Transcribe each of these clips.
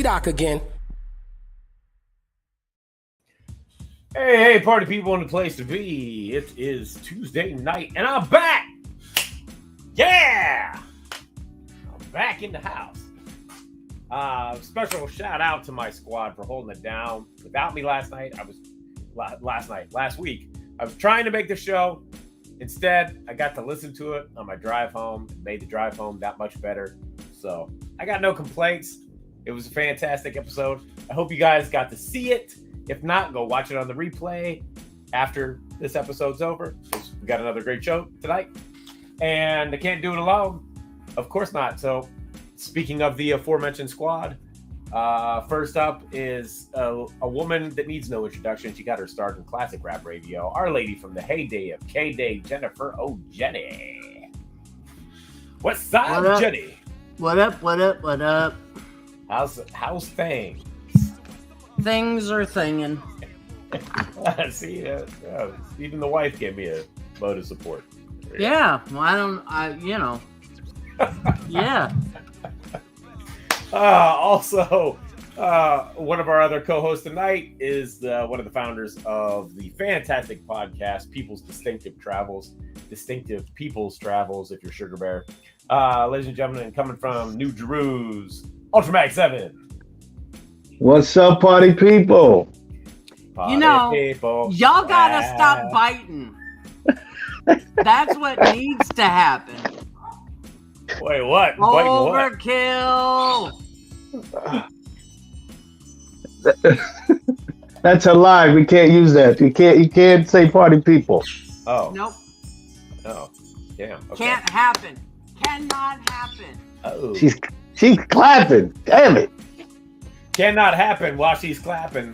T-Doc again. Hey, party people in the place to be. It is Tuesday night, and I'm back. Yeah, I'm back in the house. Special shout out to my squad for holding it down without me last week. I was trying to make the show. Instead, I got to listen to it on my drive home. It made the drive home that much better. So I got no complaints. It was a fantastic episode. I hope you guys got to see it. If not, go watch it on the replay after this episode's over. We got another great show tonight. And I can't do it alone. Of course not. So speaking of the aforementioned squad, first up is a woman that needs no introduction. She got her start in classic rap radio. Our lady from the heyday of K-Day, Jennifer Jenny. What's up, Jenny? What up? How's things? Things are thinging. See, even the wife gave me a vote of support. Yeah, well, yeah. Also, one of our other co-hosts tonight is one of the founders of the fantastic podcast, People's Distinctive People's Travels, if you're Sugar Bear. Ladies and gentlemen, coming from New Jerusalem, Ultramax 7. What's up, party people? Y'all gotta stop biting. That's what needs to happen. Wait, what? Overkill. That's a lie. We can't use that. You can't say party people. Oh. Nope. Oh. Damn. Okay. Can't happen. Cannot happen. Oh. She's clapping. Damn it. Cannot happen while she's clapping.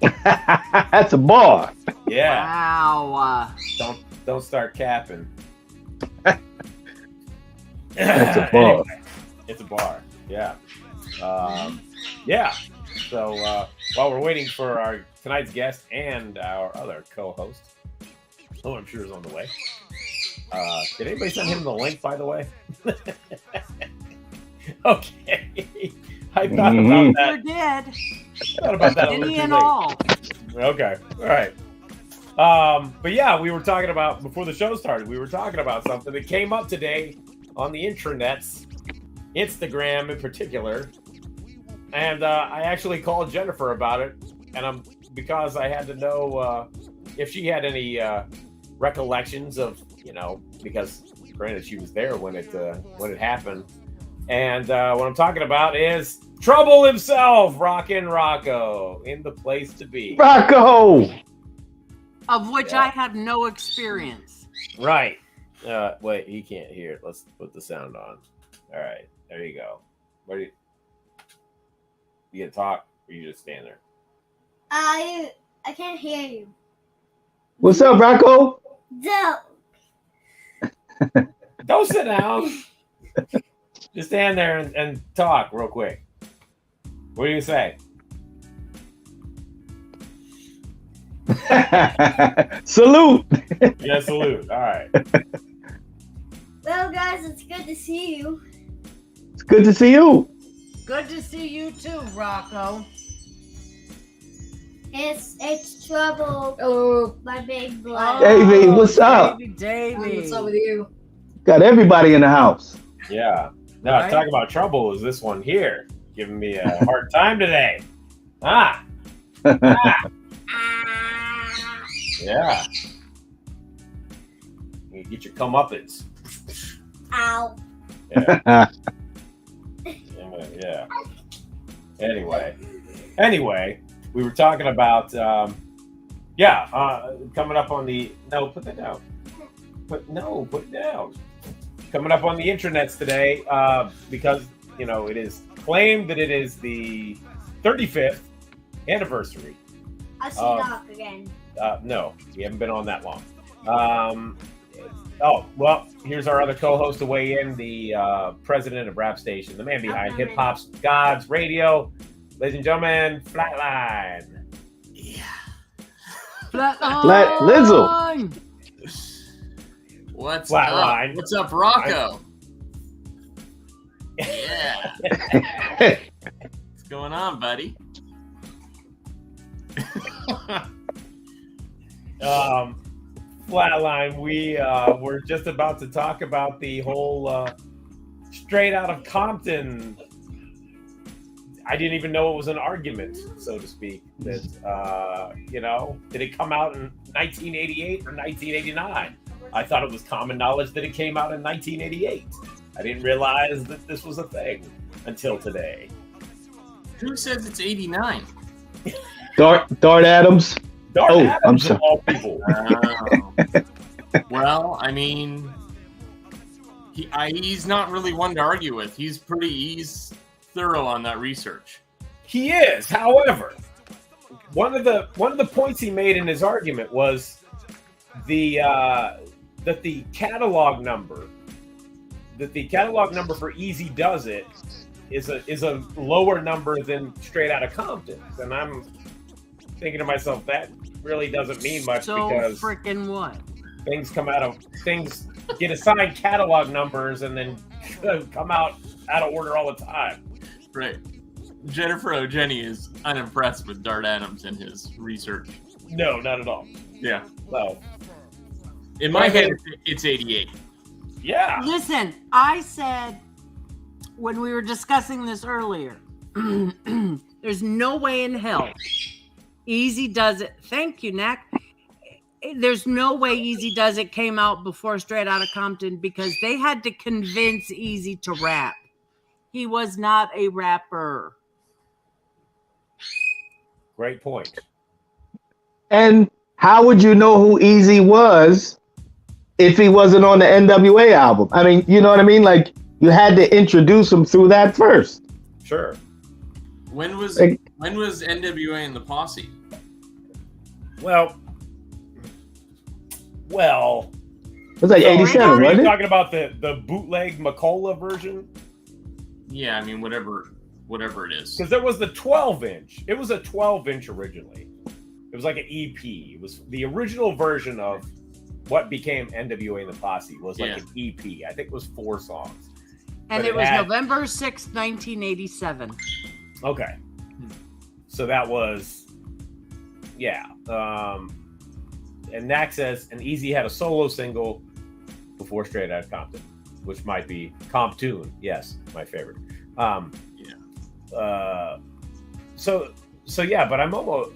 That's a bar. Yeah. Wow. Don't start capping. That's a bar. Anyway, it's a bar. Yeah. Yeah. So while we're waiting for our tonight's guest and our other co-host, who I'm sure is on the way. Did anybody send him the link, by the way? Okay. I thought about that. Sure did. I thought about that. Any and all. Okay. All right. But yeah, we were talking about, before the show started, we were talking about something that came up today on the intranets, Instagram in particular. And I actually called Jennifer about it, and because I had to know if she had any recollections of, because granted she was there when it happened. And what I'm talking about is Trouble himself, Rockin' Rocco, in the place to be. Rocco! Of which I have no experience. Right. Wait, he can't hear it. Let's put the sound on. All right, there you go. You gonna talk, or you just stand there? I can't hear you. What's up, Rocco? Don't sit down. Just stand there and talk real quick. What do you say? Salute. Yeah, salute. All right. Well, guys, it's good to see you. It's good to see you. Good to see you too, Rocco. It's Trouble. Hello. My big blood. Davey, what's up? Davey. What's up with you? Got everybody in the house. Yeah. No, Right. talk about trouble is this one here giving me a hard time today. Ah. Yeah. You get your comeuppance. Ow. Yeah. Yeah. Anyway, we were talking about coming up on the put that down. Put it down. Coming up on the intranets today, because it is claimed that it is the 35th anniversary. I see Doc again. No, we haven't been on that long. Here's our other co-host to weigh in, the president of Rap Station, the man behind Hip Hop's Gods Radio. Ladies and gentlemen, Flatline. Yeah. Flat Lizzle. What's Flatline. up? What's up, Rocco? Yeah. going on, buddy? Flatline, we were just about to talk about the whole straight out of Compton. I didn't even know it was an argument, so to speak. That did it come out in 1988 or 1989? I thought it was common knowledge that it came out in 1988. I didn't realize that this was a thing until today. Who says it's 89? Dart Adams. Dart I'm Adams sorry. of all people. Well, I mean, he's not really one to argue with. He's thorough on that research. He is. However, one of the points he made in his argument was that the catalog number for Easy Does It is a lower number than Straight Outta Compton. And I'm thinking to myself, that really doesn't mean much because freaking what? Things get assigned catalog numbers and then come out of order all the time. Right. Jennifer O'Jenny is unimpressed with Dart Adams and his research. No, not at all. Yeah. No. In my head, it's 88. Yeah. Listen, I said when we were discussing this earlier, there's no way in hell Easy Does It. Thank you, Knack. There's no way Easy Does It came out before Straight Outta Compton because they had to convince Easy to rap. He was not a rapper. Great point. And how would you know who Easy was if he wasn't on the NWA album? I mean, you know what I mean? Like, you had to introduce him through that first. Sure. When was NWA in the Posse? Well, it was like 87, are wasn't you it? talking about the bootleg Macola version? Yeah, I mean, whatever it is. Because there was the 12-inch. It was a 12-inch originally. It was like an EP. It was the original version of what became NWA and the Posse was like an EP. I think it was 4 songs. And But it was had- November 6th, 1987. Okay. So that was, and Knack says, and Easy had a solo single before Straight Outta Compton, which might be Comptune. Yes, my favorite. So yeah, but I'm almost,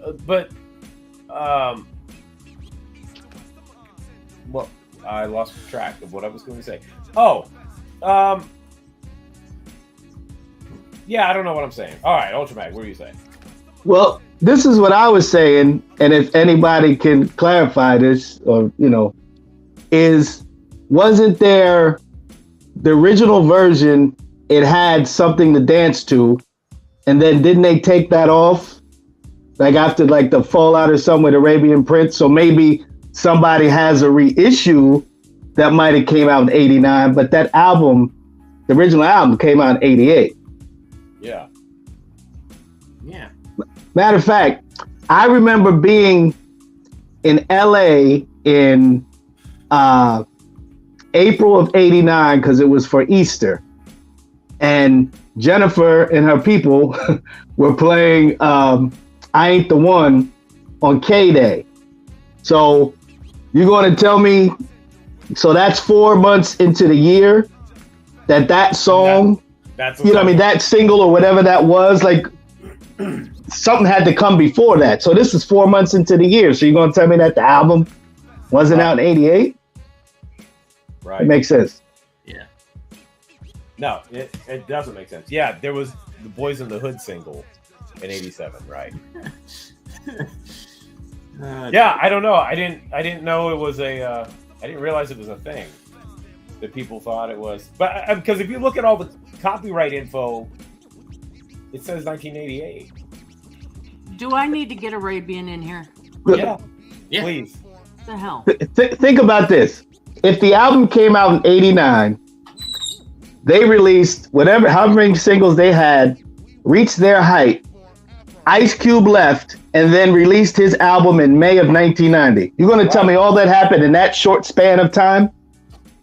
well, I lost track of what I was going to say. Yeah, I don't know what I'm saying. All right, Ultramag, what are you saying? Well, this is what I was saying, and if anybody can clarify this, or wasn't there the original version? It had something to dance to, and then didn't they take that off, like after like the Fallout or something with Arabian Prince? So maybe somebody has a reissue that might have came out in '89, but that album, the original album, came out in '88. Yeah. Matter of fact, I remember being in LA in April of '89 because it was for Easter. And Jennifer and her people were playing I Ain't the One on K-Day. So you're going to tell me, so that's 4 months into the year that song, that's that single or whatever that was, like something had to come before that. So this is 4 months into the year. So you're going to tell me that the album wasn't out in '88? Right. It makes sense. Yeah. No, it doesn't make sense. Yeah, there was the Boys in the Hood single in '87, right? Yeah, I don't know. I didn't know it was I didn't realize it was a thing that people thought it was. But because if you look at all the copyright info, it says 1988. Do I need to get Arabian in here? Yeah. Yeah. Please. What the hell? Think about this. If the album came out in '89, they released however many singles they had, reached their height, Ice Cube left, and then released his album in May of 1990. You're going to tell me all that happened in that short span of time?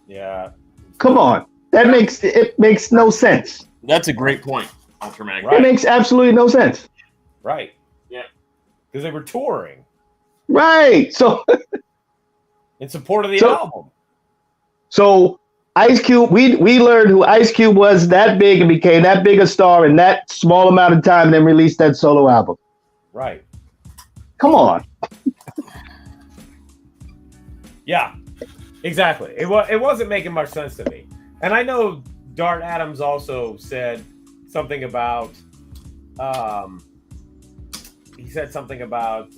Yeah. Come on. It makes no sense. That's a great point. Ultramatic. Right. It makes absolutely no sense. Right. Yeah. Because they were touring Right. So in support of the album. So Ice Cube, we learned who Ice Cube was that big and became that big a star in that small amount of time and then released that solo album. Right. Come on. Yeah, exactly. It wasn't making much sense to me. And I know Dart Adams also said something about he said something about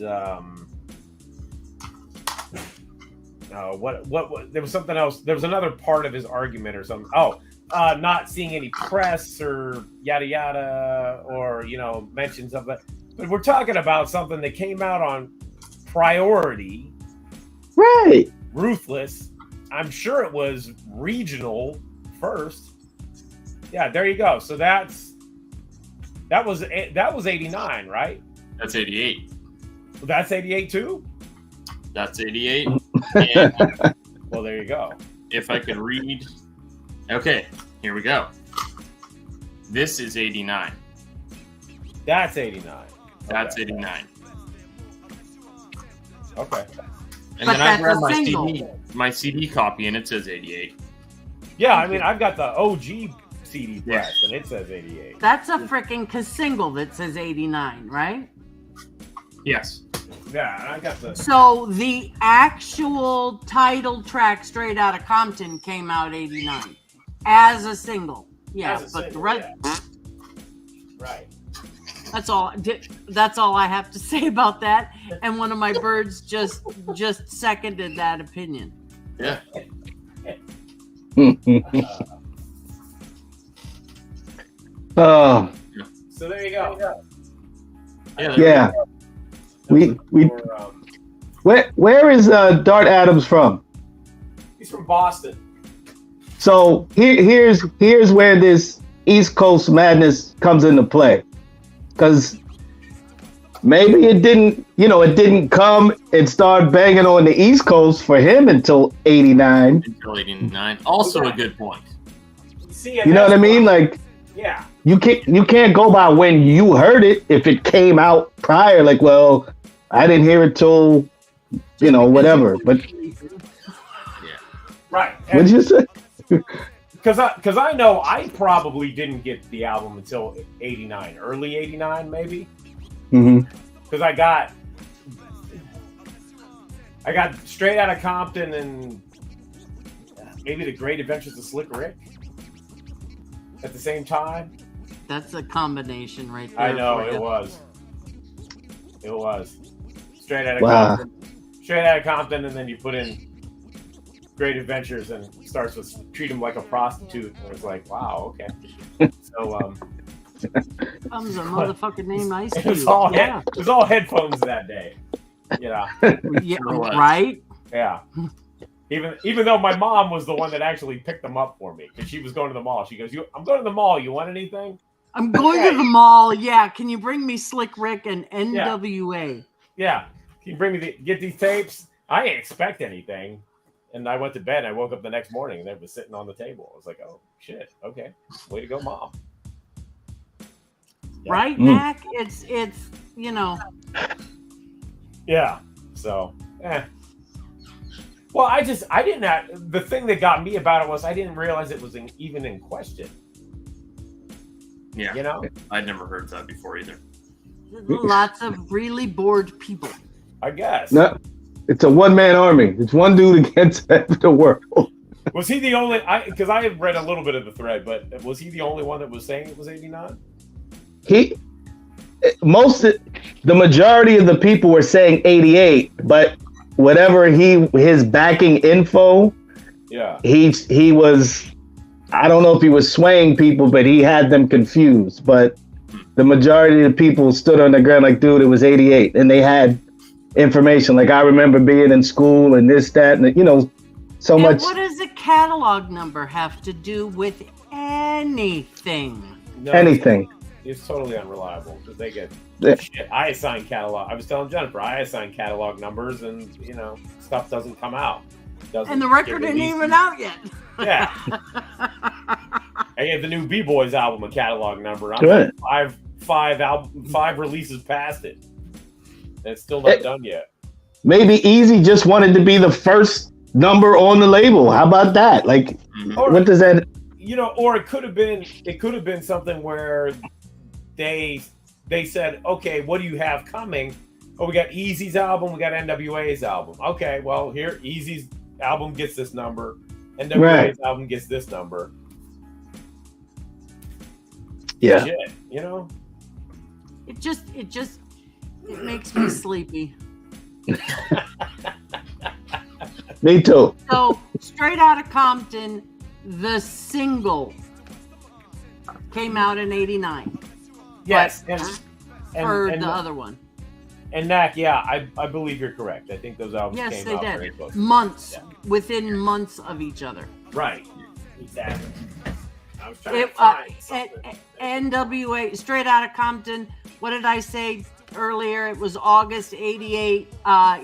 what there was something else. There was another part of his argument or something. Not seeing any press or yada yada, or mentions of it. But we're talking about something that came out on Priority, Right. Ruthless. I'm sure it was regional first. Yeah, there you go. So that was 89, right? That's 88. That's 88 too. That's 88. And Well, there you go. if I could read. Okay, here we go. This is 89. That's 89. That's Okay. 89. Okay. And But then I that's grabbed a my single. CD copy, and it says 88. Yeah, I mean, I've got the OG CD press, and it says 88. That's a freaking single that says 89, right? Yes. Yeah, and I got the. So the actual title track, Straight Outta Compton, came out 89 as a single. Yeah, As a but single, the rest, yeah. Right. that's all. That's all I have to say about that. And one of my birds just seconded that opinion. Yeah. Oh, So there you go. Yeah. we where is Dart Adams from? He's from Boston. So here's where this East Coast madness comes into play, because maybe it didn't come and start banging on the East Coast for him until 89. Until 89. Also a good point. See, You know what I mean? Like, Yeah. you can't go by when you heard it if it came out prior. Like, well, I didn't hear it till whatever. But Right. what did you say? Because I know I probably didn't get the album until 89, early 89 maybe. Mm-hmm. Because I got Straight Outta Compton and maybe The Great Adventures of Slick Rick at the same time. That's a combination right there. I know for it you. was. It was Straight Outta Wow. Compton, and then you put in Great Adventures, and it starts with Treat Him Like a Prostitute, and it was like, wow, okay. So Comes a motherfucker named Ice it was Cube. all Yeah, it was all headphones that day. Yeah, yeah, Sure was. right. yeah. Even though my mom was the one that actually picked them up for me, because she was going to the mall. She goes, I'm going to the mall. You want anything? I'm going to the mall. Yeah, can you bring me Slick Rick and NWA? Yeah. Can you bring me get these tapes? I didn't expect anything. And I went to bed. I woke up the next morning and they were sitting on the table. I was like, oh, shit. Okay. Way to go, Mom. Yeah. Right, Mm. Mac? It's Yeah. So, Well, I didn't. The thing that got me about it was I didn't realize it was even in question. Yeah. You know? I'd never heard that before either. lots of really bored people. I guess. No, it's a one-man army. It's one dude against the world. Was he the only? Because I had read a little bit of the thread, but was he the only one that was saying it was 89? The majority of the people were saying 88, but whatever his backing info, Yeah. he was, I don't know if he was swaying people, but he had them confused. But the majority of the people stood on the ground like, dude, it was 88, and they had information. Like, I remember being in school and this, that, and so And much. what does a catalog number have to do with anything? No, Anything. It's totally unreliable because they get Yeah. shit. I assign catalog. I was telling Jennifer, I assign catalog numbers, and stuff doesn't come out. And the record get isn't released. even out yet. Yeah. I gave the new B-Boys album a catalog number. I'm Good. five releases past it. And it's still not done yet. Maybe Easy just wanted to be the first number on the label. How about that? Like, what does that? Or it could have been something where they said, okay, what do you have coming? Oh, we got Easy's album, we got NWA's album. Okay, well, here Easy's album gets this number, NWA's album gets this number. Yeah. Shit, It makes me sleepy. Me too. So, Straight Outta Compton, the single, came out in '89. Yes, Heard the other one. And Knack, yeah, I believe you're correct. I think those albums Yes, came they out did. very close. Months, within months of each other. Right. Exactly. I was trying to find something. NWA, Straight Outta Compton. What did I say earlier? It was August '88.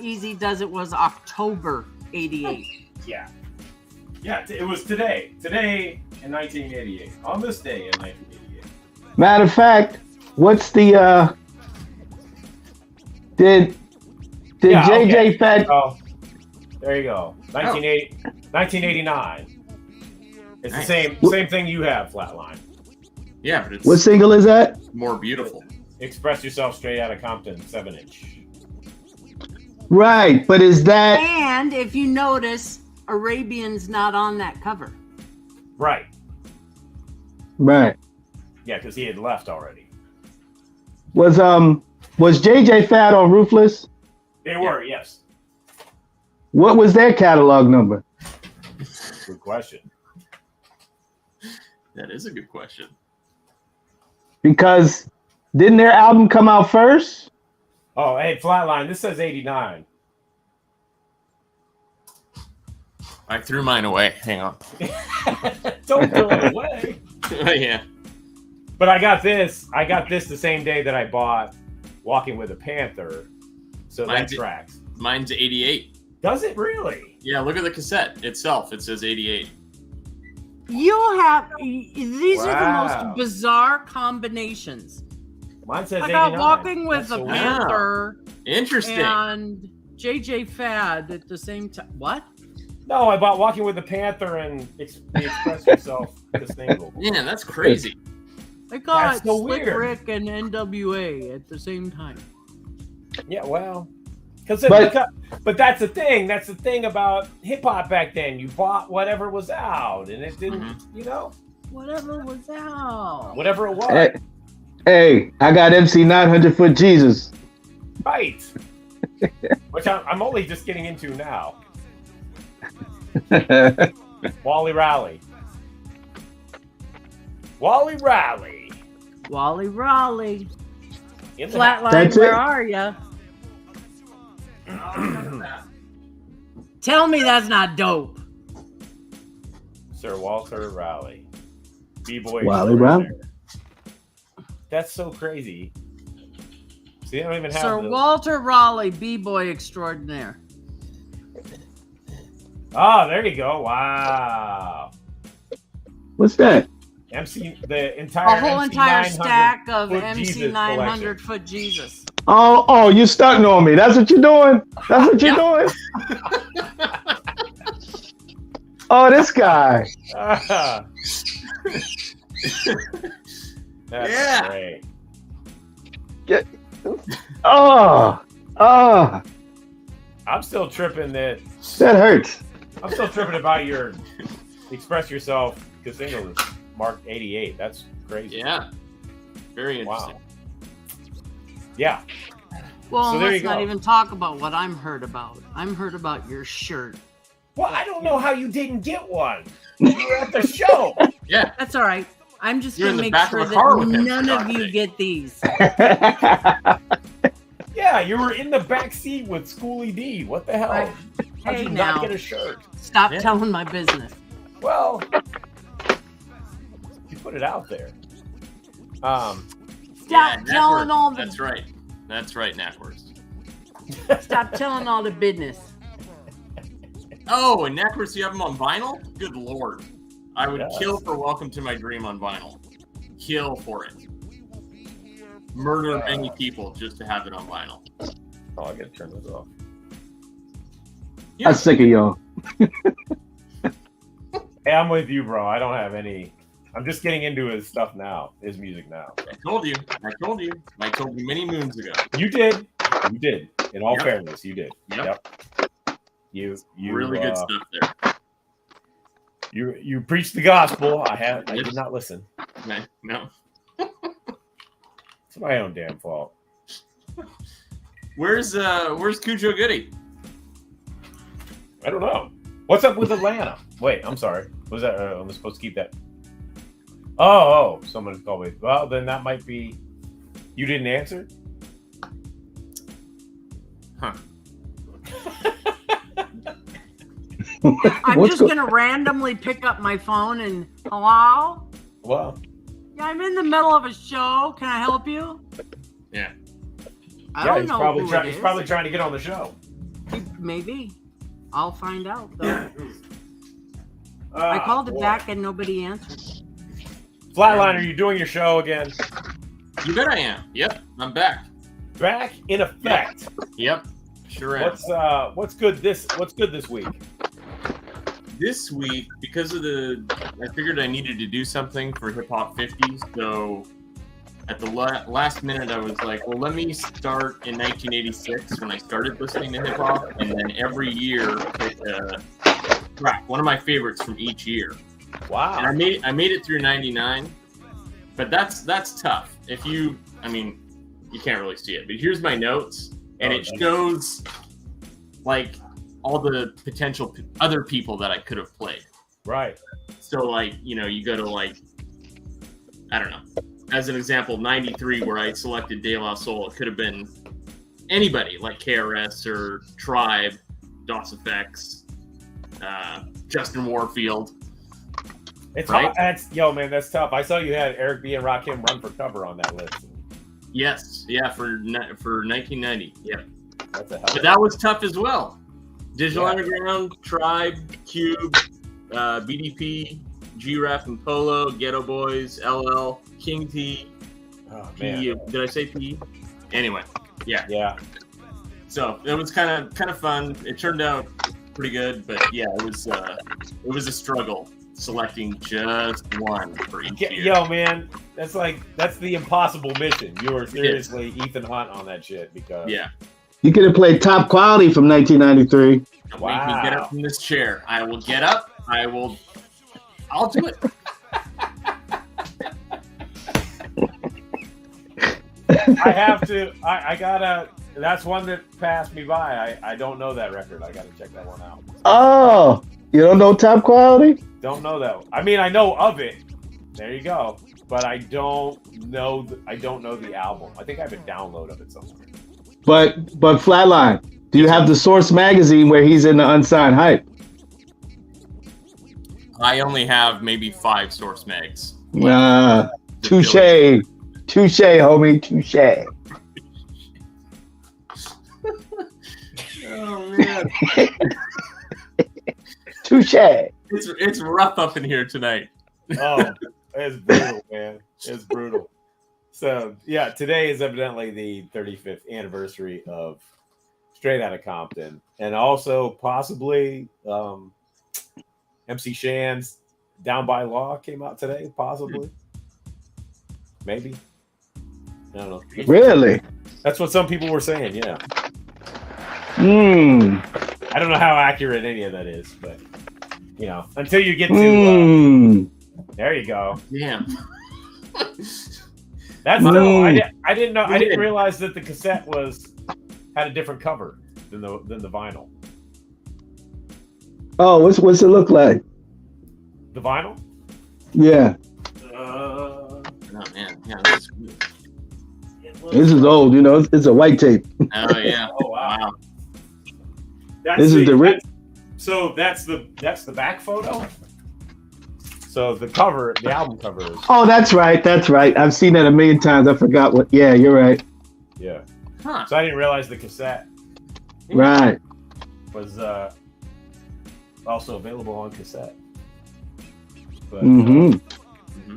Easy Does It was October '88. Yeah. Yeah, it was today. Today in 1988. On this day in 1988. Matter of fact, what's the did JJ Fad? Oh, there you go. 1989. It's Nice. the same thing you have, Flatline. Yeah, but it's What single is that? more beautiful. Express Yourself, Straight Outta Compton, 7-inch. Right, but is that And if you notice, Arabian's not on that cover. Right. right? Yeah, because he had left already. Was JJ Fad on Ruthless? They were, yes. What was their catalog number? Good question. That is a good question. Because didn't their album come out first? Oh, hey, Flatline, this says 89. I threw mine away. Hang on. Don't throw it away. Yeah. But I got this the same day that I bought Walking with a Panther. So that tracks. Mine's 88. Does it really? Yeah, look at the cassette itself. It says 88. You have these are the Wow. most bizarre combinations. Mine says I 89. got Walking with That's a so weird. Panther Interesting. and JJ Fad at the same time. What? No, I bought Walking with the Panther and the Express Yourself, the single. Yeah, that's crazy. I got That's so Slick weird. Rick and NWA at the same time. Yeah, well, but that's the thing. That's the thing about hip hop back then. You bought whatever was out, and it didn't, Whatever was out. whatever it was. Hey, I got MC 900 Foot Jesus. Right. Which I'm only just getting into now. Wally Raleigh. Wally Raleigh. In the Flatline, That's where it? are ya? Tell me that's not dope. Sir Walter Raleigh. B-boy. Wally extraordinaire. Raleigh. That's so crazy. See, they don't even have Sir the... Walter Raleigh, B-boy extraordinaire. Oh, there you go. Wow. What's that? The A entire whole MC entire 900 stack of foot MC Jesus 900 collection. foot Jesus. Oh, you stunting on me. That's what you're doing? That's what you're doing? Oh, this guy. That's Yeah. great. Oh, I'm still tripping that hurts. about your Express Yourself because single is marked 88. That's crazy. Yeah. Very interesting. Wow. Yeah. Well, So there let's you not go. even talk about what I'm heard about. I'm heard about your shirt. Well, I don't know how you didn't get one. You were at the show. Yeah. That's all right. I'm just You're going to in the make back sure of a car that with him, none for of God's you sake. get these. Yeah, you were in the back seat with Schoolie D. What the hell? Right. How'd Hey, you now. not get a shirt? Stop Yeah. telling my business. Well, you put it out there. Stop Yeah, telling Natworth. all the That's right. That's right, Natworth. stop telling all the business. Oh, and Natworth, you have them on vinyl? Good lord. I would Yes. kill for Welcome to My Dream on vinyl. Kill for it. Murder many people just to have it on vinyl. Oh, I gotta turn this off. Yeah. I'm sick of y'all. Hey, I'm with you, bro. I don't have any. I'm just getting into his stuff now, his music now. I told you. I told you many moons ago. You did. You did. In all Yep. fairness, you did. Yep. You Really good stuff there. You preached the gospel. I did not listen. No. It's my own damn fault. Where's Khujo Goodie? I don't know. What's up with Atlanta? Wait, I'm sorry. Was that? I'm supposed to keep that. Oh, someone called me. Well, then that might be. You didn't answer. Huh. I'm What's just go- gonna randomly pick up my phone and hello. Well, Yeah, I'm in the middle of a show. Can I help you? Yeah. I yeah, don't he's know probably who trying. it He's is. probably trying to get on the show. Maybe. I'll find out though. I called it boy. back and nobody answered. Flatliner, you doing your show again? You bet I am. Yep, I'm back. Back in effect. Yep, sure am. What's good this week? This week, because of I figured I needed to do something for Hip Hop 50, so at the last minute I was like, well, let me start in 1986 when I started listening to hip hop, and then every year pick a track, one of my favorites from each year. Wow. And I made it through 99, but that's tough. You can't really see it, but here's my notes, and it shows like all the potential other people that I could have played. Right. So like, you go to like, I don't know, as an example, 93 where I selected De La Soul, it could have been anybody like KRS or Tribe, DOS Effects, Justin Warfield. It's Right? hot. That's tough. I saw you had Eric B and Rakim run for cover on that list. Yes, yeah, for 1990, yeah. That's a hell. But that was tough as well. Digital Yeah. Underground, Tribe, Cube, BDP, G-Rap and Polo, Ghetto Boys, LL, King T, Oh P. man. Did I say P? Anyway, yeah. Yeah. So it was kind of fun. It turned out pretty good, but yeah, it was a struggle selecting just one for each year. Yo, man, that's the impossible mission. You were seriously Ethan Hunt on that shit because Yeah. You could have played Top Quality from 1993. Don't make me get up from this chair. I will get up. I'll do it. I have to. I gotta. That's one that passed me by. I don't know that record. I gotta check that one out. Oh, you don't know Top Quality? Don't know that one. I mean, I know of it. There you go. But I don't know. I don't know the album. I think I have a download of it somewhere. But Flatline, do you have the Source magazine where he's in the unsigned hype? I only have maybe 5 source mags. Touche, homie, touche. Oh man, Touche. it's rough up in here tonight. Oh, it's brutal, man. It's brutal. So yeah, today is evidently the 35th anniversary of Straight Outta Compton, and also possibly MC Shan's Down by Law came out today. Possibly, maybe. I don't know. Really? That's what some people were saying. Yeah, I I don't know how accurate any of that is, but until you get to there you go. Damn. That's still, I didn't know. I didn't realize that the cassette had a different cover than the vinyl. Oh, what's it look like? The vinyl? Yeah, Oh man, yeah, that's good. this is old. It's a white tape. Oh yeah. Oh wow. This is the So that's the back photo. So the album cover is Oh, that's right. I've seen that a million times. I forgot what. Yeah, you're right. yeah. Huh. So I didn't realize the cassette Right. was also available on cassette. But, Mm-hmm.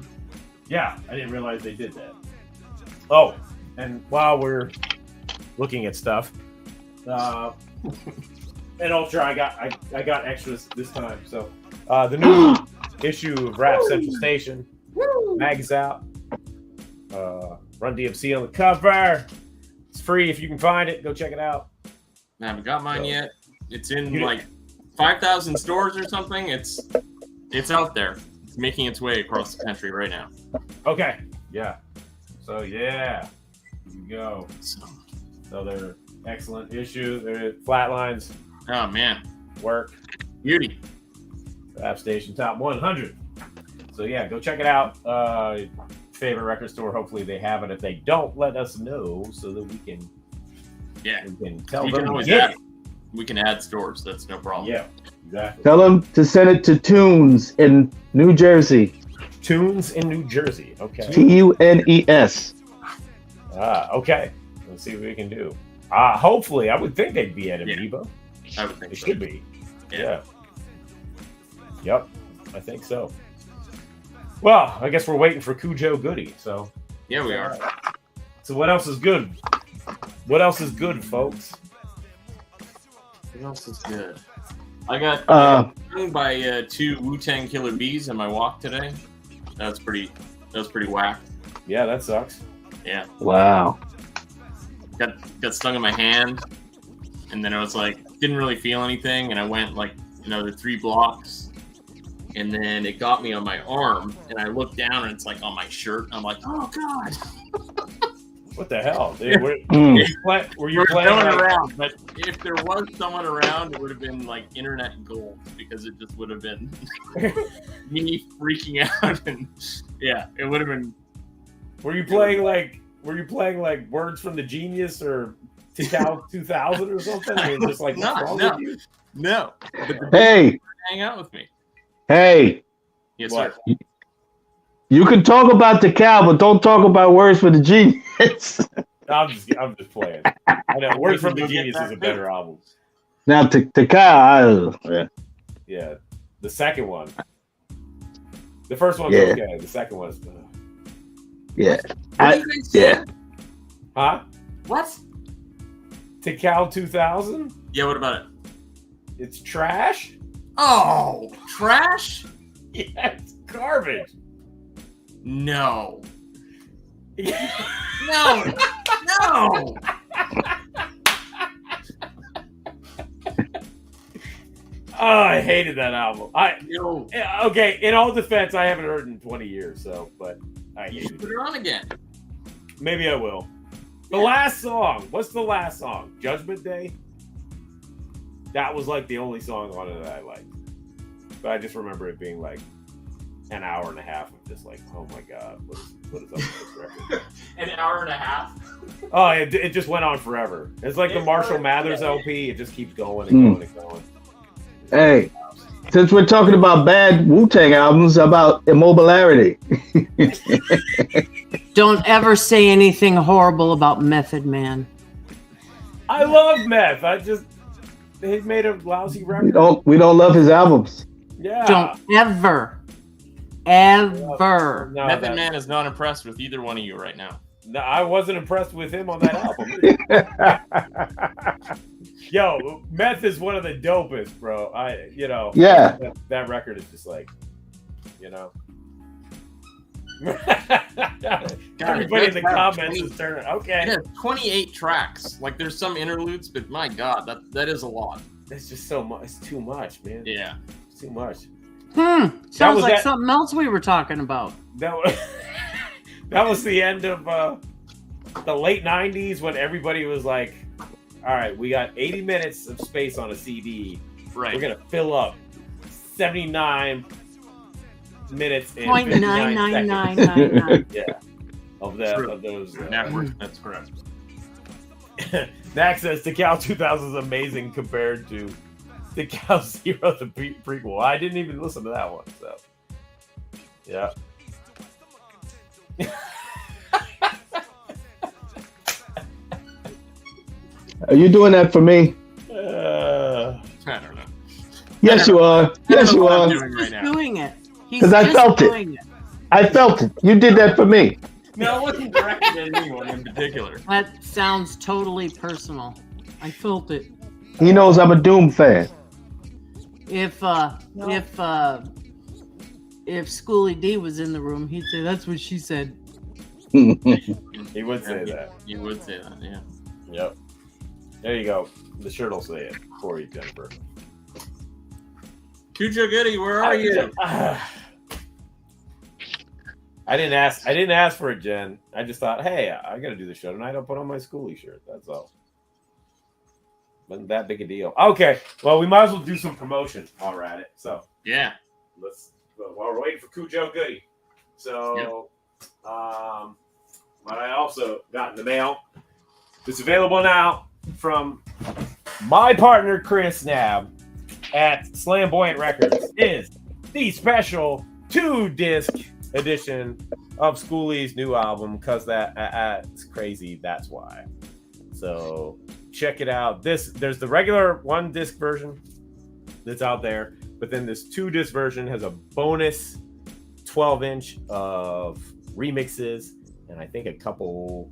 yeah, I didn't realize they did that. Oh, and while we're looking at stuff, and Ultra, I got extras this time. So the new issue of Rap Central Station, mag's out. Run DMC on the cover. It's free if you can find it. Go check it out. I haven't got mine yet. It's in like 5,000 stores or something. It's out there. It's making its way across the country right now. Okay. Yeah. So yeah, here you go. Another excellent issue. There, Flatlines. Oh man, Work. beauty. Rap Station Top 100. So yeah, go check it out. Favorite record store. Hopefully they have it. If they don't, let us know so that we can tell You them. can always to get add. it. We can add stores. That's no problem. Yeah, exactly. Tell them to send it to Tunes in New Jersey. Tunes in New Jersey. Okay. TUNES. Okay. Let's see what we can do. Hopefully, I would think they'd be at Amiibo. I would think They so. should be. Yeah. Yep. I think so. Well, I guess we're waiting for Khujo Goodie. So. Yeah, we are. So what else is good? What else is good, folks? What else is good? I got stung by 2 Wu-Tang Killer Bees on my walk today. That was pretty whack. Yeah, that sucks. Yeah. Wow. Got stung in my hand, and then I was like, didn't really feel anything, and I went like another 3 blocks, and then it got me on my arm, and I looked down, and it's like on my shirt. I'm like, oh god. What the hell? Dude, were you We're playing going like, around, but if there was someone around, it would have been like internet gold because it just would have been me freaking out, and yeah, it would have been. Were you playing like Words from the Genius or Tikal 2000 or something? I mean, just like what's wrong with you? No. But the Hey, hang out with me. hey, Yes, What? sir. you can talk about the cow, but don't talk about Words for the Genius. I'm just playing. I know Words from the Genius is a better album. Now, the cow, Yeah, the second one. The first one's Yeah. okay. The second one's yeah. What did you guys say? Yeah. huh? What? Tikal 2000? Yeah, what about it? It's trash. Oh, trash? Yeah, it's garbage. No. No. No. Oh, I hated that album. Yo, Okay, in all defense, I haven't heard it in 20 years, so but I you hated should put it. it on again. Maybe I will. The last song. What's the last song? Judgment Day? That was like the only song on it that I liked. But I just remember it being like an hour and a half of just like, oh my god, what is up with this record? An hour and a half. Oh, it just went on forever. It's like the Marshall Mathers LP. It just keeps going and going and going. Hey, since we're talking about bad Wu-Tang albums, how about Immobilarity? Don't ever say anything horrible about Method Man. I love Meth. He made a lousy record. We don't love his albums. Yeah. Don't ever. No, Method that- Man is not impressed with either one of you right now. No, I wasn't impressed with him on that album. Yo, Meth is one of the dopest, bro. Yeah. That record is just like, you know. Everybody in the comments is turning. Okay. It has 28 tracks. Like there's some interludes, but my god, that is a lot. It's just so much. It's too much, man. Yeah. It's too much. Sounds was like that- something else we were talking about. That was the end of the late 90s when everybody was like, all right, we got 80 minutes of space on a CD. Right. We're going to fill up 79 minutes and Point 59 99999. seconds. Yeah. Of those. Network, that's correct. Mac says Tikal 2000 is amazing compared to Tikal 0, the prequel. I didn't even listen to that one, so. Yeah. Are you doing that for me? I don't know. Yes, you are. Yes, you What I'm are. doing right Who's now. doing it? He's 'Cause I just felt it. doing it. I felt it. You did that for me. No, it wasn't directed at anyone in particular. That sounds totally personal. I felt it. He knows I'm a Doom fan. If Schoolie D was in the room, he'd say that's what she said. He would say that. You would say that, yeah. Yep. There you go. The shirt will say it for you, Jennifer. Khujo Goodie, where are you? I didn't ask for it, Jen. I just thought, hey, I got to do the show tonight. I'll put on my Schoolie shirt. That's all. Wasn't that big a deal. Okay. Well, we might as well do some promotion while we're at it. So Yeah. let's while we're waiting for Khujo Goodie. So, what I also got in the mail. It's available now from my partner Chris Nab at Slamboyant Records. Is the special 2-disc edition of Schoolie's new album, because that's crazy. That's why. So check it out. There's the regular 1-disc version that's out there, but then this 2-disc version has a bonus 12-inch of remixes and I think a couple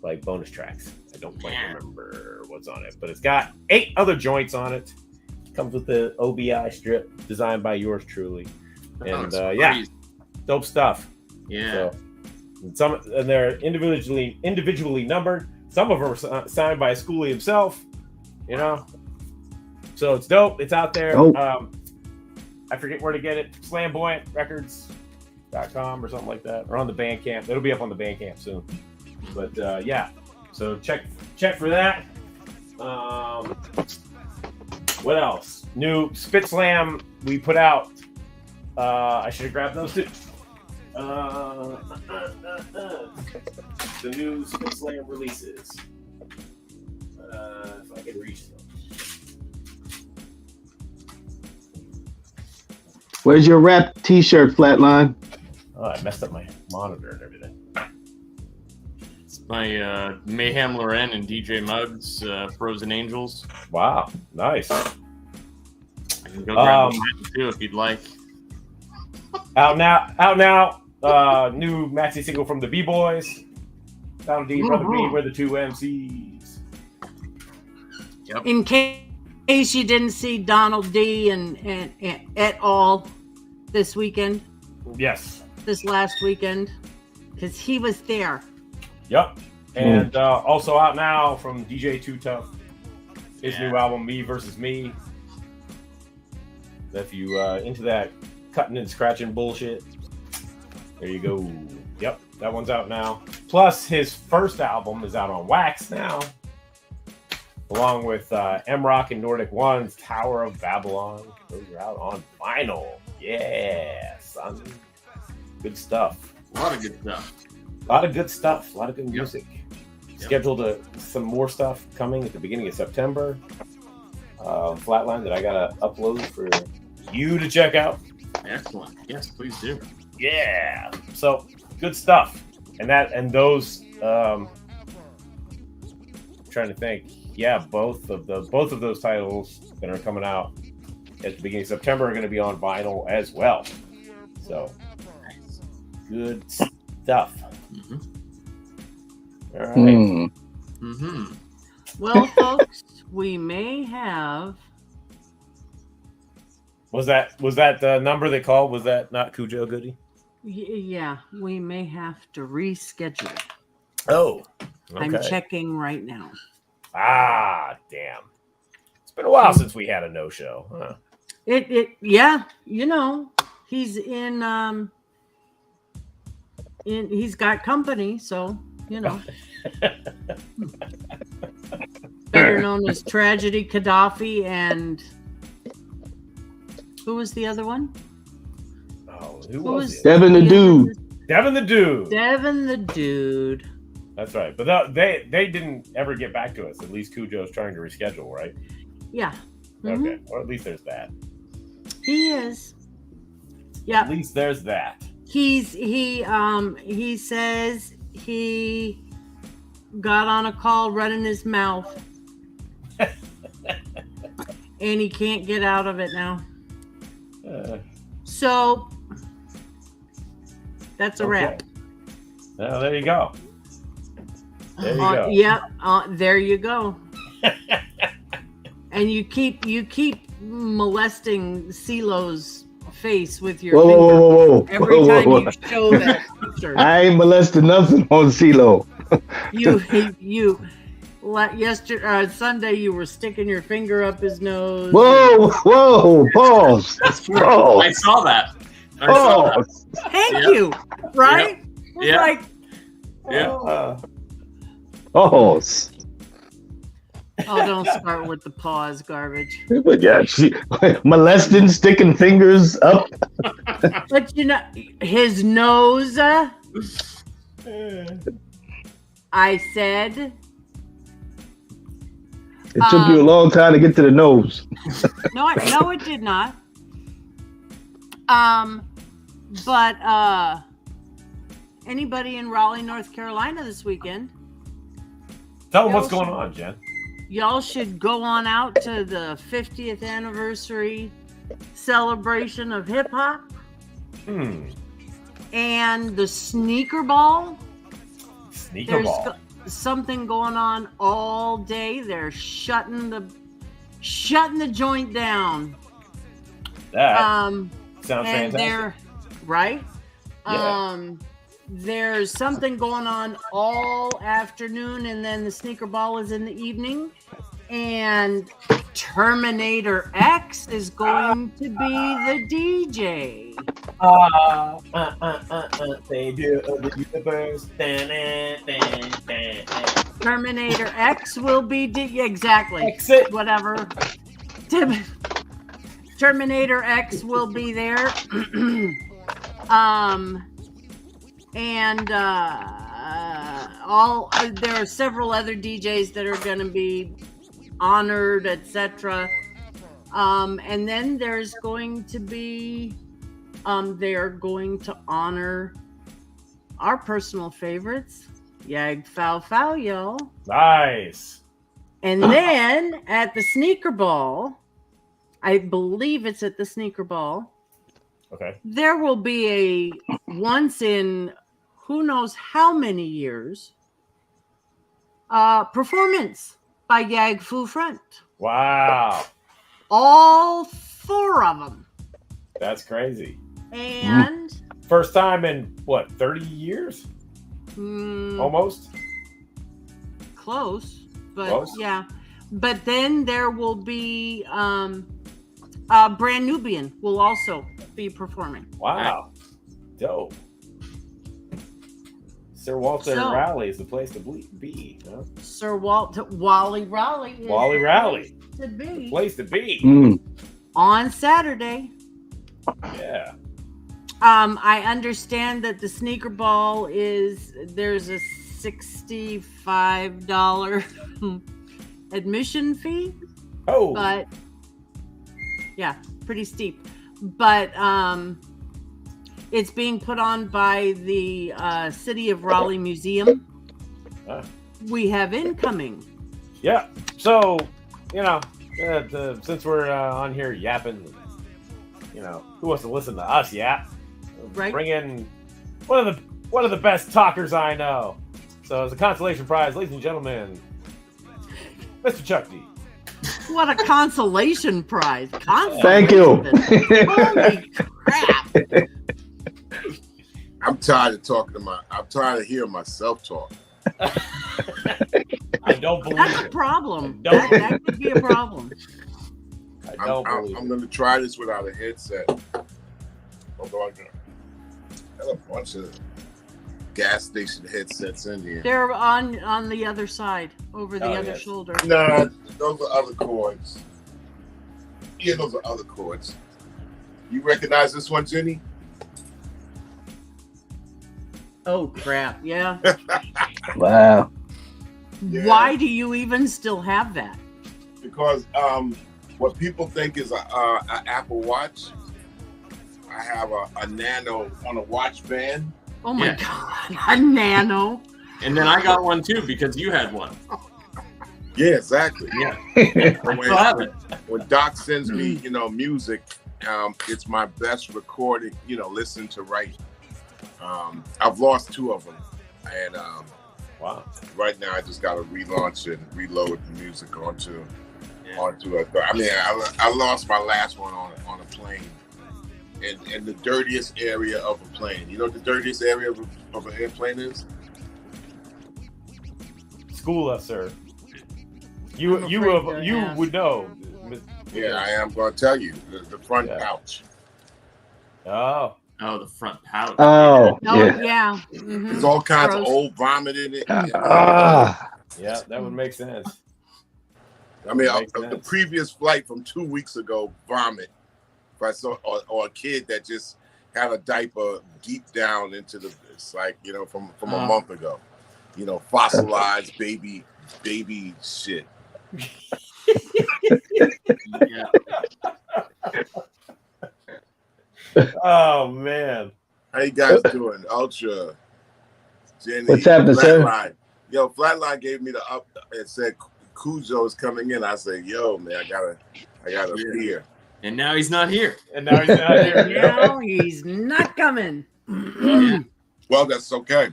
like bonus tracks. I don't quite remember what's on it, but it's got 8 other joints on it. Comes with the OBI strip designed by yours truly, and dope stuff. Yeah. So, and they're individually numbered. Some of them are signed by Schoolie himself. You know, so it's dope. It's out there. I forget where to get it. Flamboyantrecords.com or something like that, or on the Bandcamp. It'll be up on the Bandcamp soon. But yeah, so check for that. What else? New Spit Slam we put out. I should have grabbed those too. The new Spit Slam releases. If I can reach them. Where's your rap t-shirt, Flatline? Oh, I messed up my monitor and everything. It's my Mayhem Loren and DJ Muggs Frozen Angels. Wow, nice. I can go grab them too if you'd like. Out now. New maxi single from the B-Boys. Donald D, Brother B, we're the 2 MCs. Yep. In case you didn't see Donald D and et al. This weekend. Yes. This last weekend, because he was there. Yep. And also out now from DJ Too Tough, his new album Me Versus Me. If you into that cutting and scratching bullshit, there you go. Yep, that one's out now. Plus his first album is out on wax now, along with M-Rock and Nordic One's Tower of Babylon. Those are out on vinyl. Yeah, son. Good stuff. A lot of good stuff. A lot of good stuff. A lot of good music. Scheduled some more stuff coming at the beginning of September. Flatline that I gotta upload for you to check out. Excellent. Yes, please do. Yeah. So good stuff. And those. Trying to think. Yeah, both of those titles that are coming out at the beginning of September are going to be on vinyl as well. So good stuff. Mm-hmm. All right. Mm-hmm. Well, folks, we may have. Was that the number they called? Was that not Khujo Goodie? Yeah, we may have to reschedule. Oh, okay. I'm checking right now. Ah, damn. It's been a while since we had a no-show. Huh? Yeah, you know, he's in he's got company, so, you know. Better known as Tragedy Gaddafi and who was the other one? Oh, who was it? Devin the Dude. Devin the Dude. Devin the Dude. That's right. But they didn't ever get back to us. At least Khujo's trying to reschedule, right? Yeah. Mm-hmm. Okay. Or at least there's that. He is. Yeah. At least there's that. He says he got on a call running his mouth. And he can't get out of it now. So That's a wrap. Well, there you go. There you go. Yeah, there you go. And you keep molesting CeeLo's face with your finger whoa. every time you show that picture. I ain't molested nothing on CeeLo. Yesterday, Sunday, you were sticking your finger up his nose. Whoa, pause. That's true. I saw that. Thank you. Right? Yeah. Like, Pause. oh, don't start with the pause, garbage. But yeah, molesting, sticking fingers up. But his nose. I said. It took you a long time to get to the nose. No, it did not. But anybody in Raleigh, North Carolina this weekend? Tell them what's going on, Jen. Y'all should go on out to the 50th anniversary celebration of hip hop. And the sneaker ball. There's something going on all day. They're shutting the joint down. That sounds fantastic. Right? Yeah. There's something going on all afternoon, and then the sneaker ball is in the evening. And Terminator X is going to be the DJ. They do the universe. Terminator X will be exactly. Exit. Whatever. Terminator X will be there. There are several other DJs that are going to be honored, etc. And then there's going to be they are going to honor our personal favorites, Yag Fow Fow, y'all. Nice. And then at the sneaker ball, I believe it's at the sneaker ball. Okay. There will be a once in who knows how many years performance by Yag Fu Front. Wow. All 4 of them. That's crazy. And first time in what, 30 years? Almost. Close, but yeah. But then there will be Brand Nubian will also be performing. Wow. Dope. Sir Walter Raleigh is the place to be. Huh? Sir Wally Raleigh is Wally Raleigh. To be. The place to be. On Saturday. Yeah. I understand that the sneaker ball there's a $65 admission fee. Oh. But yeah, pretty steep. But it's being put on by the City of Raleigh Museum. We have incoming. Yeah. So, since we're on here yapping, who wants to listen to us yap? Right. Bring in one of the best talkers I know. So as a consolation prize, ladies and gentlemen, MistaChuck D. What a consolation prize. Thank you. Holy crap. I'm tired of hearing myself talk. I don't believe That's a problem. That could be a problem. I'm going to try this without a headset. Although I got a bunch of gas station headsets in here. They're on the other side, over the other shoulder. Nah, those are other cords. Yeah, those are other cords. You recognize this one, Jenny? Oh, crap. Yeah. Wow. Yeah. Why do you even still have that? Because what people think is an Apple Watch, I have a Nano on a watch band. Oh, my God. A Nano. And then I got one, too, because you had one. Yeah, exactly. Yeah. When Doc sends me, music, it's my best recording, listen to write. I've lost 2 of them, and Wow. right now I just got to relaunch and reload the music onto it. I mean, I lost my last one on a plane, in the dirtiest area of a plane. You know what the dirtiest area of an airplane is? School us, sir. You would know. Yeah, I am going to tell you. The front pouch. Oh, the front pouch. Oh, yeah. Mm-hmm. There's all kinds Gross. of old vomit in it. Yeah, that would make sense. I mean, the previous flight from 2 weeks ago, vomit. If I saw or a kid that just had a diaper deep down into it's like, you know, from a month ago. You know, fossilized baby shit. Yeah. Oh man. How you guys doing? Ultra, Jenny, what's happening, Flatline. sir? Yo, Flatline gave me the up and said Khujo is coming in. I said, yo, man, I gotta appear. And now he's not here. Now He's not coming. Well, that's okay.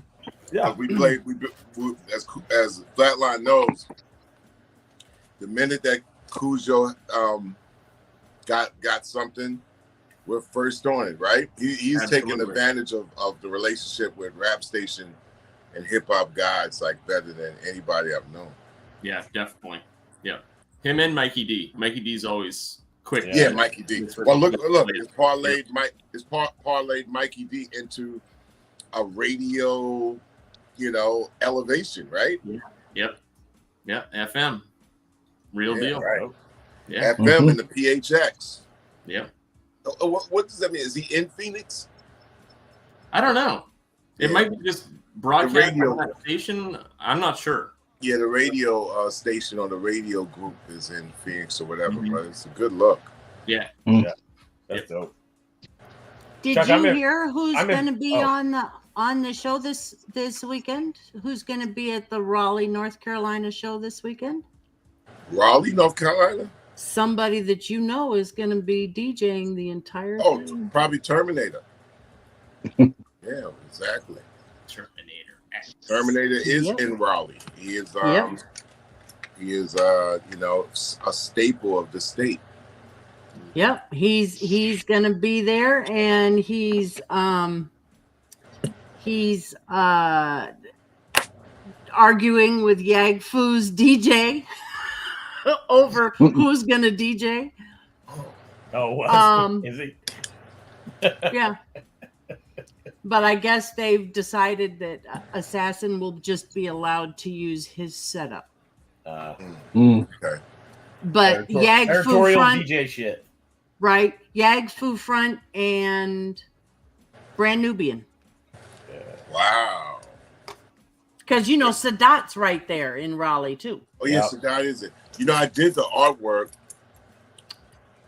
Yeah. We played. As Flatline knows, the minute that Khujo got something, we're first on it, right? He's Absolutely. taking advantage of the relationship with Rap Station and hip hop guys like better than anybody I've known. Yeah, definitely. Yeah, him and Mikey D. Mikey D's always quick. Yeah, Mikey D. Well, look, it's parlayed Mikey D into a radio, you know, elevation, right? Yep. FM, real deal. Right. Yeah. FM and the PHX. Yep. What does that mean? Is he in Phoenix? I don't know. It might be just broadcast radio on that station. I'm not sure. Yeah, the radio station or the radio group is in Phoenix or whatever, but it's a good look. Yeah. That's dope. Did Chuck, you hear who's going to be on the show this weekend? Who's going to be at the Raleigh, North Carolina show this weekend? Raleigh, North Carolina? Somebody that you know is going to be DJing the entire thing. Probably Terminator. Yeah, exactly. Terminator is in Raleigh. He is you know, a staple of the state. Yep, he's gonna be there, and he's arguing with Yag Fu's DJ over who's gonna DJ. Oh, is he? Yeah. But I guess they've decided that Assassin will just be allowed to use his setup. Okay. But Yag Fu front, DJ shit. right? Yag Fu front and Brand Nubian. Wow. Because you know Sadat's right there in Raleigh too. Oh yeah, Sadat is it. You know, I did the artwork.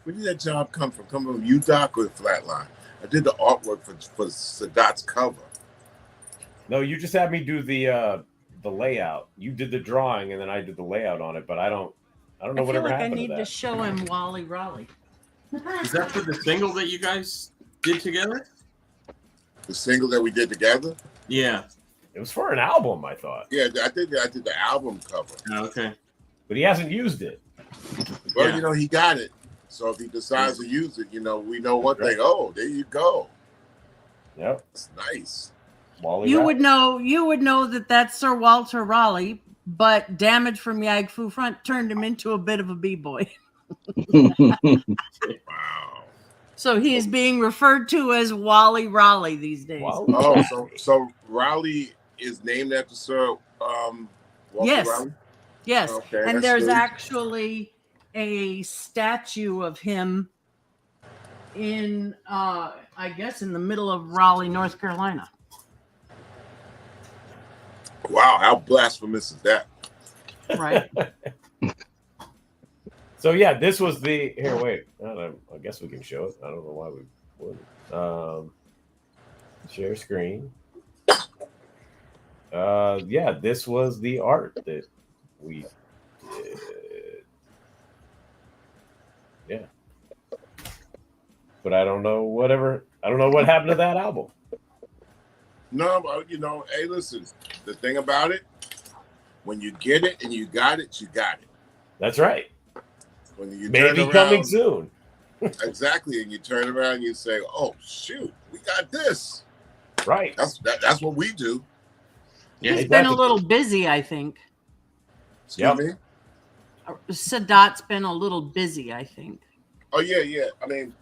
Where did that job come from? Come from UDOC or Flatline? I did the artwork for Sadat's cover. No, you just had me do the layout. You did the drawing, and then I did the layout on it. But I don't know whatever happened to that. I need to show him Wally Raleigh. Is that for the single that you guys did together? The single that we did together? Yeah. It was for an album, I thought. Yeah, I did the album cover. Oh, okay. But he hasn't used it. Well, you know, he got it. So if he decides to use it, you know, we know one thing. Oh, there you go. Yep. It's nice. You would know that that's Sir Walter Raleigh, but damage from Yag Fu front turned him into a bit of a b-boy. Wow. So he is being referred to as Wally Raleigh these days. Oh, so Raleigh is named after Sir Walter Raleigh? Yes. Okay, and there's good. actually a statue of him in I guess in the middle of Raleigh, North Carolina. Wow, how blasphemous is that? Right. So yeah, this was the here. Wait, I guess we can show it. I don't know why we wouldn't. Share screen. Yeah, this was the art that we did. Yeah, but I don't know what happened to that album. No, but, you know, hey, listen. The thing about it, when you get it and you got it, you got it. That's right. When you Maybe turn coming around, soon. exactly, and you turn around and you say, "Oh shoot, we got this." Right. That's what we do. He's Yeah, been a exactly. little busy, I think. Excuse me. Sadat's been a little busy, I think. Oh yeah. I mean,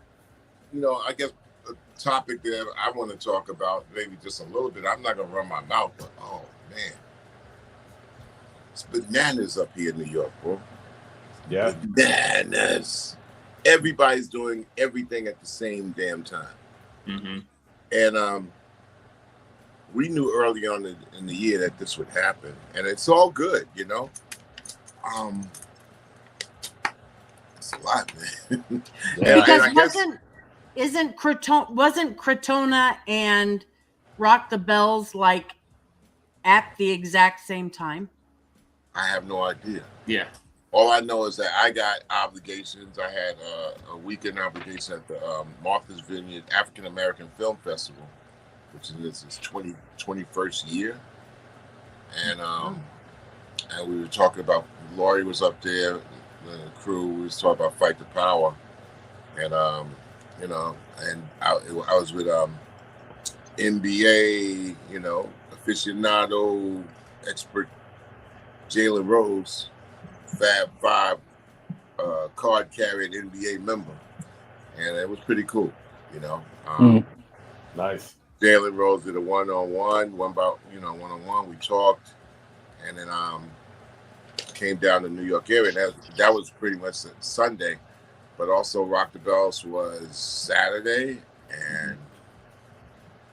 you know, I guess a topic that I want to talk about, maybe just a little bit. I'm not gonna run my mouth, but oh man, it's bananas up here in New York, bro. Yeah. Bananas. Everybody's doing everything at the same damn time. Mm-hmm. And we knew early on in the year that this would happen, and it's all good, you know. It's a lot, man. Yeah. Because I guess, wasn't Crotona and Rock the Bells like at the exact same time? I have no idea. Yeah. All I know is that I got obligations. I had a weekend obligation at the Martha's Vineyard African American Film Festival, which is its 21st year. And we were talking about, Laurie was up there, the crew, we was talking about Fight the Power. And, you know, and I was with NBA, you know, aficionado, expert Jalen Rose, Fab Five card carrying NBA member, and it was pretty cool, you know. Nice. Jalen Rose did a one-on-one. We talked, and then came down to New York area. And that was pretty much Sunday, but also Rock the Bells was Saturday and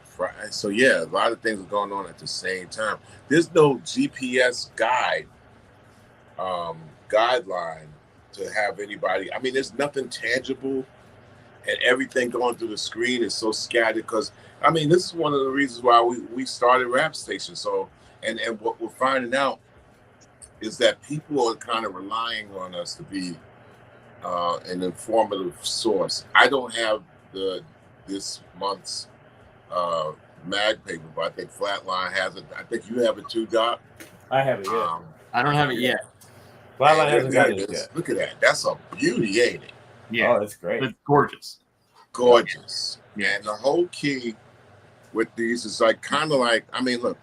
Friday. So yeah, a lot of things are going on at the same time. There's no GPS guideline to have anybody. I mean, there's nothing tangible, and everything going through the screen is so scattered. Because I mean, this is one of the reasons why we started Rap Station. So, and what we're finding out is that people are kind of relying on us to be an informative source. I don't have this month's mag paper, but I think Flatline has it. I think you have it too, Doc. I haven't yet. I don't have it yet. Flatline hasn't got it yet. Look at that. That's a beauty, ain't it? Yeah. Oh, that's great. It's gorgeous. Gorgeous. Yeah. And the whole key with these is like kind of like, I mean, look,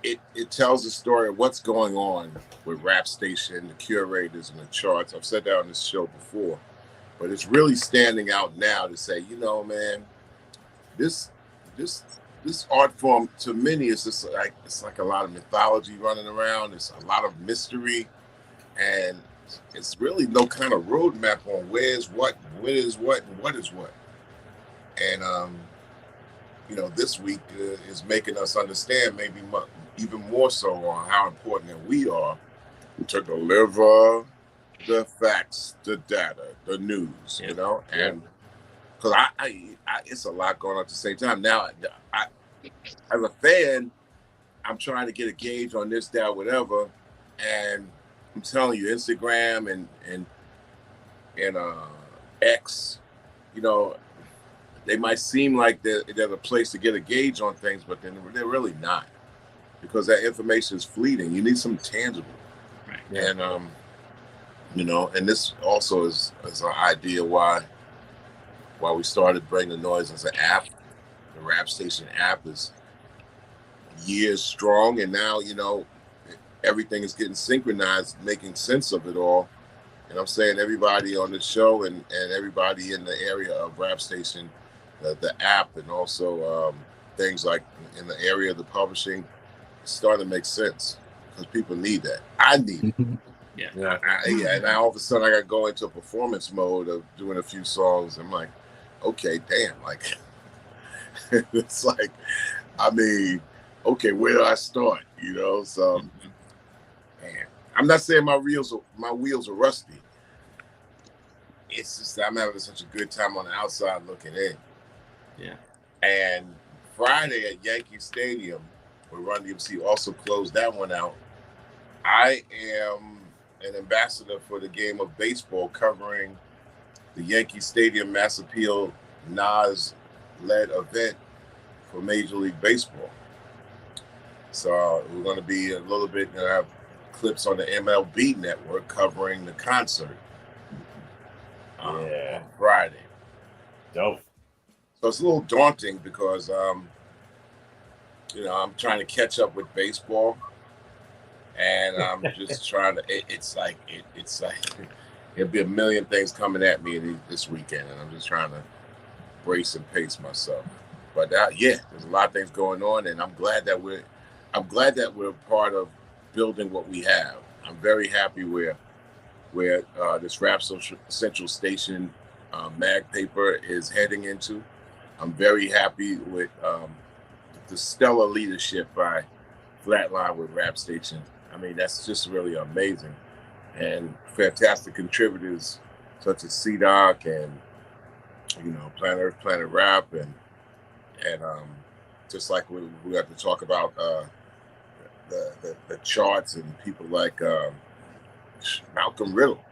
it tells the story of what's going on with Rap Station, the curators and the charts. I've said that on this show before, but it's really standing out now to say, you know, man, this art form to many is just like, it's like a lot of mythology running around. It's a lot of mystery, and it's really no kind of roadmap on where's what, when is what, and what is what. And you know, this week is making us understand maybe even more so on how important that we are to deliver the facts, the data, the news, you know, and because I it's a lot going on at the same time. Now, I as a fan, I'm trying to get a gauge on this, that, whatever, and I'm telling you, Instagram and X, you know, they might seem like they're a place to get a gauge on things, but then they're really not, because that information is fleeting. You need something tangible, right. And you know, and this also is an idea why we started Bring the Noise as an app. The Rap Station app is years strong, and now, you know, everything is getting synchronized, making sense of it all. And I'm saying everybody on the show and everybody in the area of Rap Station, the app, and also things like in the area of the publishing, it's starting to make sense because people need that. I need it. Yeah. And now all of a sudden I got to go into a performance mode of doing a few songs. I'm like, okay, damn, like it's like, I mean, okay, where do I start? You know, so man, I'm not saying my wheels are rusty. It's just that I'm having such a good time on the outside looking in. Yeah. And Friday at Yankee Stadium, where Run DMC also closed that one out, I am an ambassador for the game of baseball, covering the Yankee Stadium Mass Appeal Nas-led event Major League Baseball. So we're going to be a little bit have clips on the MLB network covering the concert on Friday. Dope. So it's a little daunting because I'm trying to catch up with baseball, and I'm just trying to. It's like there'll be a million things coming at me this weekend, and I'm just trying to brace and pace myself. But there's a lot of things going on, and I'm glad that we're part of building what we have. I'm very happy where this Rap Central Station mag paper is heading into. I'm very happy with the stellar leadership by Flatline with Rap Station. I mean, that's just really amazing. And fantastic contributors such as C-Doc and, Planet Earth, Planet Rap, and just like we have to talk about the charts and people like Malcolm Riddle.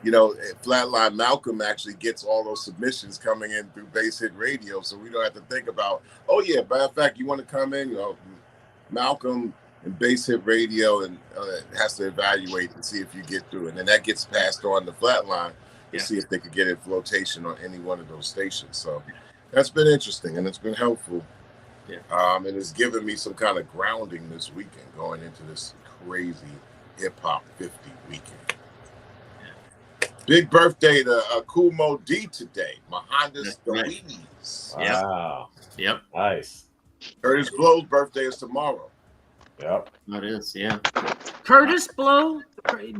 Flatline Malcolm actually gets all those submissions coming in through Base Hit Radio, so we don't have to think about, matter of fact, you want to come in, Malcolm and Base Hit Radio, and has to evaluate and see if you get through, and then that gets passed on to Flatline to see if they could get in flotation on any one of those stations. So that's been interesting, and it's been helpful. Yeah. And it's given me some kind of grounding this weekend going into this crazy hip-hop 50 weekend. Big birthday to Khujo Goodie today. Mahandas Dewees. Wow. Yep. Nice. Curtis Blow's birthday is tomorrow. Yep. That is, yeah. Curtis Blow?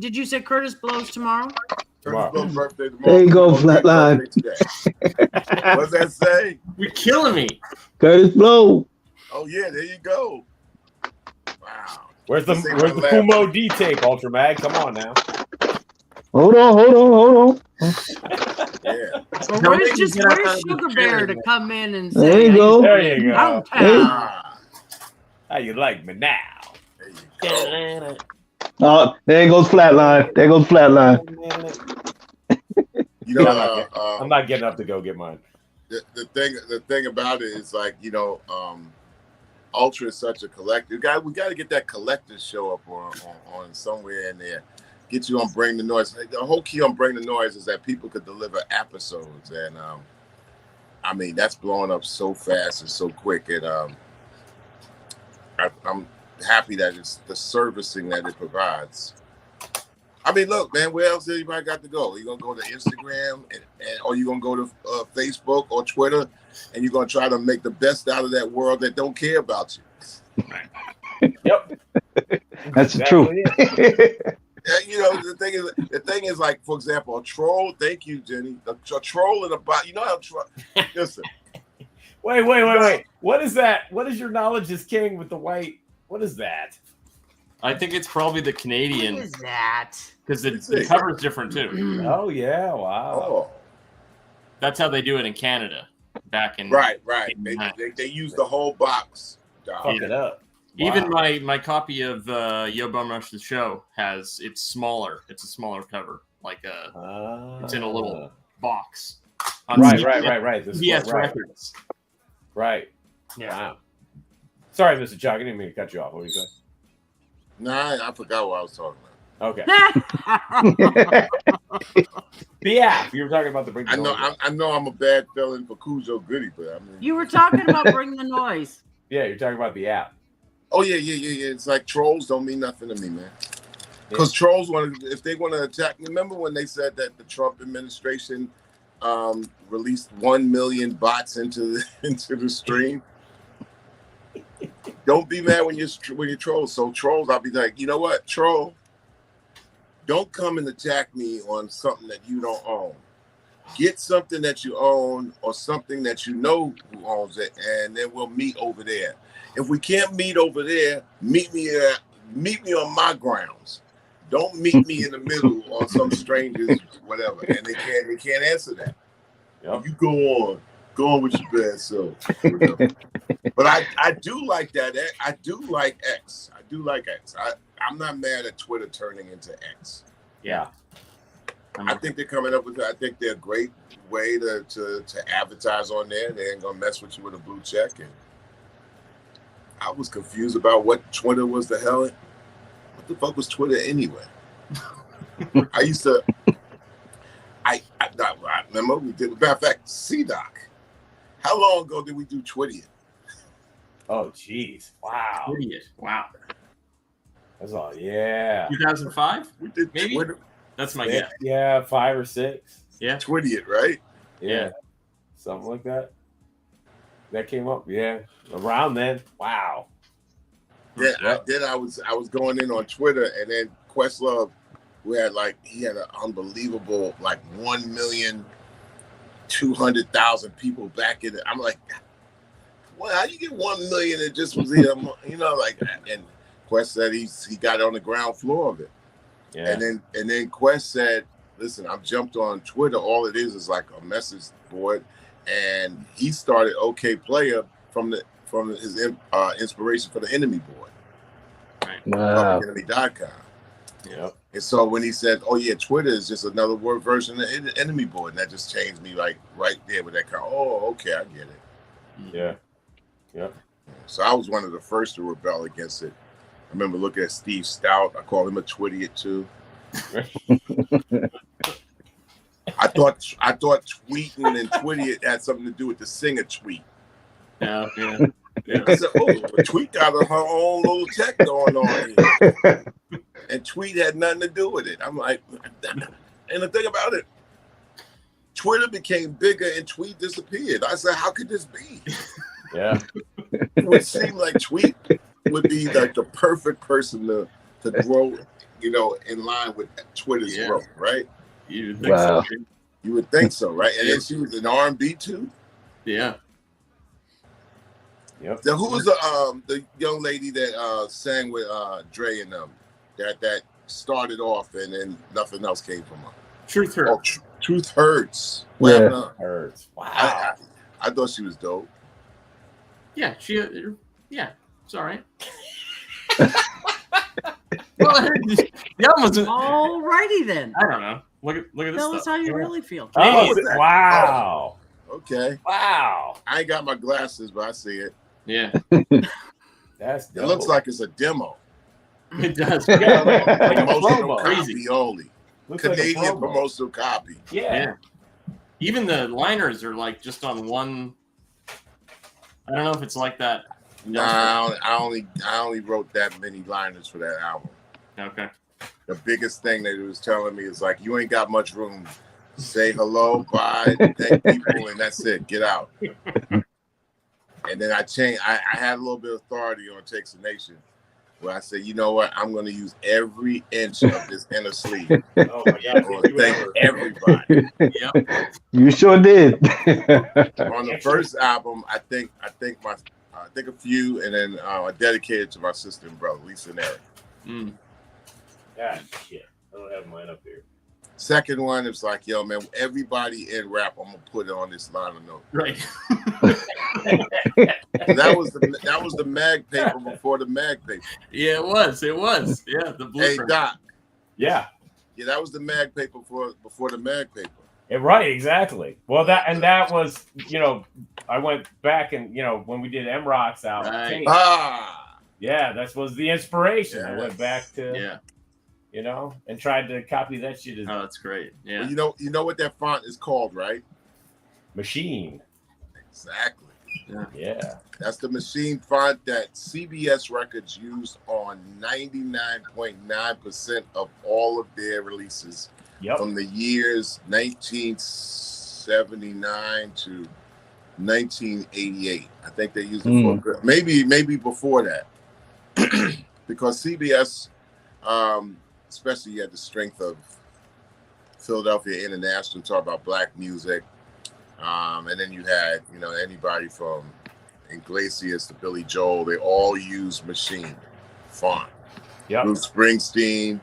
Did you say Curtis Blow's tomorrow? Curtis Blow's birthday tomorrow. There you go, Flatline. What's that say? You're killing me. Curtis Blow. Oh, yeah, there you go. Wow. Where's the Khujo Goodie tape, Ultra Mag? Come on now. Hold on. Yeah. Well, where's Sugar Bear to come in and say, there you go. There you go. How you like me now? There you go. Oh, there goes Flatline. I'm not getting up to go get mine. The thing about it is like, Ultra is such a collector. We got to get that collector show up on somewhere in there. Get you on Bring the Noise. The whole key on Bring the Noise is that people could deliver episodes, and I mean that's blowing up so fast and so quick. And I'm happy that it's the servicing that it provides. I mean, look, man, where else anybody got to go? You gonna go to Instagram, or you gonna go to Facebook or Twitter, and you're gonna try to make the best out of that world that don't care about you. Yep, that's true. The thing is, like, for example, a troll. Thank you, Jenny. A troll in a bot. You know how listen. Wait. What is that? What is your knowledge is king with the white? What is that? I think it's probably the Canadian. What is that? Because the cover is different too. Oh yeah! Wow. Oh. That's how they do it in Canada. Back in right. They use the whole box. Fuck it up. Wow. Even my copy of Yo Bum Rush the Show it's smaller. It's a smaller cover, like it's in a little box. Right. This yes, records. Right. Yeah. Wow. Sorry, MistaChuck. I didn't mean to cut you off. What were you saying? Nah, I forgot what I was talking about. Okay. You were talking about the Bring the Noise. I know I'm a bad felon for Khujo Goodie, but I mean you were talking about Bring the Noise. Yeah, you're talking about the app. Oh yeah. It's like trolls don't mean nothing to me, man. Because trolls if they want to attack. Remember when they said that the Trump administration released 1 million bots into the stream? Don't be mad when you troll. So trolls, I'll be like, you know what, troll? Don't come and attack me on something that you don't own. Get something that you own or something that you know who owns it, and then we'll meet over there. If we can't meet over there, meet me on my grounds. Don't meet me in the middle on some strangers, whatever. And they can't answer that. Yep. You go on with your bad self. But I do like that. I do like X. I'm not mad at Twitter turning into X. Yeah. I think they're coming up with. I think they're a great way to advertise on there. They ain't gonna mess with you with a blue check. And I was confused about what Twitter was. The hell, what the fuck was Twitter anyway? I used to. I remember we did. Matter of fact, C-Doc. How long ago did we do Twitter? Oh, jeez! Wow. Idiot. Wow. That's all. Yeah. 2005. We did Maybe? Twitter. That's my Yeah, guess. yeah, 5 or 6. Yeah. Twitter, right? Yeah. Something like that. That came up. Yeah. Around then. Wow. Yeah. Then I was going in on Twitter, and then Questlove, he had an unbelievable 1,200,000 people back in it. I'm like, well, how you get 1 million? It just was here, and Quest said he got on the ground floor of it. Yeah. And then Quest said, listen, I've jumped on Twitter. All it is like a message board. And he started OK Player from his inspiration for the Enemy board. Right. Wow. Enemy.com. Yep. And so when he said, oh yeah, Twitter is just another word version of the Enemy board, and that just changed me right there with that kind of, oh, okay, I get it. Yeah. Yep. So I was one of the first to rebel against it. I remember looking at Steve Stout. I called him a Twittiot too. I thought tweeting and Twittiot had something to do with the singer tweet. Yeah. I said, oh, Tweet got her own little tech going on here. And Tweet had nothing to do with it. I'm like, and the thing about it, Twitter became bigger and Tweet disappeared. I said, how could this be? Yeah. It would seem like Tweet would be like the perfect person to grow, in line with Twitter's growth, right? You would think so. You would think so, right? And then she was in R&B too. Yeah. Yep. So who was the young lady that sang with Dre and them that started off and then nothing else came from her? Truth Hurts. Oh, Truth Hurts. Yeah. Hurts. Wow. I thought she was dope. Yeah, yeah, it's all right. Well, the album wasn't. Alrighty then. I don't know. Look at this Tell us stuff. how you really feel. Oh, wow. Okay. Wow. I ain't got my glasses, but I see it. Yeah. That's dope. It looks like it's a demo. It does. Yeah, like a Promotional promo. copy only. Looks like a Canadian promo. promotional copy. Yeah. Even the liners are just on one. I don't know if it's like that. Nah, I only wrote that many liners for that album. Okay. The biggest thing that it was telling me is you ain't got much room. Say hello, bye, thank people, and that's it. Get out. And then I changed. I had a little bit of authority on Takes a Nation, where I said, you know what? I'm going to use every inch of this inner sleeve. Oh my God. Thank everybody. Yep. You sure did. On the first album, I think a few, and then I dedicated to my sister and brother, Lisa and Eric. Mm. God, shit. I don't have mine up here. Second one, it's like, yo, man, everybody in rap, I'm gonna put it on this line of note. Right. That was the mag paper before the mag paper. Yeah, it was. Yeah, the blueprint. Hey Doc. Yeah. Yeah, that was the mag paper before the mag paper. Yeah, right, exactly. Well, that was, I went back and, when we did M-Rock's album. Right. Yeah, that was the inspiration. Yes. I went back to, Yeah. and tried to copy that shit as Oh, that's great. Yeah. Well, you know what that font is called, right? Machine. Exactly. Yeah. That's the Machine font that CBS Records used on 99.9% of all of their releases. Yep. From the years 1979 to 1988. I think they used it for maybe before that. Because CBS, especially you had the strength of Philadelphia International, talk about black music. And then you had, anybody from Iglesias to Billy Joel, they all used Machine font. Yep. Bruce Springsteen.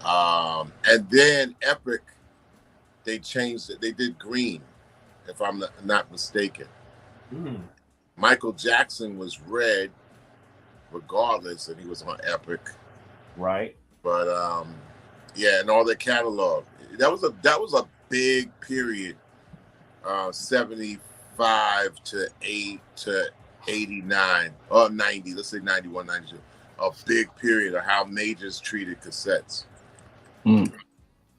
And then Epic, they changed it. They did green, if I'm not mistaken. Michael Jackson was red, regardless, and he was on Epic. Right. But and all their catalog, that was a big period. 75 to 89 or 90. Let's say 91, 92. A big period of how majors treated cassettes.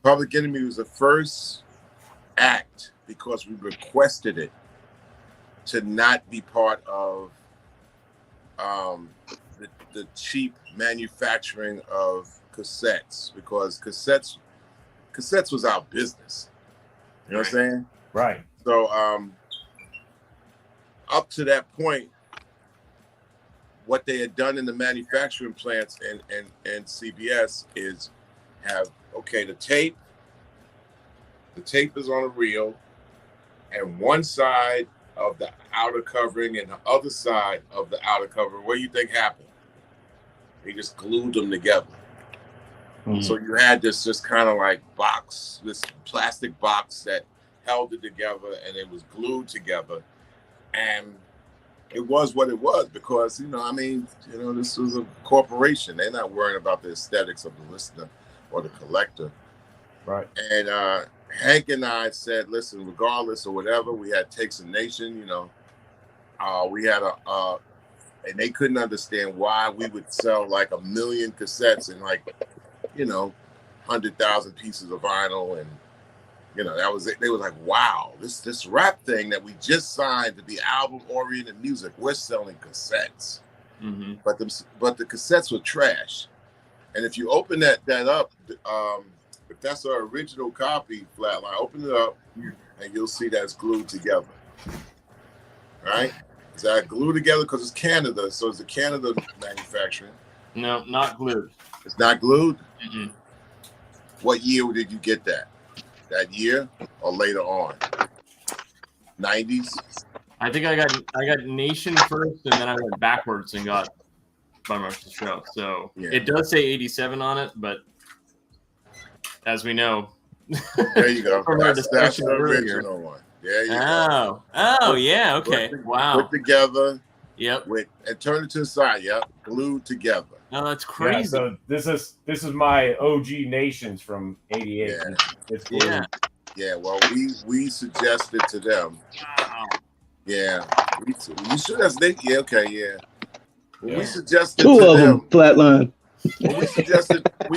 Public Enemy was the first act because we requested it to not be part of the cheap manufacturing of cassettes, because cassettes was our business. You know what I'm saying? Right. So up to that point, what they had done in the manufacturing plants and CBS is have, okay, the tape is on a reel, and one side of the outer covering and the other side of the outer covering, what do you think happened? They just glued them together. So you had this just kind of like box, this plastic box that held it together, and it was glued together. And it was what it was because, this was a corporation. They're not worrying about the aesthetics of the listener or the collector. Right. And Hank and I said, listen, regardless of whatever, we had Takes a Nation, we had and they couldn't understand why we would sell like 1 million cassettes and 100,000 pieces of vinyl. And, that was it. They were like, wow, this rap thing that we just signed to be album-oriented music, we're selling cassettes. Mm-hmm. But the cassettes were trash. And if you open that up, if that's our original copy, Flatline, open it up and you'll see that's glued together. Right? Is that glued together? Because it's Canada, so it's a Canada manufacturing. No, not glued. It's not glued? Mm-hmm. What year did you get that? That year or later on? 90s? I think I got Nation first, and then I went backwards and got By Marshall Show. So It does say 87 on it, but as we know, there you go. from our discussion the earlier. original one. There you go. Oh, yeah, okay. Wow. Put together. Yep. And turn it to the side. Yep. Glued together. No, that's crazy. Yeah, so this is my OG Nations from '88. Yeah. It's cool. Yeah. Well, we suggested to them. Wow. Yeah. You should have. Yeah. Okay. Yeah. Well, we suggested two to of them. Flatline. Well, we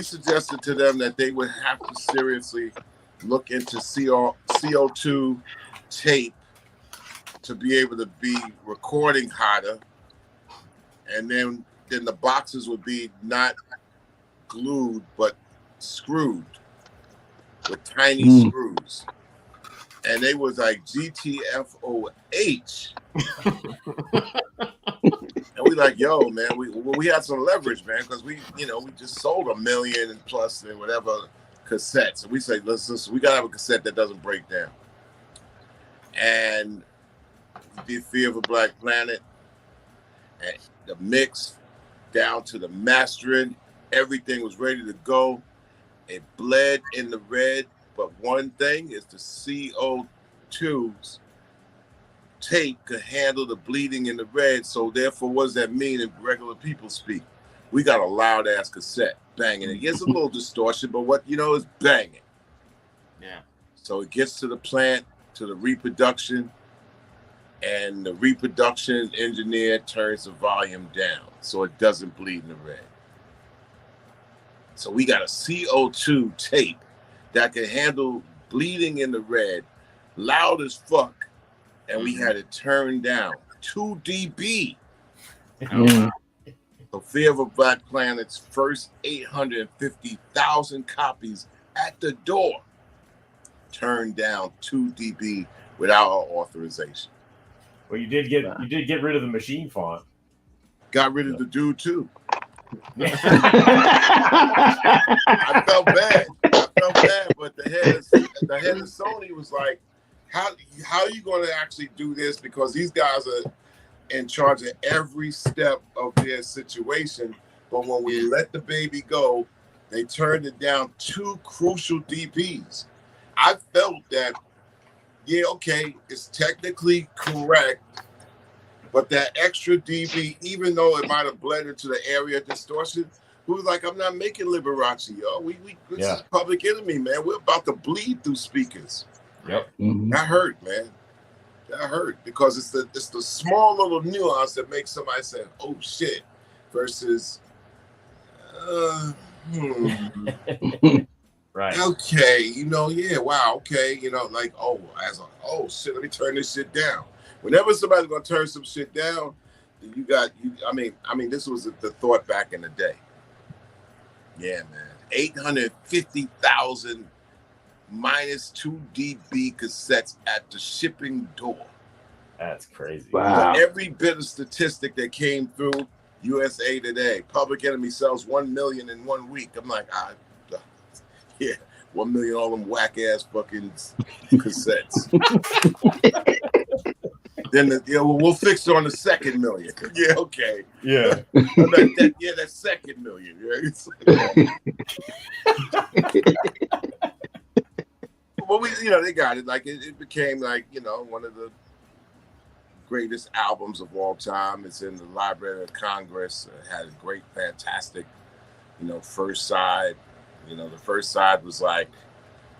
suggested to them that they would have to seriously look into CO2 tape to be able to be recording hotter, and then the boxes would be not glued but screwed with tiny screws, and they was like GTFOH. And we like, yo, man, we had some leverage, man, because we just sold 1 million and plus and whatever cassettes. And we say, listen, we gotta have a cassette that doesn't break down. And the Fear of a Black Planet, and the mix down to the mastering, everything was ready to go. It bled in the red, but one thing is the CO2's tape could handle the bleeding in the red. So therefore, what does that mean in regular people speak? We got a loud ass cassette banging. It gets a little distortion, but what is banging. Yeah. So it gets to the plant, to the reproduction, and the reproduction engineer turns the volume down so it doesn't bleed in the red. So we got a CO2 tape that can handle bleeding in the red, loud as fuck, and we had it turned down 2 dB. So Fear of a Black Planet's first 850,000 copies at the door turned down 2 dB without our authorization. Well, you did get rid of the machine font. Got rid of the dude too. I felt bad, but the head of Sony was like, how are you going to actually do this? Because these guys are in charge of every step of their situation. But when we let the baby go, they turned it down 2 crucial dBs. I felt that, it's technically correct, but that extra dB, even though it might have bled into the area distortion, who was like, I'm not making Liberace, yo. This is Public Enemy, man. We're about to bleed through speakers. Yep. That hurt, man. That hurt because it's the small little nuance that makes somebody say, "Oh shit," versus, right? Okay, yeah, wow, okay, like, oh shit, let me turn this shit down. Whenever somebody's gonna turn some shit down, I mean, this was the thought back in the day. Yeah, man, 850,000 minus 2 dB cassettes at the shipping door. That's crazy. Wow. Every bit of statistic that came through USA Today, Public Enemy sells 1 million in 1 week. I'm like, yeah, 1 million, all them whack ass fucking cassettes. Then we'll fix it on the second million. Yeah, okay. Yeah. That second million. Yeah. Well, they got it. Like it became like one of the greatest albums of all time. It's in the Library of Congress. It had a great, fantastic, first side. The first side was like,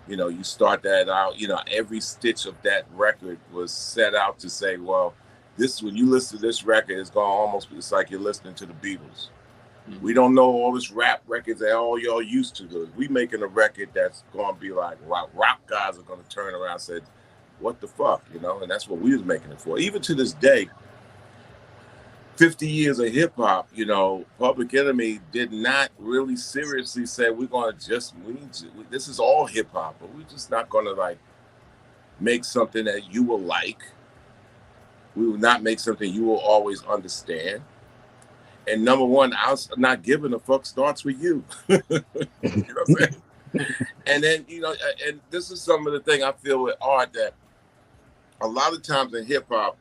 you start that out. Every stitch of that record was set out to say, well, when you listen to this record, it's like you're listening to the Beatles. We don't know all this rap records that all y'all used to. We making a record that's going to be like rock guys are going to turn around and say, what the fuck, and that's what we was making it for. Even to this day, 50 years of hip hop, Public Enemy did not really seriously say this is all hip hop, but we're just not going to like make something that you will like. We will not make something you will always understand. And number one, I'm not giving a fuck starts with you. You know what I'm saying? And then, and this is some of the thing I feel with art that a lot of times in hip hop,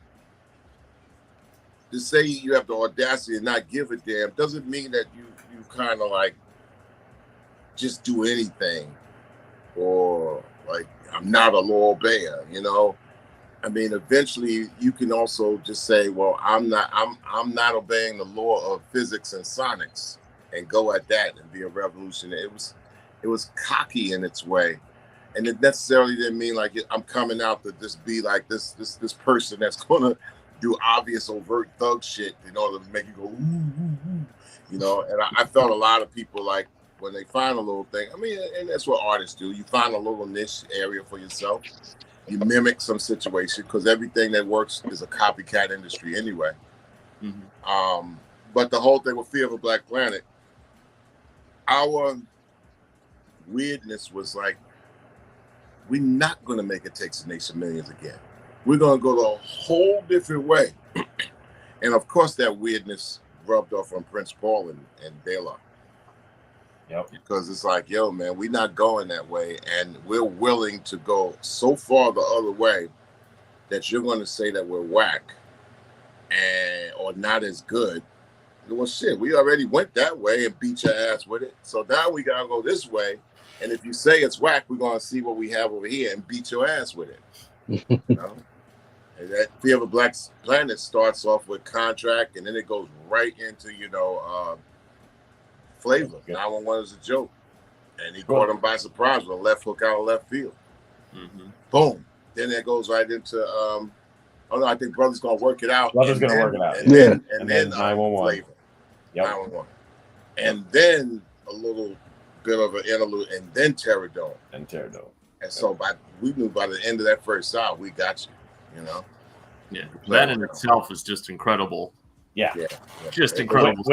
to say you have the audacity and not give a damn doesn't mean that you kind of like just do anything or like I'm not a law obeyer, I mean, eventually you can also just say, well, I'm not obeying the law of physics and sonics and go at that and be a revolutionary. It was cocky in its way. And it necessarily didn't mean like I'm coming out to just be like this person that's gonna do obvious overt thug shit in order to make you go, ooh, ooh. And I felt a lot of people like when they find a little thing, I mean, and that's what artists do. You find a little niche area for yourself. You mimic some situation because everything that works is a copycat industry anyway. But the whole thing with Fear of a Black Planet, our weirdness was like, we're not going to make It Takes a Nation Millions again. We're going to go the whole different way. And of course, that weirdness rubbed off on Prince Paul and De La. Yep. Because it's like, yo, man, we're not going that way. And we're willing to go so far the other way that you're going to say that we're whack or not as good. Well, shit, we already went that way and beat your ass with it. So now we got to go this way. And if you say it's whack, we're going to see what we have over here and beat your ass with it. And that Fear of a Black Planet starts off with Contract, and then it goes right into, Flavor. 911 is a joke. And he caught him by surprise with a left hook out of left field. Boom. Then it goes right into, I think Brother's going to work it out. Brother's going to work it out. And then 911. Flavor. Yep. 911. And then a little bit of an interlude, and then Terradome. And so we knew by the end of that first side, we got you, Yeah, that in itself is just incredible. Yeah. Just incredible.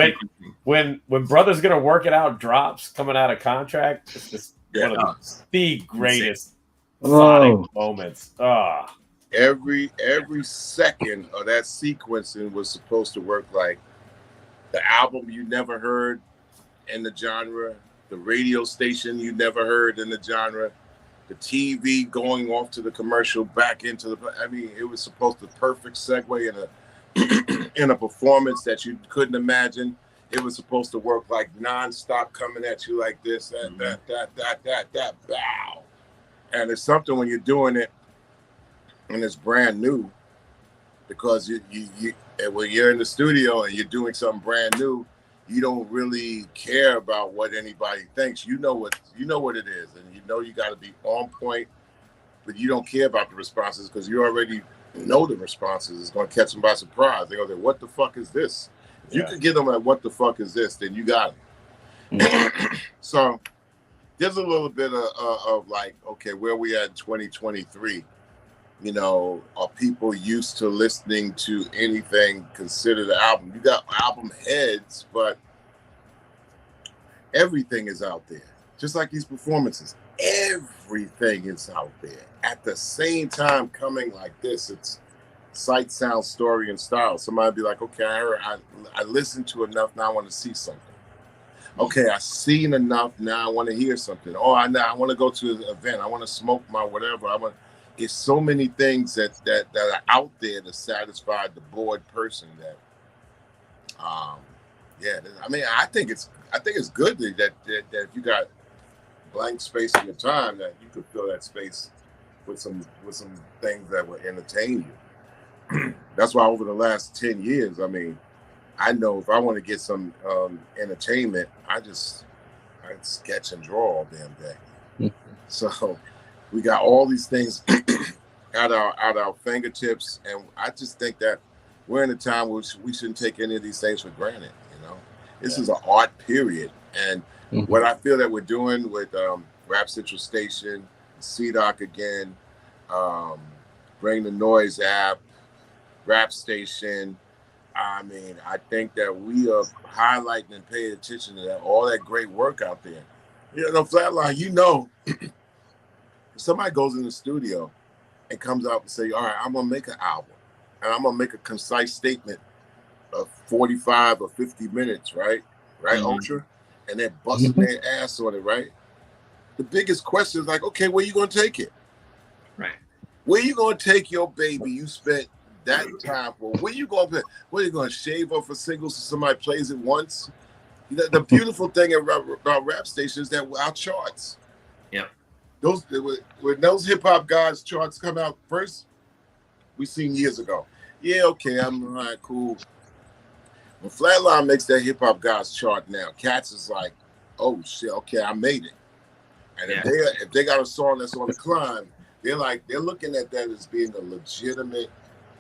When Brother's Gonna Work It Out drops coming out of Contract, it's just one of the greatest sonic moments. Every second of that sequencing was supposed to work like the album you never heard in the genre, the radio station you never heard in the genre, the TV going off to the commercial back into the. I mean, it was supposed to perfect segue in a performance that you couldn't imagine. It was supposed to work like nonstop, coming at you like this, that, bow. And it's something when you're doing it and it's brand new, because you when you're in the studio and you're doing something brand new, you don't really care about what anybody thinks. You know what it is, and you know you got to be on point, but you don't care about the responses because you already know the responses. It's going to catch them by surprise. They go, "What the fuck is this?" If you could get them at "What the fuck is this?" then you got it. So there's a little bit of like, okay, where we at in 2023? You know, are people used to listening to anything considered an album? You got album heads, but everything is out there. Just like these performances, everything is out there. At the same time coming like this, it's sight, sound, story, and style. Somebody be like, okay, I listened to enough, now I want to see something. Okay, I've seen enough, now I want to hear something. Oh, I want to go to an event. I want to smoke my whatever. It's so many things that are out there to satisfy the bored person. That, I mean, I think it's good that if you got blank space in your time, that you could fill that space with some things that will entertain you. That's why over the last 10 years, I mean, I know if I want to get some entertainment, I sketch and draw all damn day. So we got all these things at our fingertips, and I just think that we're in a time where we shouldn't take any of these things for granted. You know, this is an art period, and what I feel that we're doing with Rap Central Station, CDOC again, Bring the Noise app, Rap Station. I mean, I think that we are highlighting and paying attention to all that great work out there. You know, Flatline, you know. Somebody goes in the studio and comes out and say, all right, I'm going to make an album and I'm going to make a concise statement of 45 or 50 minutes, right? Ultra? And they're busting their ass on it, right? The biggest question is like, okay, where you going to take it? Right. Where you going to take your baby you spent that time for? Where you going to Where you going to shave off a single so somebody plays it once? The beautiful thing about Rap Station is that our charts. Yep. When those hip hop guys charts come out first, we seen years ago. Yeah, okay, I'm all right, cool. When Flatline makes that hip hop guys chart now, Cats is like, oh shit, okay, I made it. And if they got a song that's on the climb, they're looking at that as being a legitimate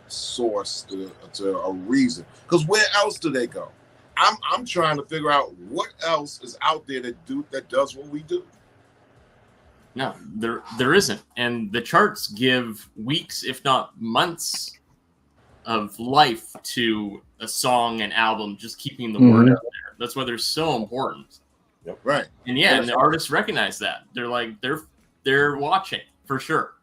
source to a reason. Because where else do they go? I'm trying to figure out what else is out there that does what we do. No, there isn't. And the charts give weeks, if not months, of life to a song and album, just keeping the word out there. That's why they're so important. Yep. Right. And and the artists recognize that. They're like, they're watching for sure.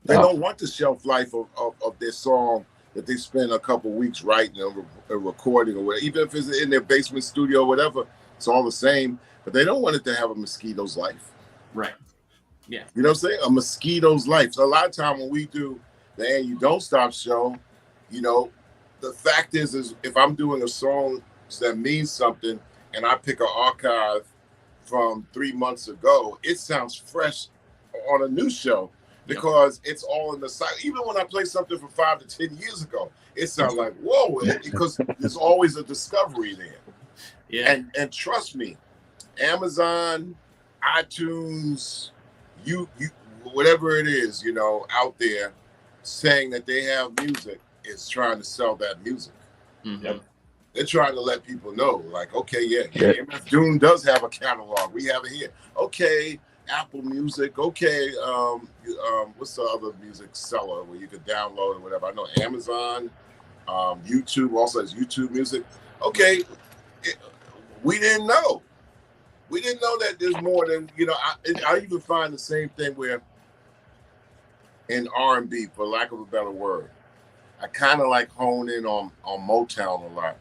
They don't want the shelf life of their song that they spend a couple weeks writing or recording or whatever. Even if it's in their basement studio or whatever, it's all the same. But they don't want it to have a mosquito's life. Right. Yeah. You know what I'm saying? A mosquito's life. So a lot of time when we do the And You Don't Stop show, you know, the fact is if I'm doing a song that means something and I pick an archive from 3 months ago, it sounds fresh on a new show because it's all in the site. Even when I play something from 5 to 10 years ago, it sounds like, whoa, because there's always a discovery there. Yeah. And trust me, Amazon, iTunes, you whatever it is, you know, out there saying that they have music is trying to sell that music. Mm-hmm. They're trying to let people know, like, okay, MF Doom does have a catalog. We have it here. Okay, Apple Music. Okay, what's the other music seller where you could download or whatever? I know Amazon, YouTube also has YouTube Music. Okay, we didn't know. We didn't know that there's more than, you know, I even find the same thing where in R&B, for lack of a better word, I kind of like hone in on Motown a lot.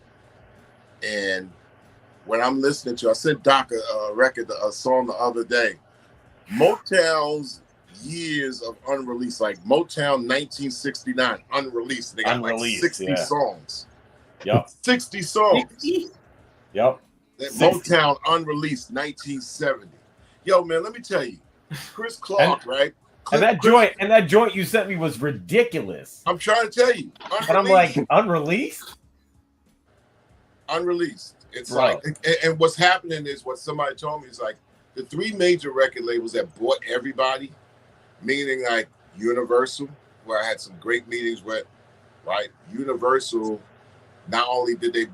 And when I'm listening to, I sent Doc a song the other day. Motown's years of unreleased, like Motown 1969, unreleased. They got like 60 songs. Yep. 60 songs. 60? Yep. Motown unreleased 1970. Yo, man, let me tell you, Chris Clark, right? And that joint you sent me was ridiculous. I'm trying to tell you. And I'm like, unreleased? Unreleased. It's Right. like, and what's happening is what somebody told me is like the three major record labels that bought everybody, meaning like Universal, where I had some great meetings with, right? Universal, not only did they,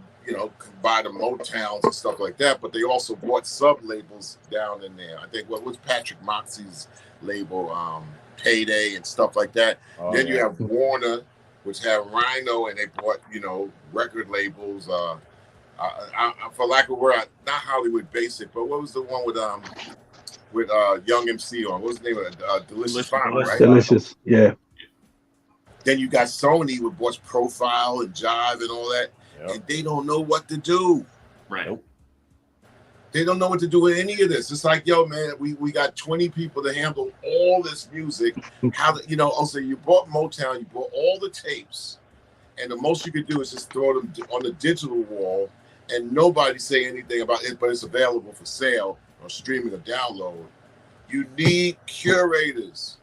buy the Motowns and stuff like that, but they also bought sub labels down in there. I think what was Patrick Moxie's label, Payday and stuff like that. Oh, Then yeah. you have Warner, which had Rhino, and they bought, record labels. For lack of a word, not Hollywood Basic, but what was the one with Young MC on? What was the name of it? Delicious Final, right? Delicious, yeah. Then you got Sony with what's Profile and Jive and all that, Yep. and they don't know what to do. Right. Nope. They don't know what to do with any of this. It's like, yo, man, we got 20 people to handle all this music. Also you bought Motown, you bought all the tapes, and the most you could do is just throw them on the digital wall, and nobody say anything about it, but it's available for sale or streaming or download. You need curators.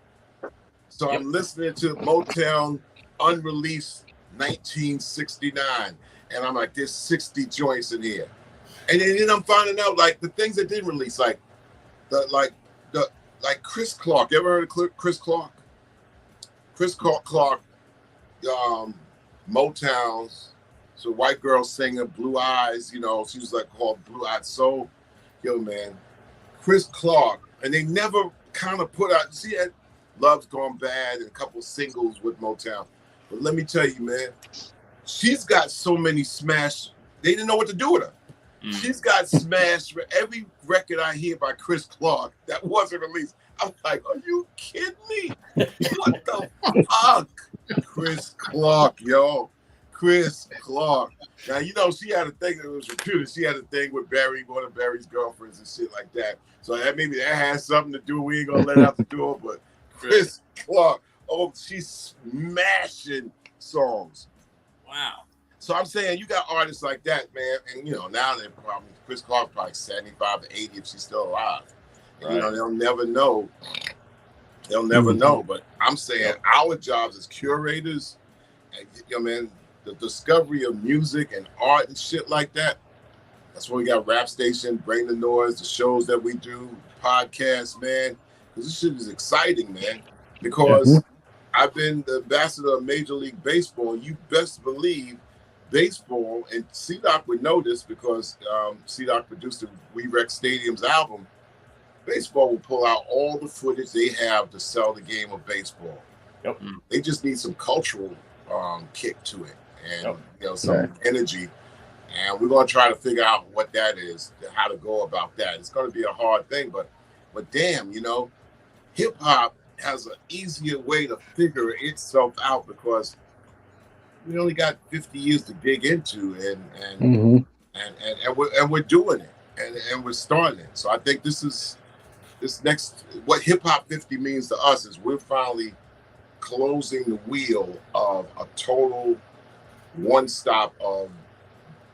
So I'm listening to Motown unreleased 1969, and I'm like, there's 60 joints in here. And then I'm finding out like the things that didn't release, like Chris Clark. You ever heard of Chris Clark? Chris Clark, Motown's. So white girl singer, Blue Eyes. She was like called Blue Eyed Soul. Yo, man, Chris Clark, and they never kind of put out. See, Love's Gone Bad and a couple singles with Motown. But let me tell you, man, she's got so many smash. They didn't know what to do with her. She's got smashed. Every record I hear by Chris Clark that wasn't released, I'm like, are you kidding me? What the fuck? Chris Clark, yo. Chris Clark. Now, she had a thing that was reputed. She had a thing with Barry, one of Barry's girlfriends and shit like that. So maybe that has something to do. We ain't going to let out the door, but Chris Clark. Oh, she's smashing songs. Wow. So I'm saying you got artists like that, man, and now they're probably Chris Clark probably 75 to 80 if she's still alive. And, Right. they'll never know. They'll never know. But I'm saying our jobs as curators, and man, the discovery of music and art and shit like that. That's why we got Rap Station, Bring the Noise, the shows that we do, podcasts, man. Because this shit is exciting, man. Because I've been the ambassador of Major League Baseball. You best believe baseball, and C-Doc would know this because C-Doc produced the We Wreck Stadium's album. Baseball will pull out all the footage they have to sell the game of baseball. Yep. They just need some cultural kick to it and some energy. And we're going to try to figure out what that is, how to go about that. It's going to be a hard thing, but damn, hip-hop has an easier way to figure itself out because we only got 50 years to dig into, and we're doing it, and we're starting it. So I think this next, what Hip Hop 50 means to us is we're finally closing the wheel of a total one-stop of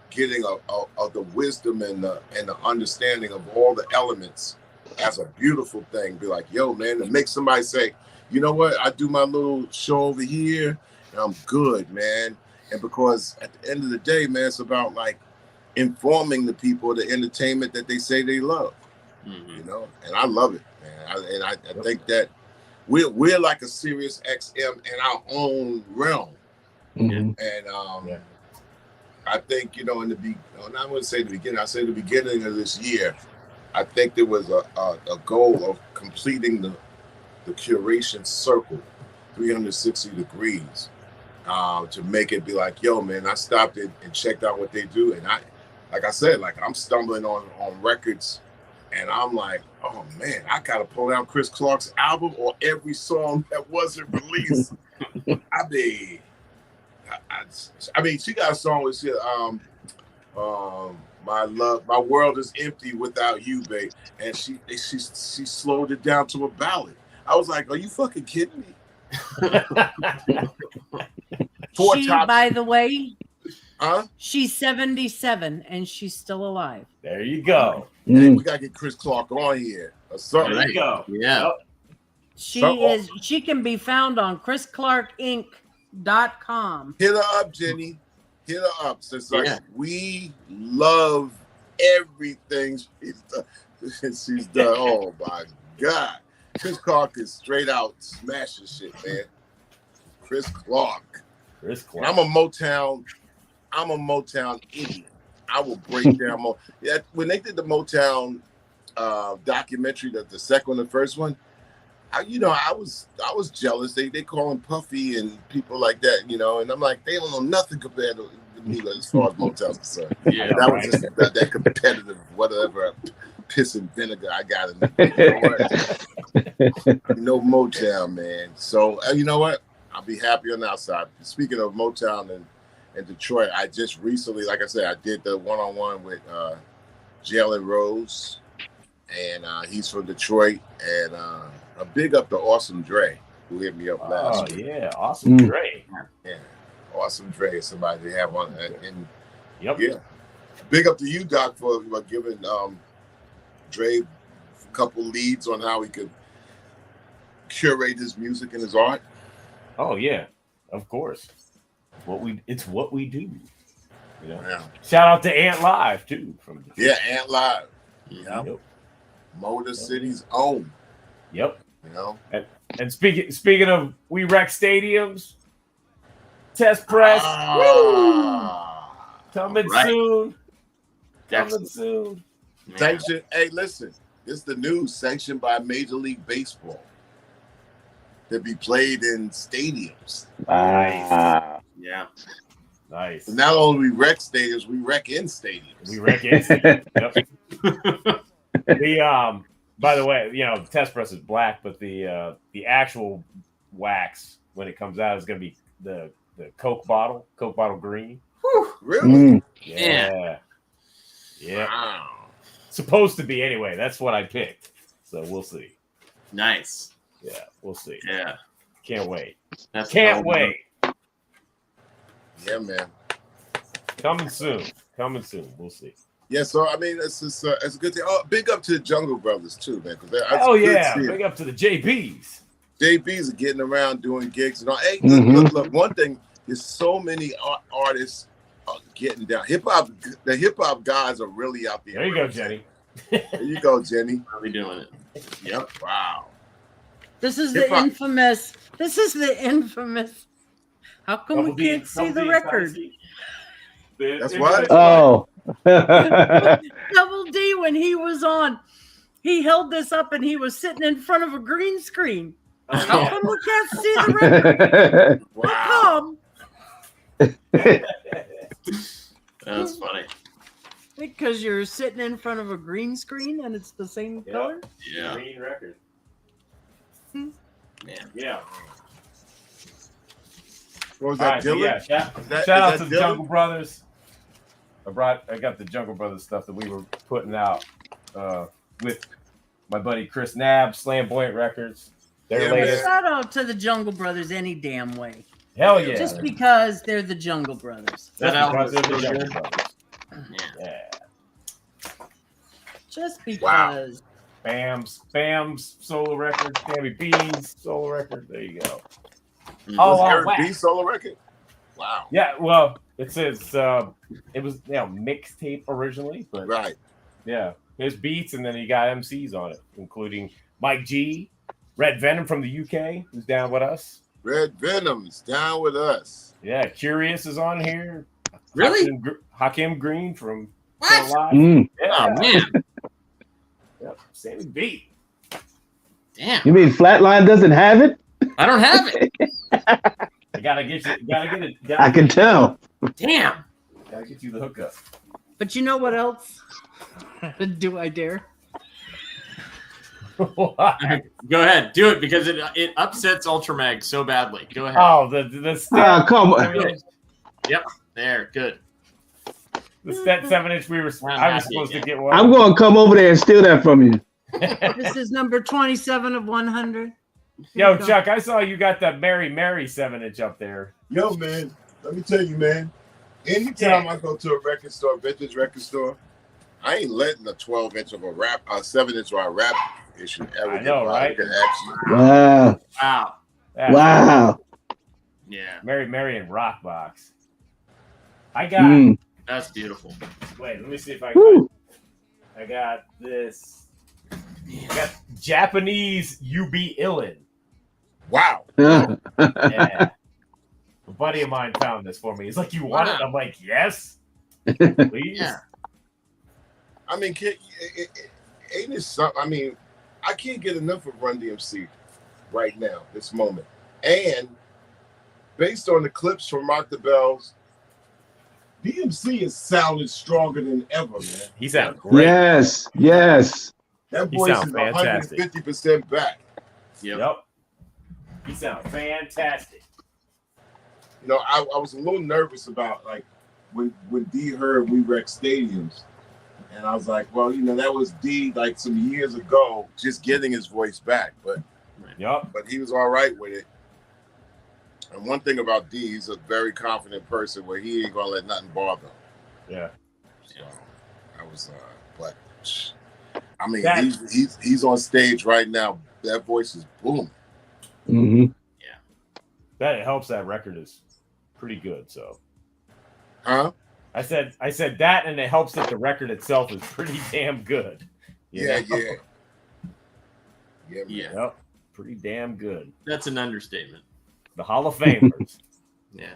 getting of the wisdom and the understanding of all the elements as a beautiful thing. Be like, yo, man, to make somebody say, you know what, I do my little show over here, and I'm good, man. And because at the end of the day, man, it's about like informing the people the entertainment that they say they love, and I love it, man. I think that we're like a Sirius XM in our own realm. And I think, in the I wouldn't say the beginning, I say the beginning of this year, I think there was a goal of completing the curation circle, 360 degrees, to make it be like, yo, man, I stopped it and checked out what they do. And like I said, I'm stumbling on records, and I'm like, oh, man, I got to pull down Chris Clark's album or every song that wasn't released. I mean, she got a song with my world is empty without you, babe, and she slowed it down to a ballad. I was like, are you fucking kidding me? By the way, huh? She's 77 and she's still alive. There you go. Hey, we gotta get Chris Clark on here. There you go. Yeah. Yep. She can be found on chrisclarkinc.com. Hit her up, Jenny. Hit her up. So it's like we love everything she's done. She's done. Oh my God. Chris Clark is straight out smashing shit, man. Chris Clark. I'm a Motown idiot. I will break down more. Yeah, when they did the Motown documentary, the second one, the first one, I was jealous. They call him Puffy and people like that, and I'm like, they don't know nothing compared to me as far as Motown's concerned. Yeah, that was just that competitive whatever piss and vinegar I got in there. No Motown, man. So you know what? I'll be happy on the outside. Speaking of Motown and Detroit, I just recently, like I said, I did the one-on-one with Jalen Rose, and he's from Detroit, and a big up to Awesome Dre, who hit me up last week. Oh, yeah, Awesome Dre. Yeah, Awesome Dre is somebody to have on. And yep. Yeah. Big up to you, Doc, for giving Dre a couple leads on how he could curate his music and his art. Oh, yeah, of course. It's what we do. Yeah. Shout out to Ant Live, too. Ant Live. Yeah. Yep. Motor City's own. Yep. And speaking of We Wreck Stadiums, Test Press, coming soon. Coming soon. Sanctioned. Hey, listen, this is the news sanctioned by Major League Baseball to be played in stadiums. Nice. Yeah. Nice. So not only we wreck stadiums, we wreck in stadiums. Yep. By the way, the test press is black, but the actual wax when it comes out is going to be the Coke bottle green. Whew, really? Yeah. Yeah. Wow. Supposed to be anyway. That's what I picked. So we'll see. Nice. Yeah, we'll see. Yeah. Can't wait. Can't wait. Yeah, man. Coming soon. We'll see. Yeah, so I mean, it's a good thing. Oh, big up to the Jungle Brothers too, man. Big up to the JBs. JBs are getting around doing gigs and all. Hey, look. One thing is, so many artists are getting down. The hip hop guys are really out there. There you go, Jenny. There you go, Jenny. Really doing it. Yep. Wow. This is the infamous. How come we can't see the record? That's what. Oh. Double D, when he was on, he held this up and he was sitting in front of a green screen. How come we can't see the record? Wow. That's funny. Because you're sitting in front of a green screen and it's the same color? Yeah. Green record. Yeah. What was that, Dylan? Shout out to the Jungle Brothers. I got the Jungle Brothers stuff that we were putting out with my buddy Chris Nab, Slamboyant Records. Their latest. Shout out to the Jungle Brothers any damn way. Hell yeah. Just because they're the Jungle Brothers. Yeah. Just because. Bam's solo record, Sammy B's solo record. There you go. Eric B's solo record? Wow. Yeah, well, it says it was mixtape originally, but right. Yeah, his beats, and then he got MCs on it, including Mike G, Red Venom from the UK, who's down with us. Red Venom's down with us. Yeah, Curious is on here. Really? Hakim Green from What? Yeah. Oh man. Yep. Sammy B. Damn. You mean Flatline doesn't have it? I don't have it. I gotta get it. I can tell. Damn. Gotta get you the hookup. But you know what else? Do I dare? Go ahead, do it because it upsets Ultramag so badly. Go ahead. Oh, the stat. Come on. Yep. There. Good. The stat 7-inch I was supposed to get one. I'm going to come over there and steal that from you. This is number 27 of 100. Yo, Chuck, I saw you got that Mary 7-inch up there. Yo, man, let me tell you, man. Anytime I go to a record store, vintage record store, I ain't letting a 12-inch of a 7-inch or a rap issue ever get by. Right? Wow. Wow. Wow. Yeah. Mary and Rockbox. I got. That's beautiful. Wait, let me see if I Woo. got this. I got Japanese UB Illin. Wow. Yeah. A buddy of mine found this for me. He's like, "You want it?" I'm like, "Yes, please." Yeah. I mean, ain't it something? I mean, I can't get enough of Run DMC right now, this moment. And based on the clips from Rock the Bells, DMC is sounding stronger than ever, man. He sounds great. Yes. That He voice sounds is fantastic. 150% back. Yep. He sounds fantastic. You know, I was a little nervous about like when D heard We Wreck Stadiums. And I was like, well, you know, that was D like some years ago, just getting his voice back. But he was all right with it. And one thing about D, he's a very confident person where he ain't gonna let nothing bother him. Yeah. So I was but I mean he's on stage right now. That voice is booming. Mm-hmm. Yeah. That helps. That record is pretty good. So. Huh? I said that, and it helps that the record itself is pretty damn good. Yeah. Yep. Pretty damn good. That's an understatement. The Hall of Famers. Yeah.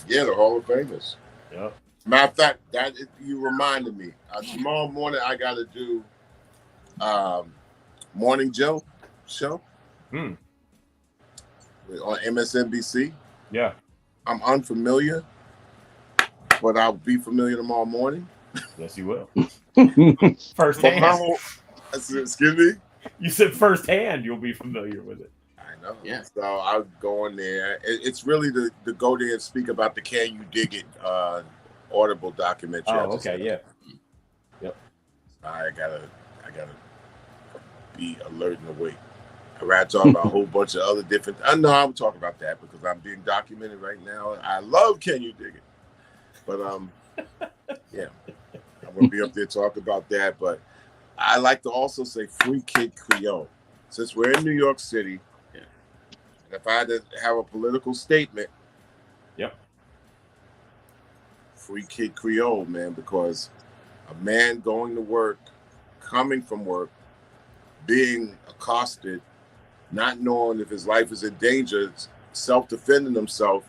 Yeah, the Hall of Famers. Yep. Matter of fact, you reminded me. Tomorrow morning I got to do Morning Joe show on MSNBC. Yeah. I'm unfamiliar, but I'll be familiar tomorrow morning. Yes, you will. First hand. Excuse me? You said firsthand you'll be familiar with it. I know. Yeah. So I'll go in there. It's really to go there and speak about the Can You Dig It Audible documentary. Oh, okay, yeah. Yep. I gotta be alert and awake. I rather talk about a whole bunch of other different. I know I'm talking about that because I'm being documented right now. I love Can You Dig It, but yeah, I'm gonna be up there talking about that. But I like to also say Free Kid Creole, since we're in New York City. Yeah. And if I had to have a political statement, yep, Free Kid Creole, man, because a man going to work, coming from work, being accosted, not knowing if his life is in danger, self-defending himself,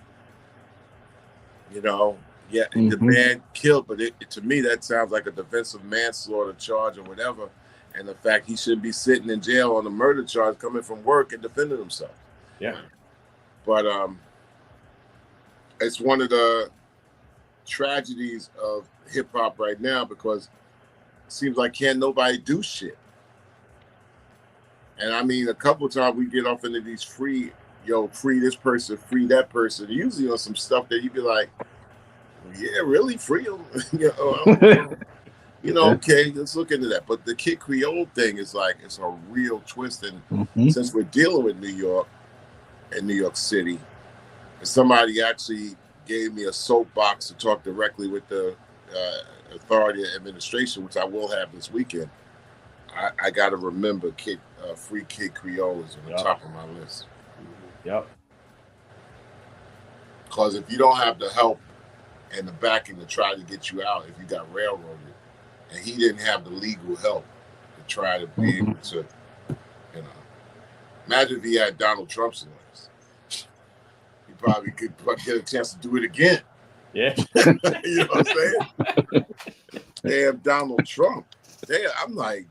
you know, the man killed, but to me, that sounds like a defensive manslaughter charge or whatever, and the fact he shouldn't be sitting in jail on a murder charge coming from work and defending himself. Yeah. But it's one of the tragedies of hip-hop right now because it seems like can't nobody do shit. And I mean, a couple of times we get off into these free this person, free that person. Usually on some stuff that you be like, yeah, really, free them. Okay, let's look into that. But the Kid Creole thing is like, it's a real twist. And since we're dealing with New York and New York City, and somebody actually gave me a soapbox to talk directly with the authority and administration, which I will have this weekend. I got to remember Free Kid Creole is on the top of my list. Yep. Because if you don't have the help and the backing to try to get you out, if you got railroaded, and he didn't have the legal help to try to be able to, imagine if he had Donald Trump's lawyers. He probably could get a chance to do it again. Yeah. You know what I'm saying? Damn Donald Trump. Damn, I'm like,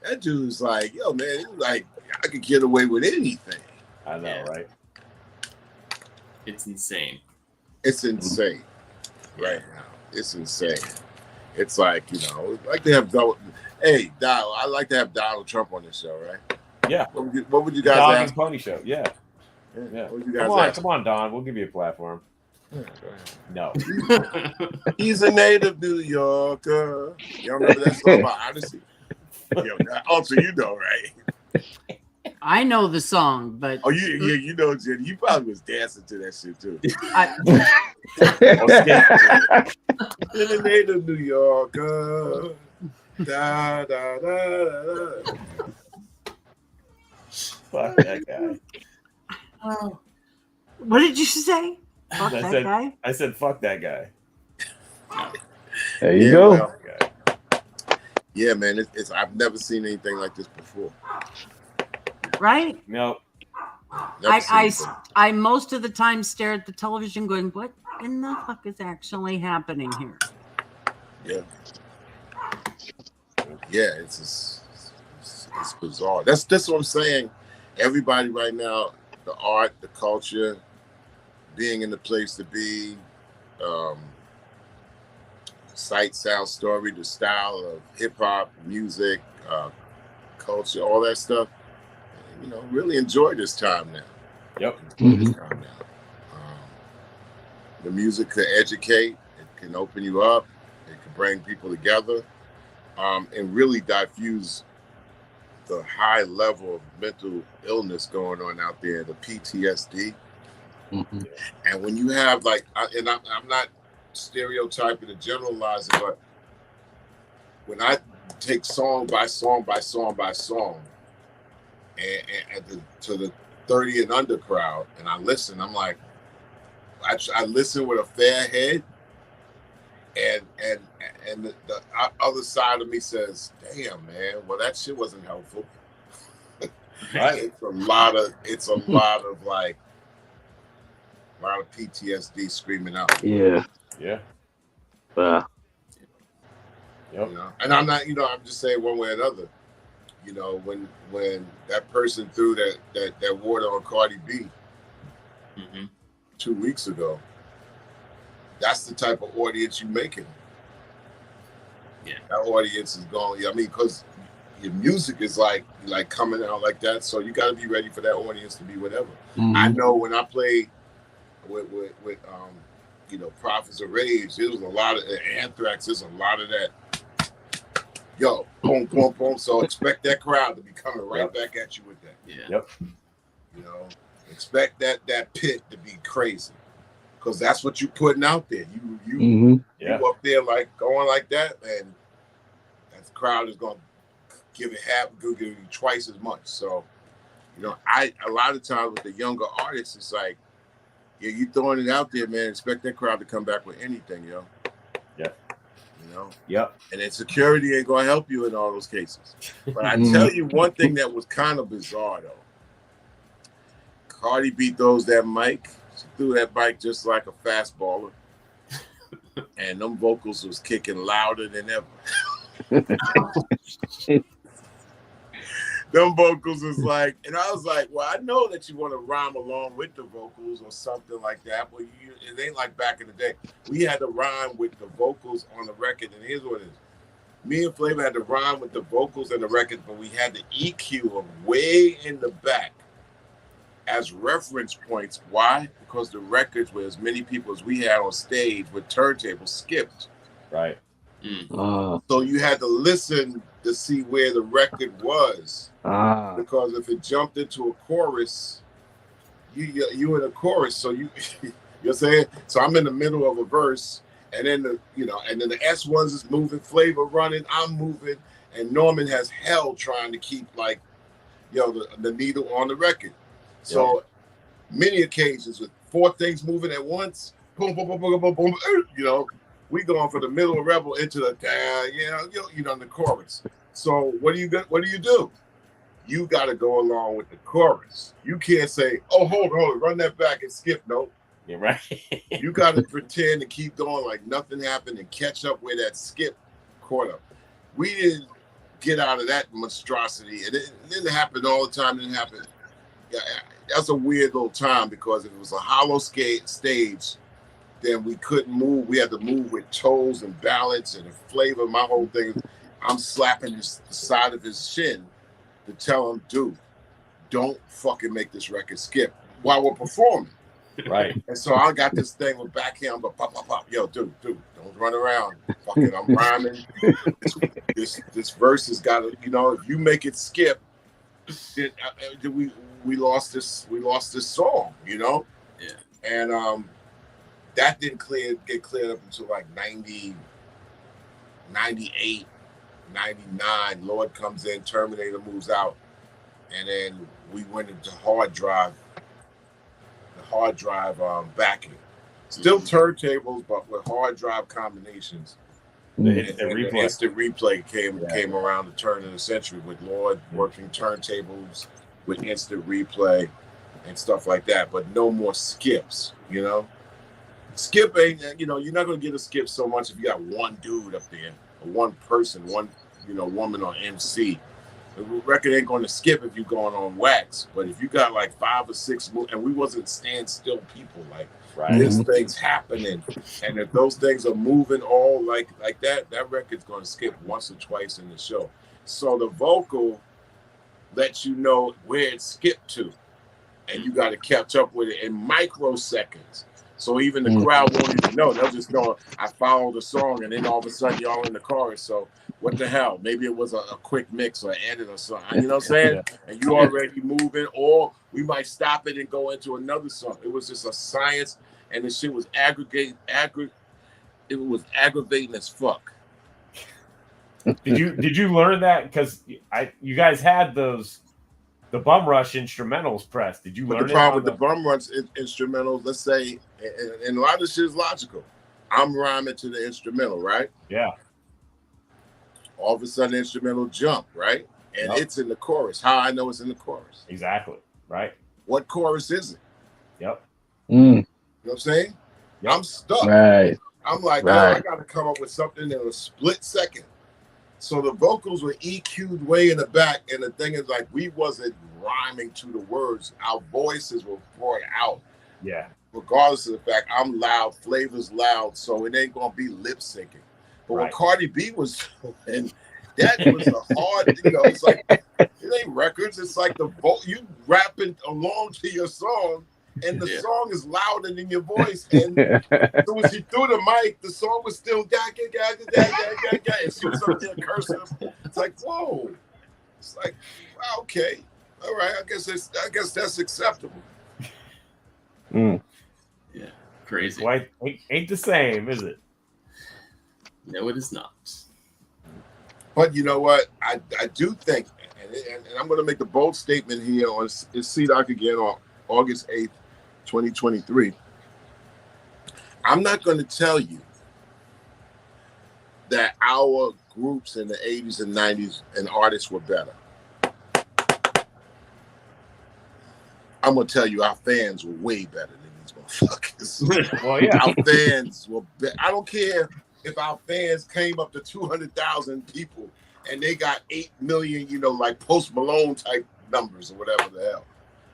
that dude's like, yo, man, like, I could get away with anything. I know, right? It's insane. It's insane right now. It's insane. It's like, I'd like to have I like to have Donald Trump on this show, right? Yeah. What would you guys Dog ask? and Pony Show, yeah. What would you guys Come on, Don. We'll give you a platform. No. He's a native New Yorker. Y'all remember that song about Odyssey? Also, right? I know the song, but you know, Jenny. You probably was dancing to that shit too. In a native New Yorker. Da, da, da, da. Fuck that guy. What did you say? Fuck that guy. I said, fuck that guy. There you go. Well, yeah, man. It's I've never seen anything like this before. Right? No. I most of the time stare at the television going, what in the fuck is actually happening here? Yeah. Yeah, it's bizarre. That's what I'm saying. Everybody right now, the art, the culture, being in the place to be, sight, sound, story, the style of hip hop, music, culture, all that stuff. You know, really enjoy this time now. Yep. This time now. The music could educate. It can open you up. It can bring people together, and really diffuse the high level of mental illness going on out there, the PTSD. Mm-hmm. And when you have like, I'm not stereotyping and generalizing, but when I take song by song by song by song, and to the 30 and under crowd, and I listen, I'm like, I listen with a fair head, and the other side of me says, damn, man, well, that shit wasn't helpful. Right. It's a lot of PTSD screaming out. Yeah. Yeah. Yep. You know? And I'm not, I'm just saying one way or another. You know, when that person threw that water on Cardi B 2 weeks ago, that's the type of audience you're making. Yeah. That audience is going, I mean, because your music is like coming out like that, so you got to be ready for that audience to be whatever. Mm-hmm. I know when I played with Prophets of Rage, there was a lot of Anthrax. There's a lot of that. Yo, boom, boom, boom. So expect that crowd to be coming right back at you with that. Yeah. Yep. You know, expect that pit to be crazy, because that's what you're putting out there. You up there like going like that, and that crowd is gonna give you twice as much. So, a lot of times with the younger artists, it's like, yeah, you throwing it out there, man. Expect that crowd to come back with anything, yo. Yeah. Yep. And then security ain't gonna help you in all those cases. But I tell you one thing that was kind of bizarre though. Cardi B throws that mic. She threw that mic just like a fastballer. And them vocals was kicking louder than ever. Them vocals was like, and I was like, well, I know that you want to rhyme along with the vocals or something like that, but it ain't like back in the day. We had to rhyme with the vocals on the record, and here's what it is. Me and Flavor had to rhyme with the vocals and the record, but we had to EQ them way in the back as reference points. Why? Because the records were as many people as we had on stage with turntables skipped. Right. So you had to listen to see where the record was. Because if it jumped into a chorus, you in a chorus, so you you're saying. So I'm in the middle of a verse, and then the S1s is moving, Flavor running, I'm moving, and Norman has hell trying to keep the needle on the record. So many occasions with 4 things moving at once, boom, boom, boom, boom, boom, boom, we going from the middle of Rebel into the the chorus. So what do you do? You got to go along with the chorus. You can't say, "Oh, hold on, run that back and skip." No, you're right. You got to pretend to keep going like nothing happened and catch up where that skip caught up. We didn't get out of that monstrosity. It didn't happen all the time. It didn't happen. Yeah, that's a weird little time, because if it was a hollow stage, then we couldn't move. We had to move with toes and balance and Flavor. My whole thing, I'm slapping the side of his shin to tell him, dude, don't fucking make this record skip while we're performing. Right. And so I got this thing with backhand, but pop, pop, pop. Yo, dude, don't run around. Fucking, I'm rhyming. This verse has got to, if you make it skip, then we lost this song, Yeah. And that didn't get cleared up until like 90, 98, 99. Lord comes in, Terminator moves out, and then we went into hard drive backing. Still turntables, but with hard drive combinations. The And instant replay came around the turn of the century with Lord working turntables with instant replay and stuff like that, but no more skips, you know? Skip ain't, you know, you're not going to get a skip so much if you got one dude up there, or one person, one, you know, woman on MC. The record ain't going to skip if you're going on wax, but if you got like 5 or 6 and we wasn't standstill people, like this thing's happening, and if those things are moving all like that, that record's going to skip once or twice in the show. So the vocal lets you know where it skipped to, and you got to catch up with it in microseconds. So even the crowd won't even know. They'll just know I followed the song, and then all of a sudden y'all in the chorus. So what the hell? Maybe it was a quick mix or edit or something. You know what I'm saying? And you already moving, or we might stop it and go into another song. It was just a science, and the shit was aggravating as fuck. Did you learn that? Because you guys had the bum rush instrumentals pressed. Did you learn the problem with the bum rush instrumentals, let's say, and a lot of shit is logical. I'm rhyming to the instrumental, right? Yeah. All of a sudden, the instrumental jump, right? And it's in the chorus. How I know it's in the chorus? Exactly. Right. What chorus is it? Yep. You know what I'm saying? Yep. I'm stuck. Right. I'm like, oh, I got to come up with something in a split second. So the vocals were EQ'd way in the back, and the thing is, like, we wasn't rhyming to the words. Our voices were brought out. Yeah. Regardless of the fact, I'm loud, Flavor's loud, so it ain't gonna be lip syncing. But what Cardi B was doing, that was a hard, you know, it's like it ain't records. It's like the you rapping along to your song, and the song is louder than your voice. And so when she threw the mic, the song was still and she was up there cursing. It's like, whoa. It's like, wow, okay, all right. I guess that's acceptable. Yeah, crazy. Well, ain't the same, is it? No, it is not. But you know what? I do think, and I'm going to make a bold statement here on CDOC again on August 8th, 2023. I'm not going to tell you that our groups in the 80s and 90s and artists were better. I'm going to tell you our fans were way better than these motherfuckers. Well, yeah. Our fans were I don't care if our fans came up to 200,000 people and they got 8 million, you know, like Post Malone type numbers or whatever the hell.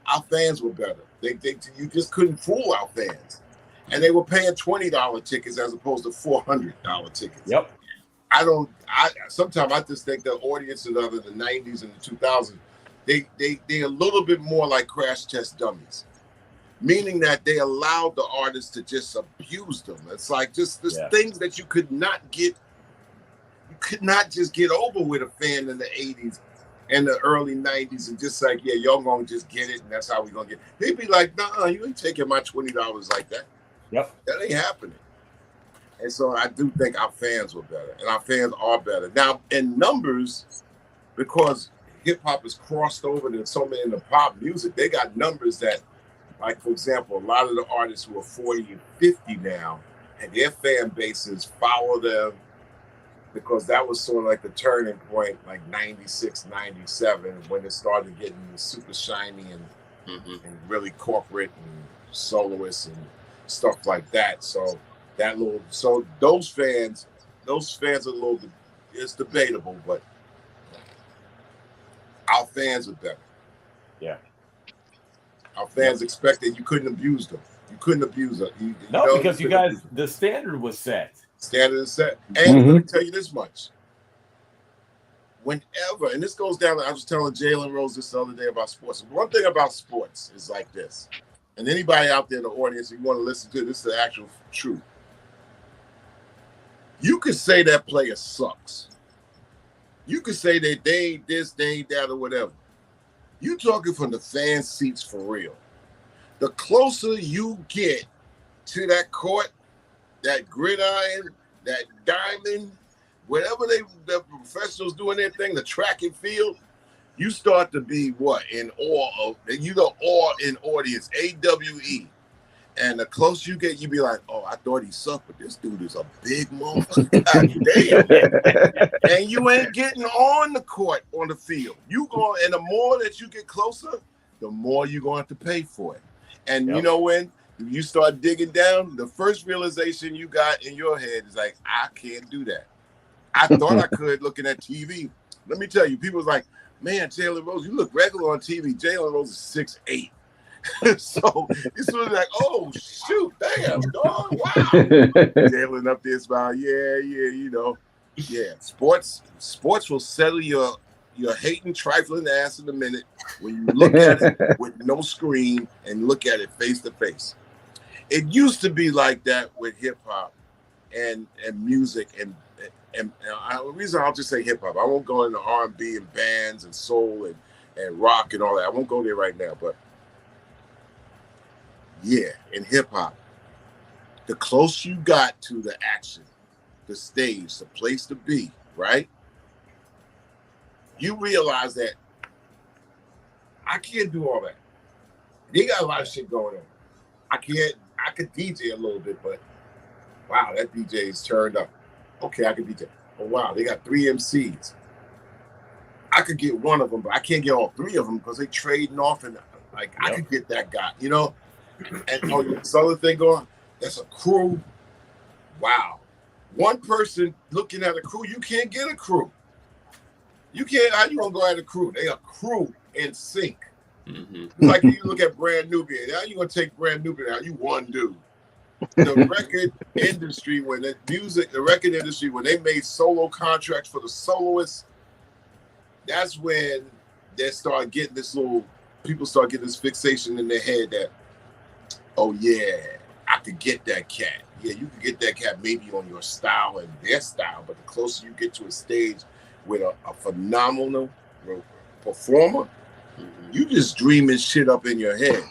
Our fans were better. You just couldn't fool our fans. And they were paying $20 tickets as opposed to $400 tickets. Yep. Sometimes I just think the audiences of the 90s and the 2000s, they're a little bit more like crash test dummies. Meaning that they allowed the artists to just abuse them. It's like just things that you could not just get over with a fan in the 80s and the early 90s and just like, yeah, y'all gonna just get it and that's how we gonna get it. They'd be like, nah, you ain't taking my $20 like that. Yep. That ain't happening. And so I do think our fans were better and our fans are better. Now, in numbers, because hip hop has crossed over to so many in the pop music, they got numbers that, like, for example, a lot of the artists who are 40 and 50 now, and their fan bases follow them because that was sort of like the turning point, like 96, 97, when it started getting super shiny and really corporate and soloists and stuff like that. So those fans are a little, it's debatable, but our fans are better. Yeah. Our fans expected you couldn't abuse them. You couldn't abuse them. Because you guys, the standard was set. Standard is set. And let me tell you this much. Whenever, and this goes down, I was telling Jalen Rose this the other day about sports. One thing about sports is like this. And anybody out there in the audience, if you want to listen to this is the actual truth. You could say that player sucks. You could say that they ain't this, they ain't that, or whatever. You talking from the fan seats for real. The closer you get to that court, that gridiron, that diamond, whatever the professionals doing their thing, the track and field, you start to be what? In awe of, you know, awe in audience, AWE. And the closer you get, you be like, oh, I thought he sucked, but this dude is a big motherfucker. God damn. And you ain't getting on the court, on the field. You go, and the more that you get closer, the more you're going to have to pay for it. And you know when you start digging down, the first realization you got in your head is like, I can't do that. I thought I could looking at TV. Let me tell you, people was like, man, Jalen Rose, you look regular on TV. Jalen Rose is 6'8". So it's sort of like, oh shoot, damn, dog, wow. Jalen up there smiling, yeah. Sports will settle your hating, trifling ass in a minute when you look at it with no screen and look at it face to face. It used to be like that with hip hop and music and the reason I'll just say hip hop. I won't go into R&B and bands and soul and rock and all that. I won't go there right now, but. Yeah, in hip hop, the closer you got to the action, the stage, the place to be, right? You realize that I can't do all that. They got a lot of shit going on. I could DJ a little bit, but wow, that DJ is turned up. Okay, I could DJ. Oh wow, they got 3 MCs. I could get one of them, but I can't get all 3 of them because they trading off, and like I could get that guy, you know. And this other thing going, that's a crew. Wow. One person looking at a crew, you can't get a crew. You can't, how you gonna go at a crew? They a crew in sync. Mm-hmm. Like you look at Brand Nubian, how you gonna take Brand Nubian out? You one dude. The record industry, when they made solo contracts for the soloists, that's when they start getting people start getting this fixation in their head that, oh yeah, I could get that cat. Yeah, you can get that cat maybe on your style and their style, but the closer you get to a stage with a phenomenal performer, you just dreaming shit up in your head.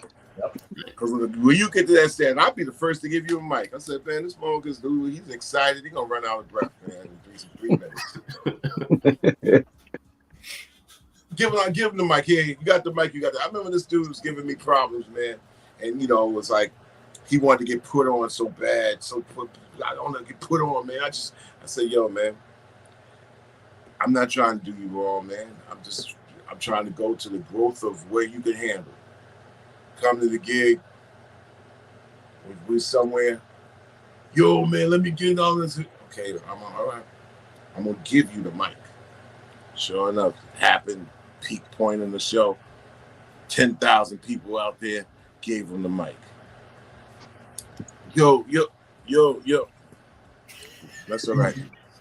Because when you get to that stage, I'll be the first to give you a mic. I said, man, this motherfucker's dude, he's excited. He's going to run out of breath, man, in 3 minutes. Give him the mic. Here, you got the mic. I remember this dude was giving me problems, man. And, it was like he wanted to get put on so bad. I don't want to get put on, man. I said, yo, man, I'm not trying to do you wrong, man. I'm trying to go to the growth of where you can handle. Come to the gig. We're somewhere. Yo, man, let me get all this. Okay, all right. I'm going to give you the mic. Sure enough, it happened. Peak point in the show. 10,000 people out there. Gave him the mic. Yo. That's all right.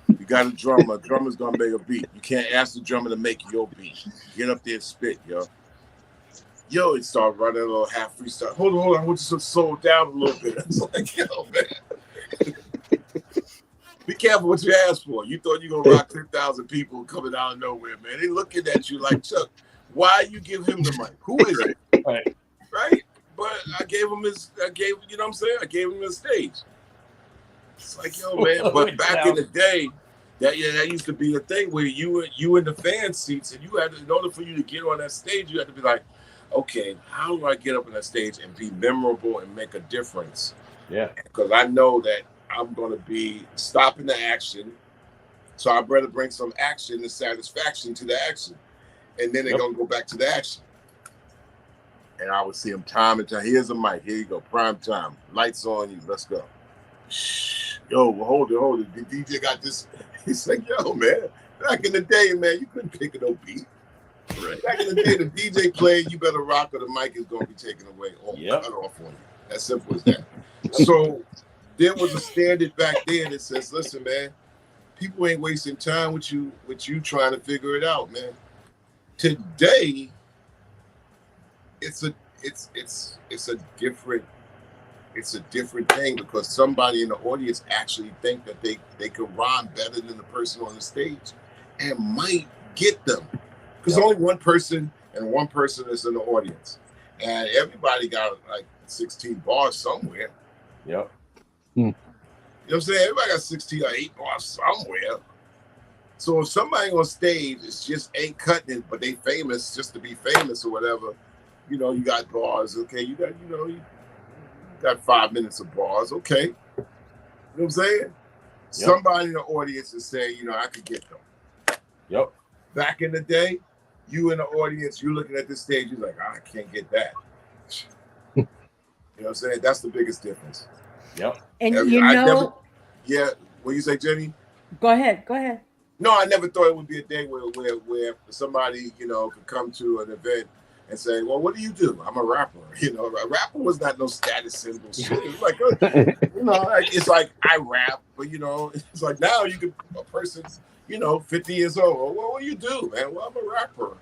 You got a drummer. Drummer's gonna make a beat. You can't ask the drummer to make your beat. Get up there and spit, yo. Yo, it started running a little half freestyle. Hold on. I want you to slow down a little bit. It's like, yo, man. Be careful what you ask for. You thought you were gonna rock 10,000 people coming out of nowhere, man. They looking at you like, Chuck, why you give him the mic? Who is it? Right? But I gave him you know what I'm saying? I gave him the stage. It's like, yo, man. But back in the day, that used to be a thing where you in the fan seats, and you had to, in order for you to get on that stage, you had to be like, okay, how do I get up on that stage and be memorable and make a difference? Yeah. Because I know that I'm going to be stopping the action, so I'd rather bring some action and satisfaction to the action, and then they're going to go back to the action. And I would see him time and time. Here's a mic. Here you go. Prime time. Lights on you. Let's go. Shh. Yo, hold it. The DJ got this. He's like, yo, man. Back in the day, man, you couldn't pick no beat. Right. Back in the day, the DJ played, you better rock or the mic is going to be taken away or cut off on you. As simple as that. So there was a standard back then that says, listen, man, people ain't wasting time with you trying to figure it out, man. Today, it's a different thing because somebody in the audience actually think that they can rhyme better than the person on the stage and might get them. Because only one person is in the audience. And everybody got like 16 bars somewhere. Yep. You know what I'm saying? Everybody got 16 or 8 bars somewhere. So if somebody on stage is just ain't cutting it, but they famous just to be famous or whatever, you got bars, okay? You got got 5 minutes of bars. Okay. You know what I'm saying? Yep. Somebody in the audience is saying, you know, I could get them. Yep. Back in the day, you in the audience, you looking at this stage, you're like, I can't get that. You know what I'm saying? That's the biggest difference. Yep. And yeah. What you say, Jenny? Go ahead. No, I never thought it would be a day where somebody, you know, could come to an event and say, well, what do you do? I'm a rapper. You know, a rapper was not no status symbol shit. It's like, you know, it's like I rap, but, you know, it's like now you could, a person, you know, 50 years old, well, what do you do, man? Well, I'm a rapper.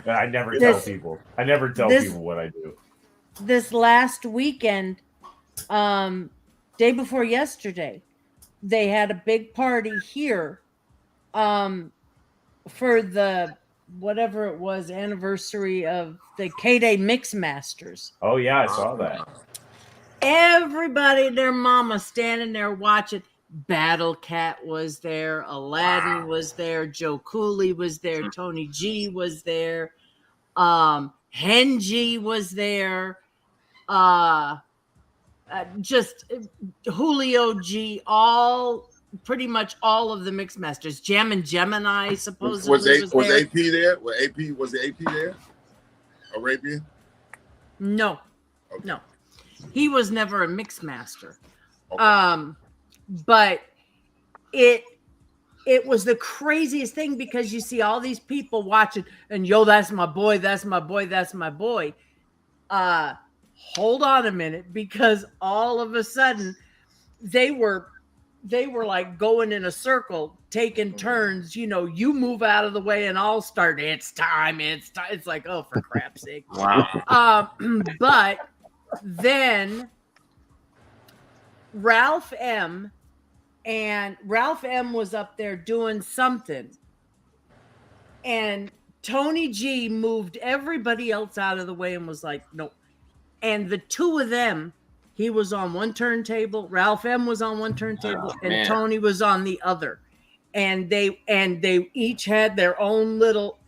I never tell people what I do. This last weekend, day before yesterday, they had a big party here for the whatever it was anniversary of the K-Day Mix Masters. Oh yeah, I saw that. Everybody and their mama standing there watching. Battle Cat was there, Aladdin was there, Joe Cooley was there, Tony G was there, Henji was there, just Julio G, pretty much all of the mix masters. Jam and Gemini supposedly was there. AP there? Was the AP there? Arabian? No, okay. No, he was never a mix master. Okay. But it was the craziest thing because you see all these people watching and that's my boy, that's my boy, that's my boy. Hold on a minute, because all of a sudden they were like going in a circle, taking turns, you know, you move out of the way and I'll start. It's time. It's like, oh, for crap's sake. Wow. But then Ralph M was up there doing something, and Tony G moved everybody else out of the way and was like, no. And the two of them, he was on one turntable, Ralph M was on one turntable, and Tony was on the other. And they each had their own little.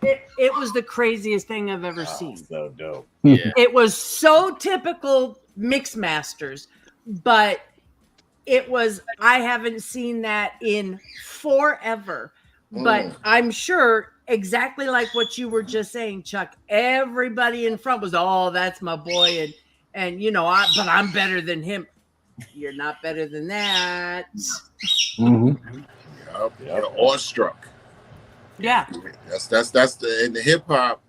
It was the craziest thing I've ever seen. So dope. Yeah. It was so typical mix masters, but I haven't seen that in forever. But I'm sure, exactly like what you were just saying, Chuck, everybody in front was, oh, that's my boy. And you know, but I'm better than him. You're not better than that. Mm-hmm. Yep. You're awestruck. Yeah. That's in the hip hop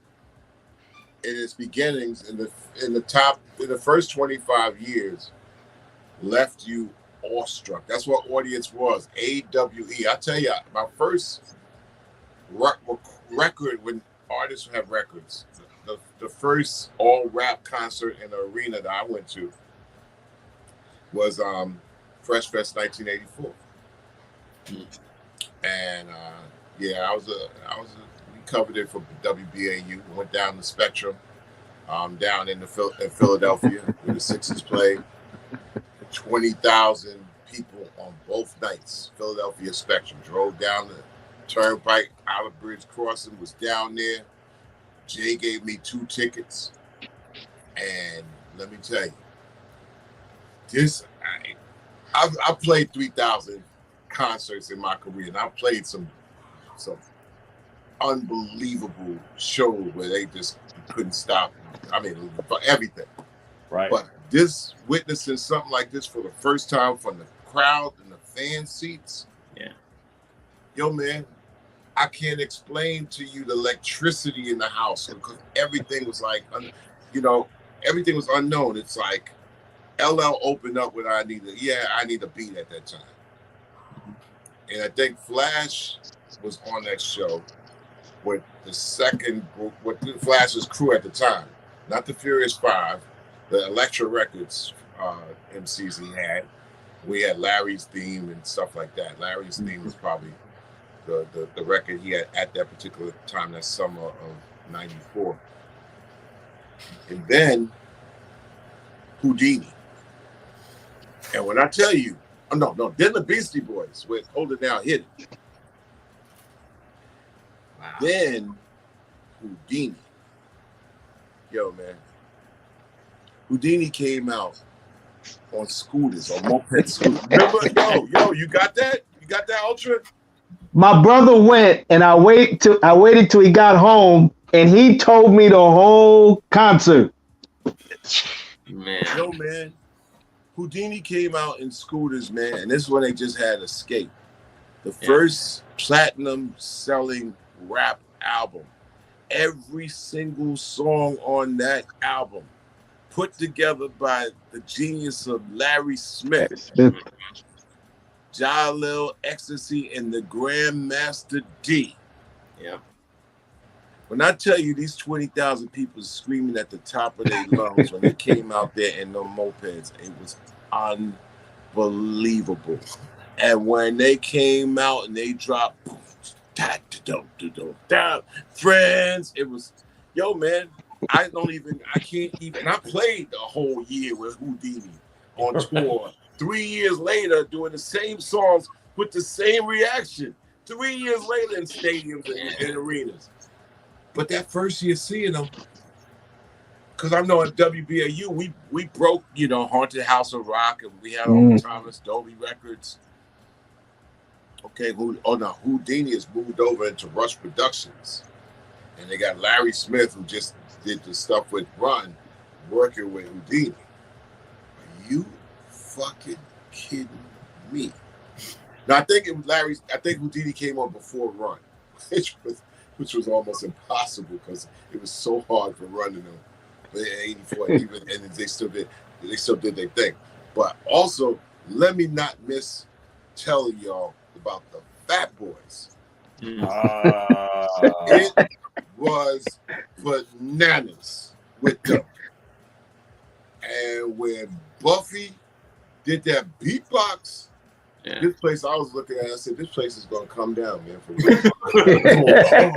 in its beginnings in the first 25 years left you awestruck. That's what audience was. AWE. I tell you, my first record when artists have records, the first all rap concert in the arena that I went to was Fresh Fest 1984. And we covered it for WBAU. We went down the Spectrum, down in Philadelphia where the Sixers played. 20,000 people on both nights. Philadelphia Spectrum. Drove down the Turnpike, Outer Bridge Crossing, was down there. Jay gave me 2 tickets. And let me tell you, I've played 3,000 concerts in my career, and I've played some unbelievable shows where they just couldn't stop. I mean, for everything. Right. But witnessing something like this for the first time from the crowd and the fan seats. Yeah. Yo, man, I can't explain to you the electricity in the house because everything was like, everything was unknown. It's like LL opened up with I need a beat at that time. And I think Flash was on that show with the second group, with Flash's crew at the time, not the Furious Five, the Elektra Records MCs he had. We had Larry's theme and stuff like that. Larry's theme was probably the record he had at that particular time, that summer of '94. And then Houdini. And when I tell you, then the Beastie Boys with Hold It Down, Hit It. Wow. Then Houdini. Yo, man. Houdini came out on scooters, on moped scooters. Remember? Yo, you got that? You got that Ultra? My brother went, and I waited till he got home, and he told me the whole concert. Man. Yo, man. Houdini came out in scooters, man, and this is when they just had Escape. The first platinum selling rap album. Every single song on that album put together by the genius of Larry Smith, Jalil, Ecstasy, and the Grandmaster D. Yeah. When I tell you these 20,000 people screaming at the top of their lungs when they came out there in the mopeds, it was unbelievable. And when they came out and they dropped Friends, it was, yo, man, I can't even, I played the whole year with Houdini on tour. 3 years later, doing the same songs with the same reaction. 3 years later in stadiums and arenas. But that first year seeing them, because I know at WBAU, we broke, Haunted House of Rock, and we had all Thomas Dolby Records. Okay, Houdini has moved over into Rush Productions. And they got Larry Smith, who just did the stuff with Run, working with Houdini. Are you fucking kidding me? Now, I think Houdini came on before Run, which was almost impossible because it was so hard for running them. But in '84, and they still did their thing. But also, let me not miss telling y'all about the Fat Boys. It was bananas with them. And when Buffy did that beatbox, this place I was looking at, I said, this place is going to come down, man. For real.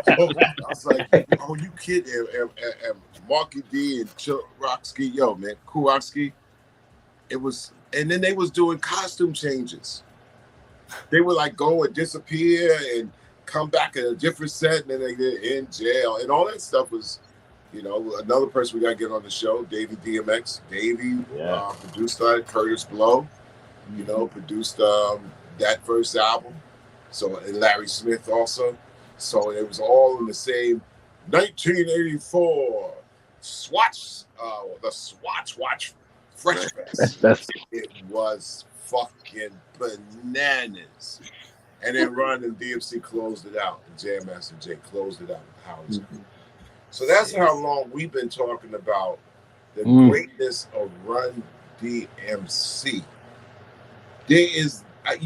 I was like, oh, you kidding? And Marky D and Rocksky, yo, man, Kuroski. It was, and then they was doing costume changes. They would like go and disappear and come back in a different set, and then they get in jail. And all that stuff was, another person we got to get on the show, Davey DMX. Davey produced Curtis Blow. Produced that first album. So, and Larry Smith also. So it was all in the same 1984 the Swatch Watch Fresh Fest. It was fucking bananas. And then Run and DMC closed it out. And Jam Master Jay closed it out with Howard's Crew. So that's how long we've been talking about the greatness of Run DMC. There is, I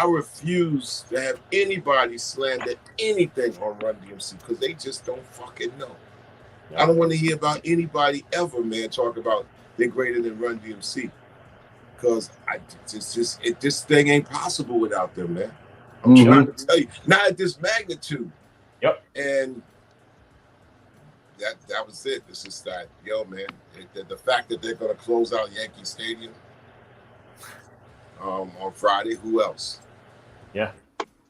refuse to have anybody slander anything on Run DMC because they just don't fucking know. I don't want to hear about anybody ever, man, talk about they're greater than Run DMC because this thing ain't possible without them, man. I'm trying to tell you, not at this magnitude. Yep. And that was it. This is that, yo, man. The fact that they're going to close out Yankee Stadium on Friday. Who else? Yeah.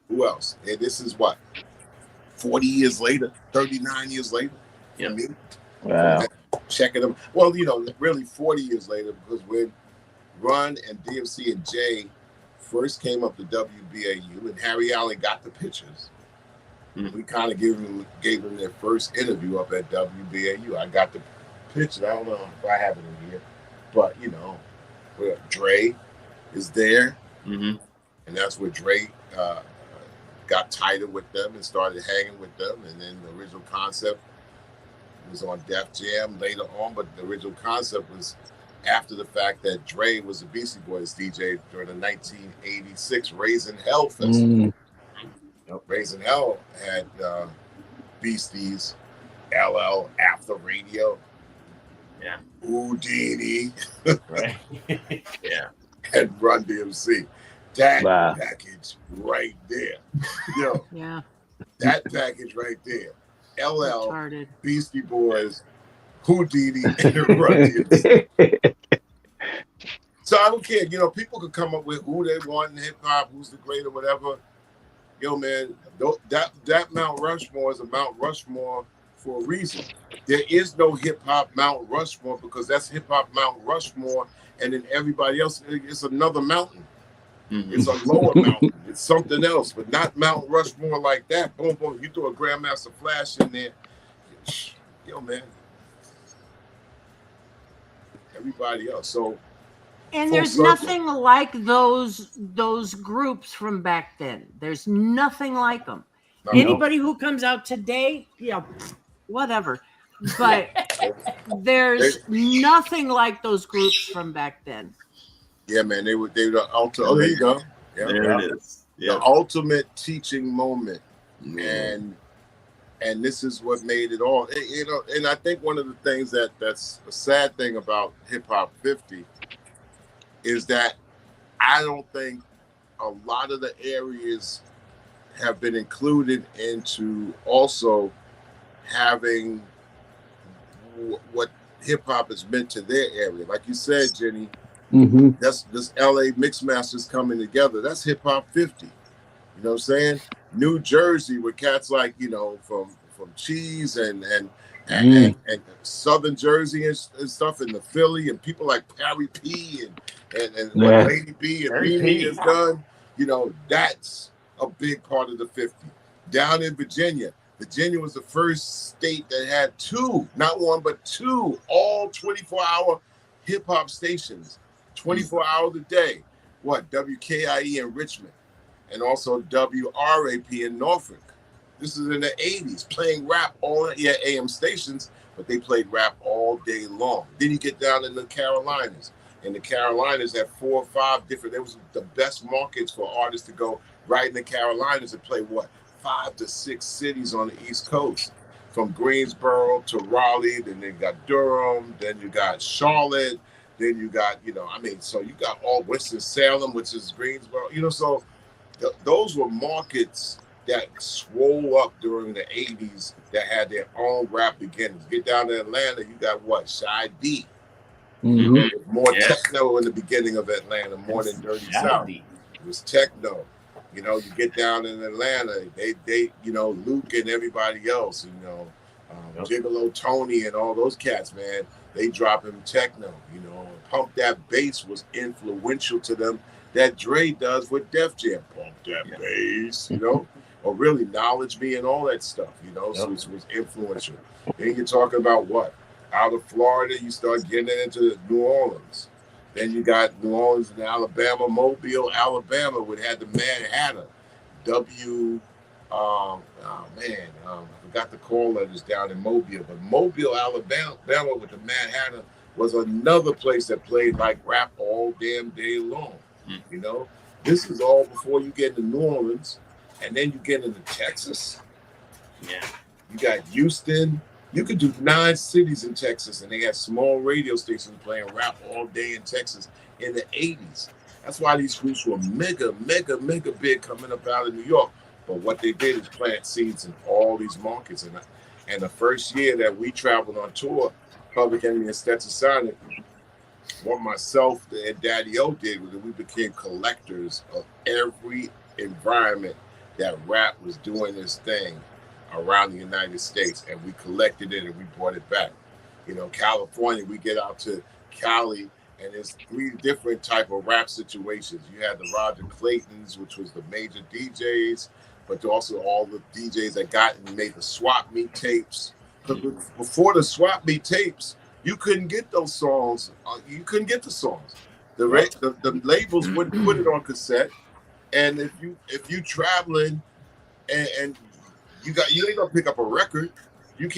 Who else? And this is what? 40 years later, 39 years later. Yeah. Wow. Checking them. Well, really 40 years later, because when Run and DMC and Jay first came up to WBAU and Harry Allen got the pictures, we kind of gave them their first interview up at WBAU. I got the picture. I don't know if I have it in here, but where Dre is there, and that's where Dre got tighter with them and started hanging with them. And then the original concept was on Def Jam later on, but the original concept was after the fact that Dre was a Beastie Boys DJ during the 1986 Raising Hell Festival. Raising Hell had Beasties, LL, After Radio, Houdini, right? and Run DMC. That package right there. That package right there. LL, Retarded. Beastie Boys, Houdini, and Run DMC. So I don't care. People could come up with who they want in hip hop, who's the great or whatever. Yo, man, that Mount Rushmore is a Mount Rushmore for a reason. There is no hip hop Mount Rushmore because that's hip hop Mount Rushmore, and then everybody else is another mountain. It's a lower mountain. It's something else, but not Mount Rushmore like that. Boom, boom. You throw a Grandmaster Flash in there, yo, man. Everybody else. So, and there's nothing like those groups from back then. There's nothing like them. Anybody who comes out today, whatever. But there's nothing like those groups from back then. Yeah, man, they were the ultimate. Oh, there you go. Yeah, there it is. The ultimate teaching moment, and this is what made it all. You know, and I think one of the things that's a sad thing about Hip Hop 50 is that I don't think a lot of the areas have been included into also having what hip hop has meant to their area. Like you said, Jenny. That's this LA Mixmasters coming together. That's Hip Hop 50. You know what I'm saying? New Jersey with cats like, you know, from Cheese and Southern Jersey and stuff, and the Philly, and people like Parry P and what Lady B and Mimi has done. You know, that's a big part of the 50. Down in Virginia was the first state that had two, not one, but two, all 24-hour hip hop stations. 24 hours a day. What? WKIE in Richmond, and also WRAP in Norfolk. This is in the 80s, playing rap all AM stations, but they played rap all day long. Then you get down in the Carolinas, and the Carolinas had 4 or 5 different. They was the best markets for artists to go right in the Carolinas and play 5 to 6 cities on the East Coast, from Greensboro to Raleigh. Then they got Durham. Then you got Charlotte. Then you got, so you got all Winston-Salem, which is Greensboro, so those were markets that swole up during the 80s that had their own rap beginnings. Get down to Atlanta, you got Shy D. More techno in the beginning of Atlanta, more than Dirty South. It was techno. You get down in Atlanta, they Luke and everybody else, Gigolo Tony and all those cats, man. They drop him techno, Pump That Bass was influential to them. That Dre does with Def Jam, Pump That Bass, or really Knowledge Me and all that stuff, so it was influential. Then you're talking about out of Florida, you start getting into New Orleans. Then you got New Orleans and Alabama, Mobile, Alabama, which had the Mad Hatter, I forgot the call letters down in Mobile, but Mobile, Alabama with the Mad Hatter was another place that played like rap all damn day long. This is all before you get into New Orleans, and then you get into Texas. Yeah, you got Houston. You could do 9 cities in Texas, and they had small radio stations playing rap all day in Texas in the 80s. That's why these groups were mega big coming up out of New York. But what they did is plant seeds in all these markets. And the first year that we traveled on tour, Public Enemy and Stetsasonic, what myself and Daddy O did was that we became collectors of every environment that rap was doing this thing around the United States. And we collected it and we brought it back. California, we get out to Cali, and there's 3 different type of rap situations. You had the Roger Claytons, which was the major DJs, but also all the DJs that got and made the swap meet tapes. Because before the swap meet tapes, you couldn't get those songs. You couldn't get the songs. The labels wouldn't put it on cassette. And if you traveling and you ain't gonna pick up a record, you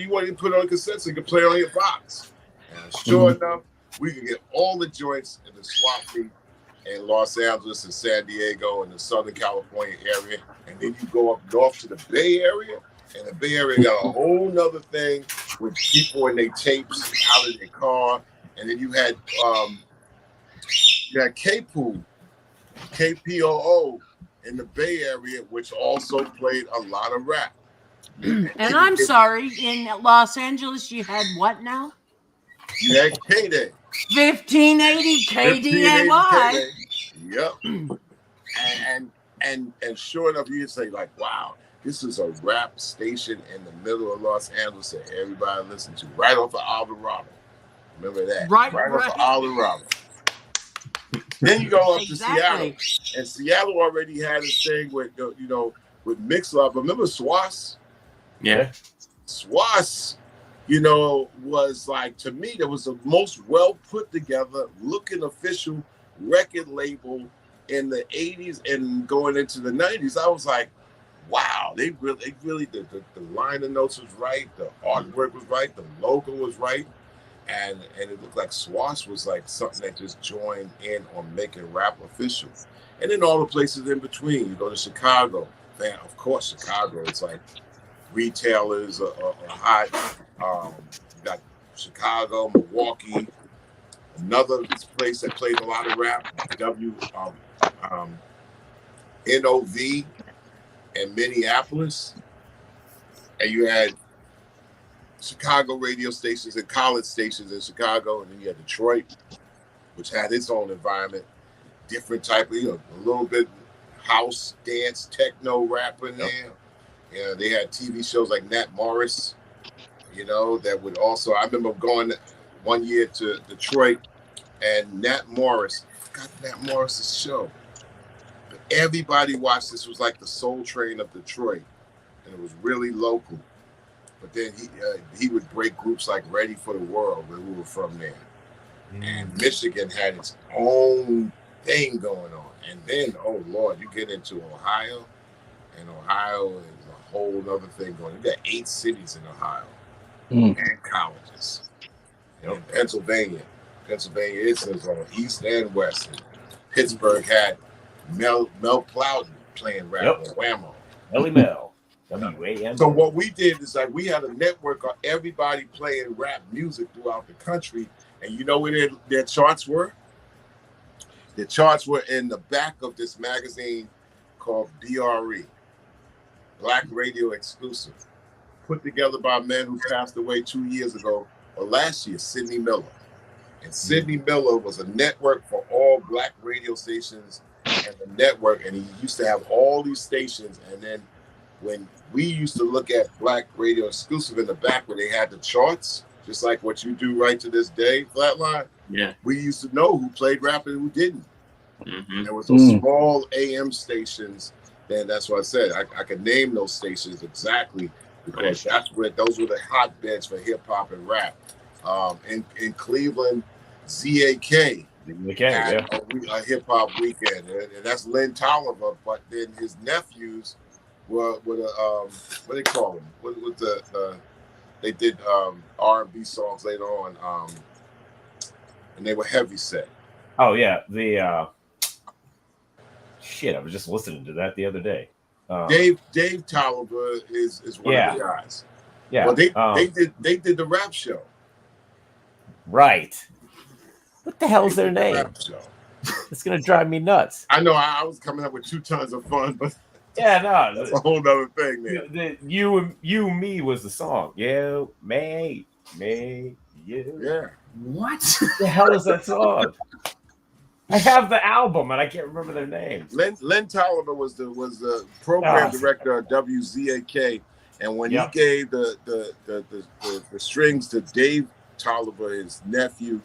want to put it on cassette so you can play it on your box. And sure enough, we can get all the joints in the swap meet in Los Angeles and San Diego and the Southern California area. And then you go up north to the Bay Area, and the Bay Area got a whole nother thing with people in their tapes out of their car. And then you had KPOO in the Bay Area, which also played a lot of rap. And I'm sorry, in Los Angeles, you had what now? You had K-Day. 1580 KDNY. Yep. And sure enough, you'd say like, wow, This is a rap station in the middle of Los Angeles that everybody listened to, right off of Alvarado. Remember that? Right. Off of Alvarado. Then you go up to Seattle, and Seattle already had this thing with with Mix-Up. Remember Swass? Yeah. Swass, was like, to me, that was the most well put together looking official record label in the 80s and going into the 90s. I was like, wow, they really the liner notes was right, the artwork was right, the logo was right. And it looked like Swass was like something that just joined in on making rap official. And then all the places in between. You go to Chicago, man, of course, Chicago, it's like retailers are hot. You got Chicago, Milwaukee, another place that plays a lot of rap, NOV in Minneapolis. And you had Chicago radio stations and college stations in Chicago, and then you had Detroit, which had its own environment, different type of, a little bit house, dance, techno rap in there. Yeah, they had TV shows like Nat Morris, that would also, I remember going one year to Detroit, and Nat Morris, I forgot Nat Morris's show, but everybody watched this. It was like the Soul Train of Detroit, and it was really local. But then he would break groups like Ready for the World, where we were from there. And Michigan had its own thing going on. And then, oh Lord, you get into Ohio, and Ohio is a whole other thing going on. You got 8 cities in Ohio and colleges. Pennsylvania is on East and West. And Pittsburgh had Mel Plowden playing rap on Whammo. Ellie Mel. W-A-M. So what we did is we had a network of everybody playing rap music throughout the country. And you know where their charts were? The charts were in the back of this magazine called BRE, Black Radio Exclusive, put together by a man who passed away 2 years ago, or last year, Sidney Miller. And Sidney Miller was a network for all black radio stations and the network. And he used to have all these stations. And then when we used to look at Black Radio Exclusive in the back where they had the charts, just like what you do right to this day, Flatline. Yeah. We used to know who played rap and who didn't. Mm-hmm. There was those small AM stations. And that's what I said. I could name those stations exactly because those were the hotbeds for hip hop and rap. In Cleveland, ZAK. A hip hop weekend. And that's Lynn Tolliver, but then his nephews were what do they call them? What they did R&B songs later on, and they were heavy set. Oh yeah, I was just listening to that the other day. Dave Tolliver is one of the guys. Yeah, well, they did the rap show. Right. What the hell is their name? It's gonna drive me nuts. I know. I was coming up with 2 tons of fun, but. Yeah, no, that's a whole other thing, man. You and me was the song. You, me, you. Yeah. What the hell is that song? I have the album and I can't remember their names. Len Tolliver was the program director of WZAK, and when he gave the strings to Dave Tolliver, his nephew,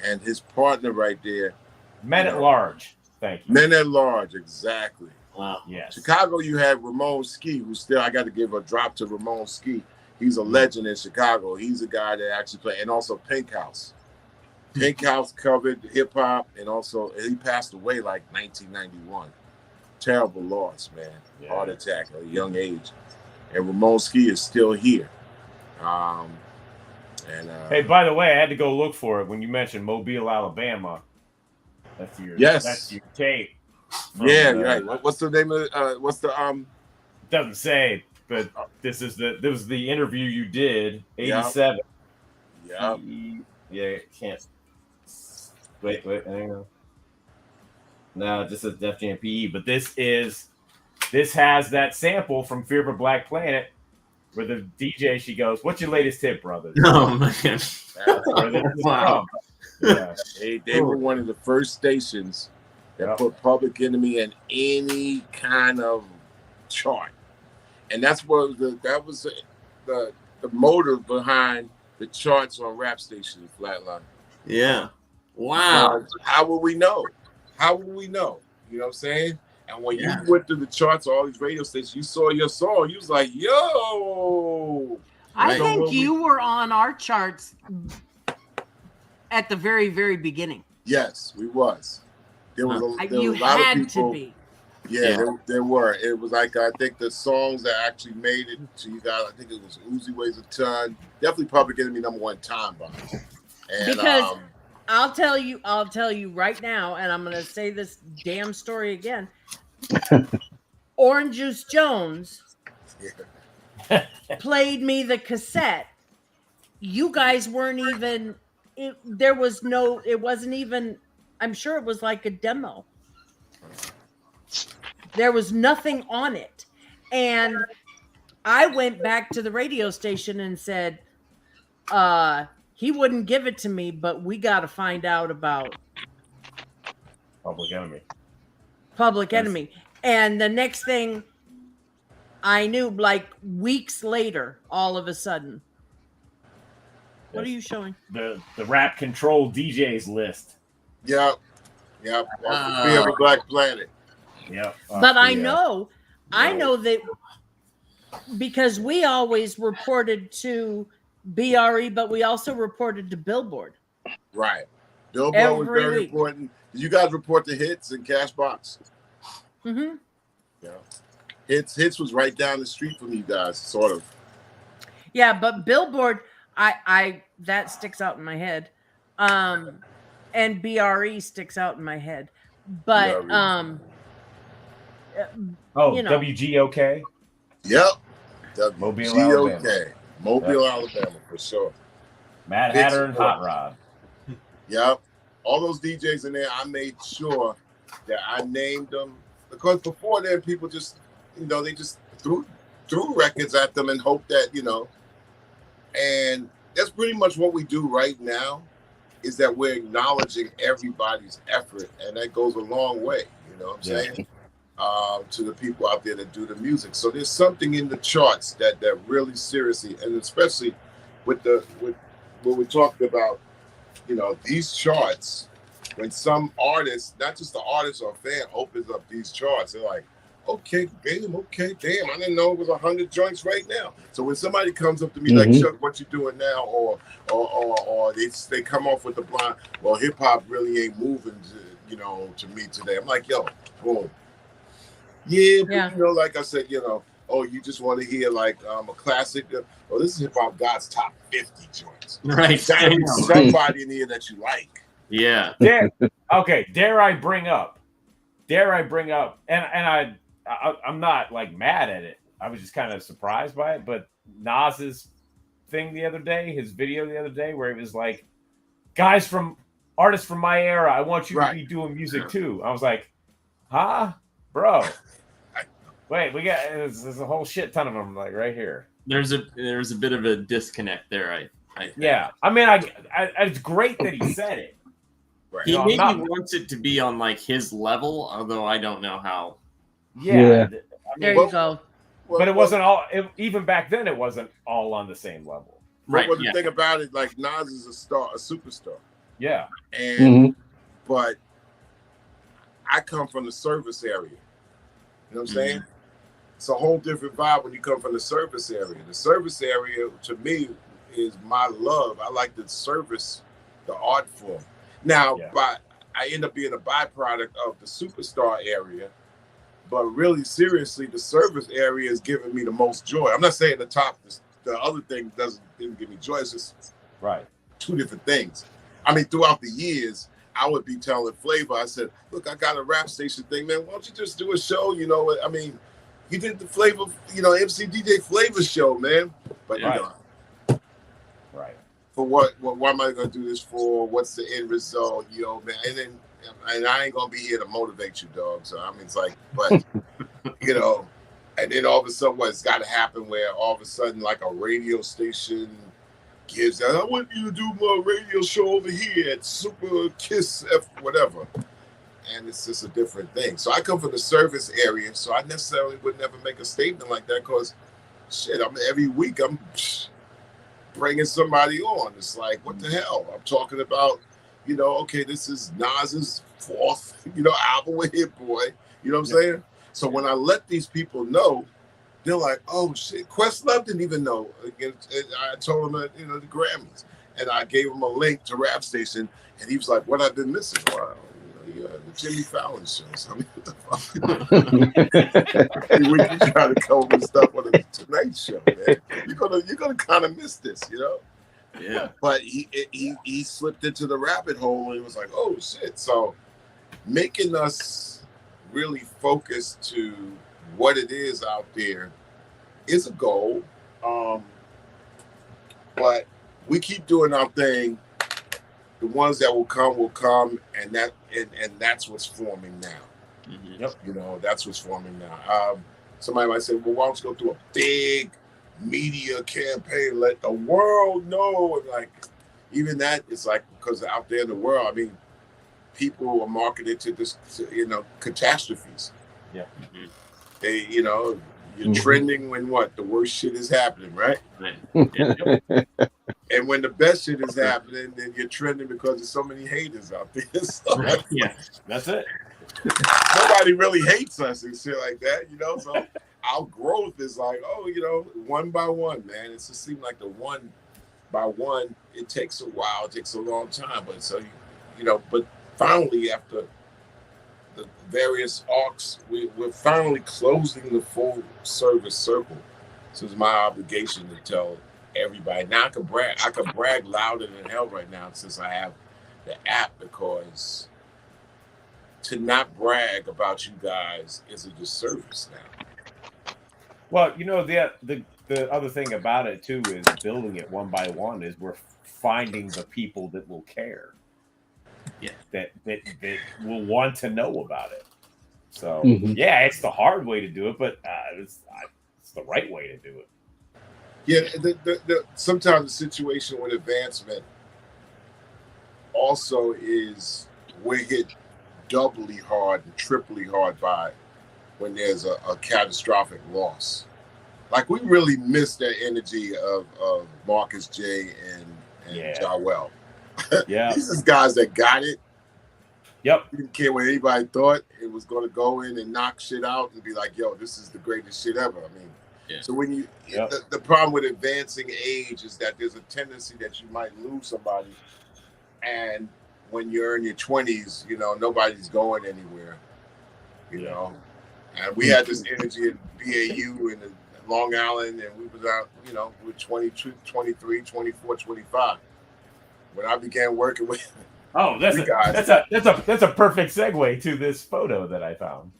and his partner right there, Men at Large. Thank you. Men at Large, exactly. Wow. Yes. Chicago, you had Ramon Ski, who still, I got to give a drop to Ramon Ski. He's a legend in Chicago. He's a guy that actually played, and also Pink House. Pink House covered hip hop, and also he passed away like 1991. Terrible loss, man. Yeah. Heart attack at a young age. And Ramon Ski is still here. Hey, by the way, I had to go look for it when you mentioned Mobile, Alabama. That's your tape. Right. What's the name of Doesn't say, but this was the interview you did, 87. Yeah, can't. Wait, hang on. No, this is Def Jam PE, but this has that sample from Fear of a Black Planet where the DJ, she goes, "What's your latest tip, brother?" Oh man. Wow. Yeah. They were one of the first stations that put Public Enemy in any kind of chart. And that was the motive behind the charts on rap stations, Flatline. Yeah. Wow. How would we know? How would we know? You know what I'm saying? And when you went through the charts, all these radio stations, you saw your song, you was like, yo. I think you were on our charts at the very, very beginning. Yes, we was. There was a lot of people. To be. Yeah, there were. It was like, I think the songs that actually made it to you guys, I think it was Uzi Weighs a Ton. Definitely Public Enemy #1 Time Bomb. Because I'll tell you right now, and I'm going to say this damn story again. Orange Juice Jones played me the cassette. You guys weren't even, it wasn't even, I'm sure it was like a demo. There was nothing on it. And I went back to the radio station and said, he wouldn't give it to me, but we got to find out about Public Enemy. And the next thing I knew, like weeks later, all of a sudden. What are you showing? The Rap Control DJs list. Yep. Fear of the Black Planet. Yep. But I know that because we always reported to BRE, but we also reported to Billboard. Right. Billboard was very important. Did you guys report the hits in Cashbox? Mm-hmm. Yeah. Hits was right down the street from you guys, sort of. Yeah, but Billboard, I that sticks out in my head. And BRE sticks out in my head. But WGOK? Yep. Mobile, Alabama. Mobile, Alabama, for sure. Mad Hatter and Hot Rod. Yep. All those DJs in there, I made sure that I named them. Because before then, people just, they just threw records at them and hoped that, and that's pretty much what we do right now, is that we're acknowledging everybody's effort, and that goes a long way, you know what I'm saying? To the people out there that do the music. So there's something in the charts that really seriously, and especially with when we talked about, these charts, when some artists, not just the artist or fan, opens up these charts, they're like, okay, damn, I didn't know it was 100 joints right now. So when somebody comes up to me like, Chuck, what you doing now? Or they come off with the blind, well, hip hop really ain't moving to me today. I'm like, yo, boom. Yeah, but like I said, you just want to hear like a classic. This is Hip Hop God's top 50 joints. Right. Somebody in here that you like. Yeah. Dare I bring up, and I'm not like mad at it. I was just kind of surprised by it. But Nas's thing the other day, his video the other day, where he was like, artists from my era, I want you to be doing music too. I was like, huh? Bro. Wait, there's a whole shit ton of them like right here. There's a bit of a disconnect there. I yeah. I mean, it's great that he said it. Right. He maybe wants it to be on like his level, although I don't know how. Yeah. There you go. But it wasn't all. Even back then, it wasn't all on the same level. Right. But the thing about it, like Nas is a superstar. Yeah. And but I come from the service area. You know what I'm saying? It's a whole different vibe when you come from the service area. The service area, to me, is my love. I like the service, the art form. Now, I end up being a byproduct of the superstar area, but really, seriously, the service area is giving me the most joy. I'm not saying the other thing didn't give me joy. It's just two different things. I mean, throughout the years, I would be telling Flavor, I said, look, I got a rap station thing, man. Why don't you just do a show? I mean, he did the Flavor, MC DJ Flavor show, man. But, for what am I going to do this for? What's the end result? Man. And I ain't going to be here to motivate you, dog. So, I mean, it's like, but, and then all of a sudden, it's got to happen where all of a sudden, like a radio station gives that, I want you to do my radio show over here at Super Kiss F whatever. and it's just a different thing. So I come from the service area, so I necessarily would never make a statement like that because, shit, every week I'm bringing somebody on. It's like, what the hell? I'm talking about, okay, this is Nas's fourth, album with Hit Boy. You know what I'm saying? So when I let these people know, they're like, oh shit, Questlove didn't even know. I told him at, the Grammys, and I gave him a link to Rap Station, and he was like, what I've been missing? Wow. The Jimmy Fallon shows. I mean, what the fuck? You try to come up with stuff on the Tonight Show, man. You're gonna kind of miss this, Yeah. But he slipped into the rabbit hole and he was like, oh shit. So making us really focus to what it is out there is a goal. But we keep doing our thing. The ones that will come, and that's what's forming now. Mm-hmm. Yep. That's what's forming now. Somebody might say, well, why don't you go through a big media campaign, let the world know? And like, even that is like, because out there in the world, I mean, people are marketed to this, catastrophes. Yeah. Mm-hmm. They, you're trending when what? The worst shit is happening, right? Right. And when the best shit is happening, then you're trending because there's so many haters out there. So Yeah. That's it. nobody really hates us and shit like that, So our growth is like, one by one, man. It just seems like the one by one, it takes a while, it takes a long time. But so, but finally, after the various arcs, we're finally closing the full service circle. So it's my obligation to tell everybody. Now I can brag louder than hell right now since I have the app, because to not brag about you guys is a disservice now. Well, the other thing about it too is building it one by one is we're finding the people that will care. Yeah. That will want to know about it. So yeah, it's the hard way to do it, but it's the right way to do it. Yeah, sometimes the situation with advancement also is we're hit doubly hard and triply hard by when there's a catastrophic loss. Like, we really miss that energy of Marcus J and Jawel. Yeah. These are guys that got it. Yep. Didn't care what anybody thought. It was going to go in and knock shit out and be like, yo, this is the greatest shit ever. I mean, so when the problem with advancing age is that there's a tendency that you might lose somebody. And when you're in your 20s, nobody's going anywhere, And we had this energy in BAU and Long Island, and we was out, with 22, 23, 24, 25. When I began working with that's a perfect segue to this photo that I found.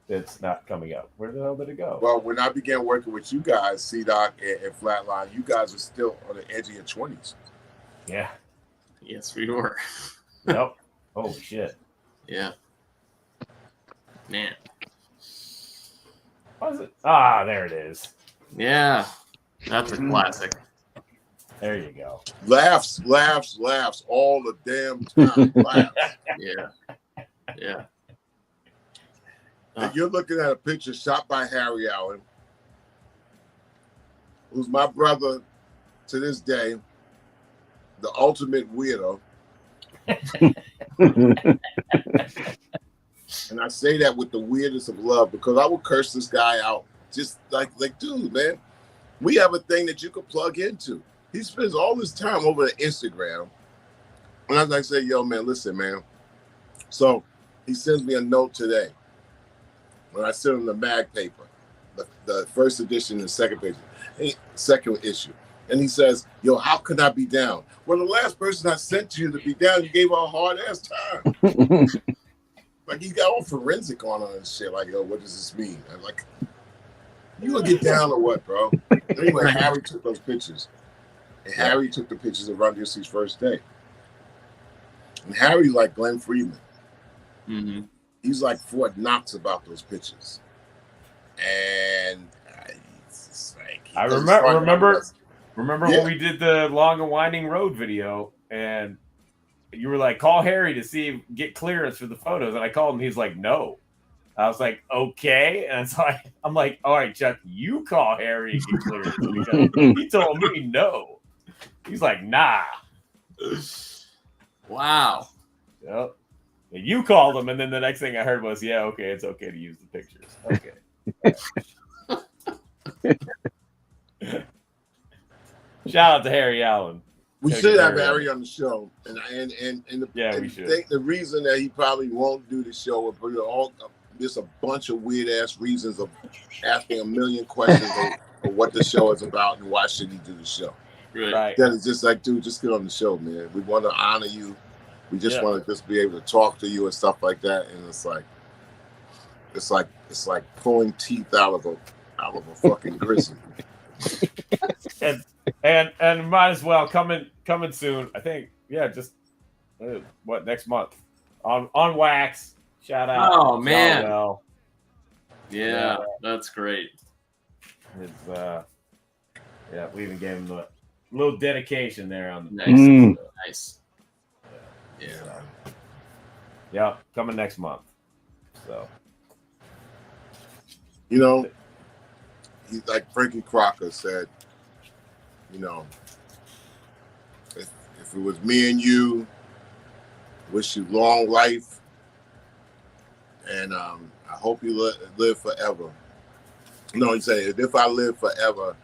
It's not coming up. Where the hell did it go? Well, when I began working with you guys, C-Doc and Flatline, you guys were still on the edge of your 20s. Yeah. Yes, we were. Yep. Oh, shit. Yeah. Man. Was it? Ah, there it is. Yeah. That's a classic. There you go. Laughs all the damn time. Laughs. Yeah. And you're looking at a picture shot by Harry Allen, who's my brother to this day, the ultimate weirdo. And I say that with the weirdest of love, because I would curse this guy out. Just like, dude, man, we have a thing that you could plug into. He spends all his time over at Instagram. And I was like, say, yo, man, listen, man. So he sends me a note today. When I sent him the mag paper, the first edition and second issue. And he says, yo, how could I be down? Well, the last person I sent you to be down, you gave her a hard ass time. Like, he got all forensic on her and shit. Like, yo, what does this mean? I'm like, you gonna get down or what, bro? Anyway, Harry took those pictures. And Harry took the pictures of Run DMC's first day. And Harry like Glenn Friedman. Mm-hmm. He's like Fort Knox about those pictures. And I remember when we did the Long and Winding Road video, and you were like, call Harry to see get clearance for the photos, and I called him. He's like, no. I was like, okay, and so I'm like, all right, Chuck, you call Harry and get clearance because he told me no. He's like, nah. Wow. Yep. And you called him, and then the next thing I heard was, yeah, okay, it's okay to use the pictures. Okay. Shout out to Harry Allen. We should have Harry on the show, and we should. The reason that he probably won't do the show is there's a bunch of weird ass reasons of asking a million questions of what the show is about and why should he do the show. Right. That is just like, dude, just get on the show, man. We want to honor you. We just want to just be able to talk to you and stuff like that. And it's like pulling teeth out of a fucking grizzly. and might as well coming soon. I think just next month on Wax. Shout out. Oh man. Bell. Yeah, that's great. His we even gave him a little dedication there on the nice. Yeah, coming next month. So he's like Frankie Crocker said, if it was me and you, wish you long life, and I hope you live forever. No, he said, if I live forever,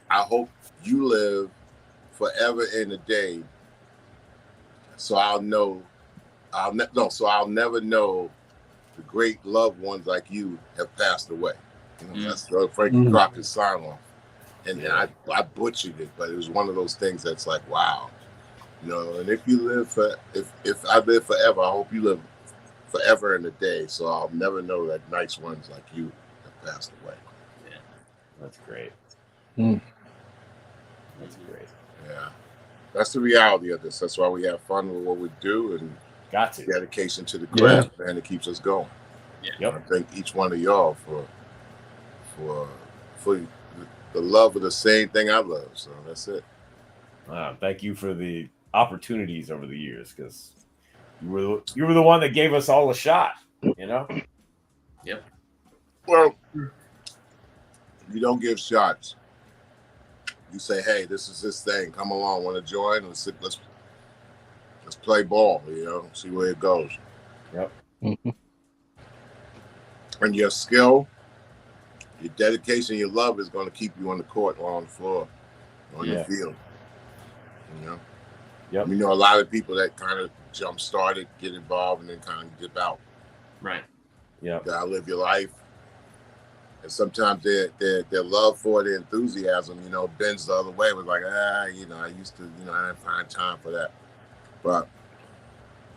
I hope you live forever in a day, so I'll never know the great loved ones like you have passed away. That's Frankie Crocker's sign off. And I butchered it, but it was one of those things that's like, wow. And if I live forever, I hope you live forever in a day, so I'll never know that nice ones like you have passed away. Yeah, that's great. That's great. Yeah, that's the reality of this. That's why we have fun with what we do, and got to dedication to the craft, man. It keeps us going. Yeah, I thank each one of y'all for the love of the same thing I love. So that's it. Thank you for the opportunities over the years, because you were the one that gave us all a shot. Yep. Well, you don't give shots. You say, "Hey, this is this thing. Come along. Want to join? Let's play ball. See where it goes." Yep. And your skill, your dedication, your love is going to keep you on the court or on the floor, on the field. Yep. A lot of people that kind of jump started, get involved, and then kind of dip out. Right. Yeah. You gotta live your life. And sometimes their love for it, their enthusiasm, bends the other way. It was like, I used to, I didn't find time for that. But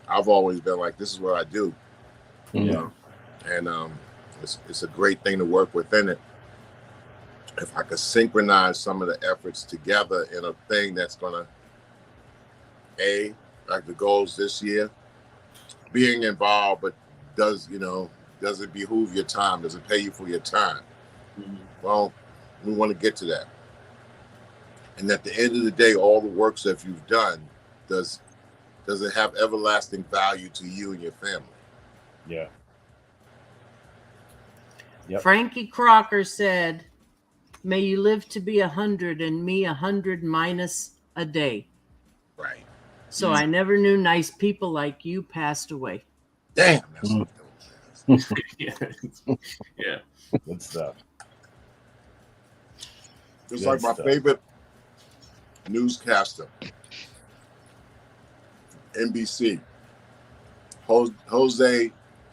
I've always been like, this is what I do. And it's a great thing to work within it. If I could synchronize some of the efforts together in a thing that's gonna, like the goals this year, being involved, but does it behoove your time? Does it pay you for your time? Well, we want to get to that. And at the end of the day, all the works that you've done, does it have everlasting value to you and your family? Yeah. Yep. Frankie Crocker said, "May you live to be 100 and me 100 minus a day." Right. So I never knew nice people like you passed away. Damn. That's yeah. Good stuff. Just like my favorite newscaster, NBC, Jose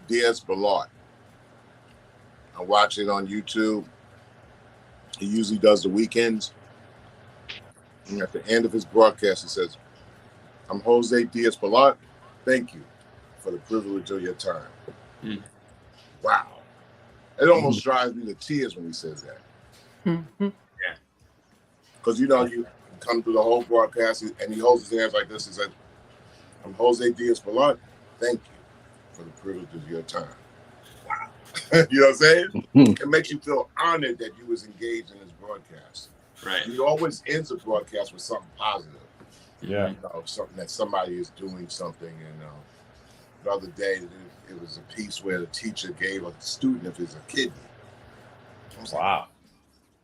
Diaz-Balart. I watch it on YouTube. He usually does the weekends. And at the end of his broadcast, he says, "I'm Jose Diaz-Balart. Thank you for the privilege of your time." Wow. It almost drives me to tears when he says that. Mm-hmm. Yeah. Because, you come through the whole broadcast and he holds his hands like this and says, "I'm Jose Diaz-Balart. Thank you for the privilege of your time." Wow. You know what I'm saying? It makes you feel honored that you was engaged in his broadcast. Right. He always ends a broadcast with something positive. Yeah. You know, something that somebody is doing something. And the other day, it was a piece where the teacher gave a student of his a kidney. Wow.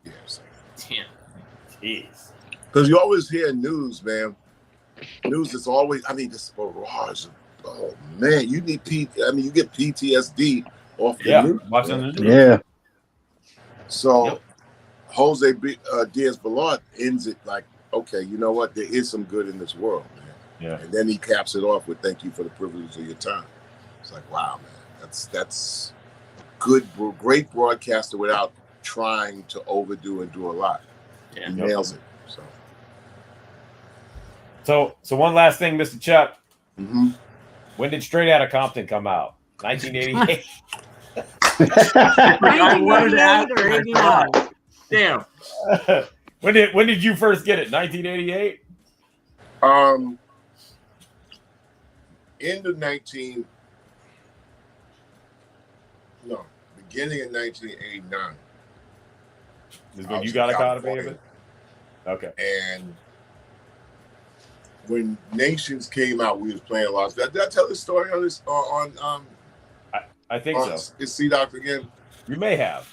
Yeah. Damn. Jeez. Because you always hear news, man. News is always, I mean, this barrage. Oh man, you need you get PTSD off the news. Watching the news. Yeah. So Jose Diaz-Balart ends it like, okay, you know what? There is some good in this world, man. Yeah. And then he caps it off with "Thank you for the privilege of your time." It's like, wow, man, that's good, great broadcaster without trying to overdo and do a lot. Yeah. He nails it. So one last thing, Mr. Chuck. Mm-hmm. When did Straight Outta Compton come out? 1988. I wanted to ask 1988 you, or 89? Damn. When did you first get it? 1988. Beginning of 1989. Is when you got a copy of it? Okay. And when Nations came out, we was playing a lot. Did I tell this story on this I think so. Is C-Doc again? You may have.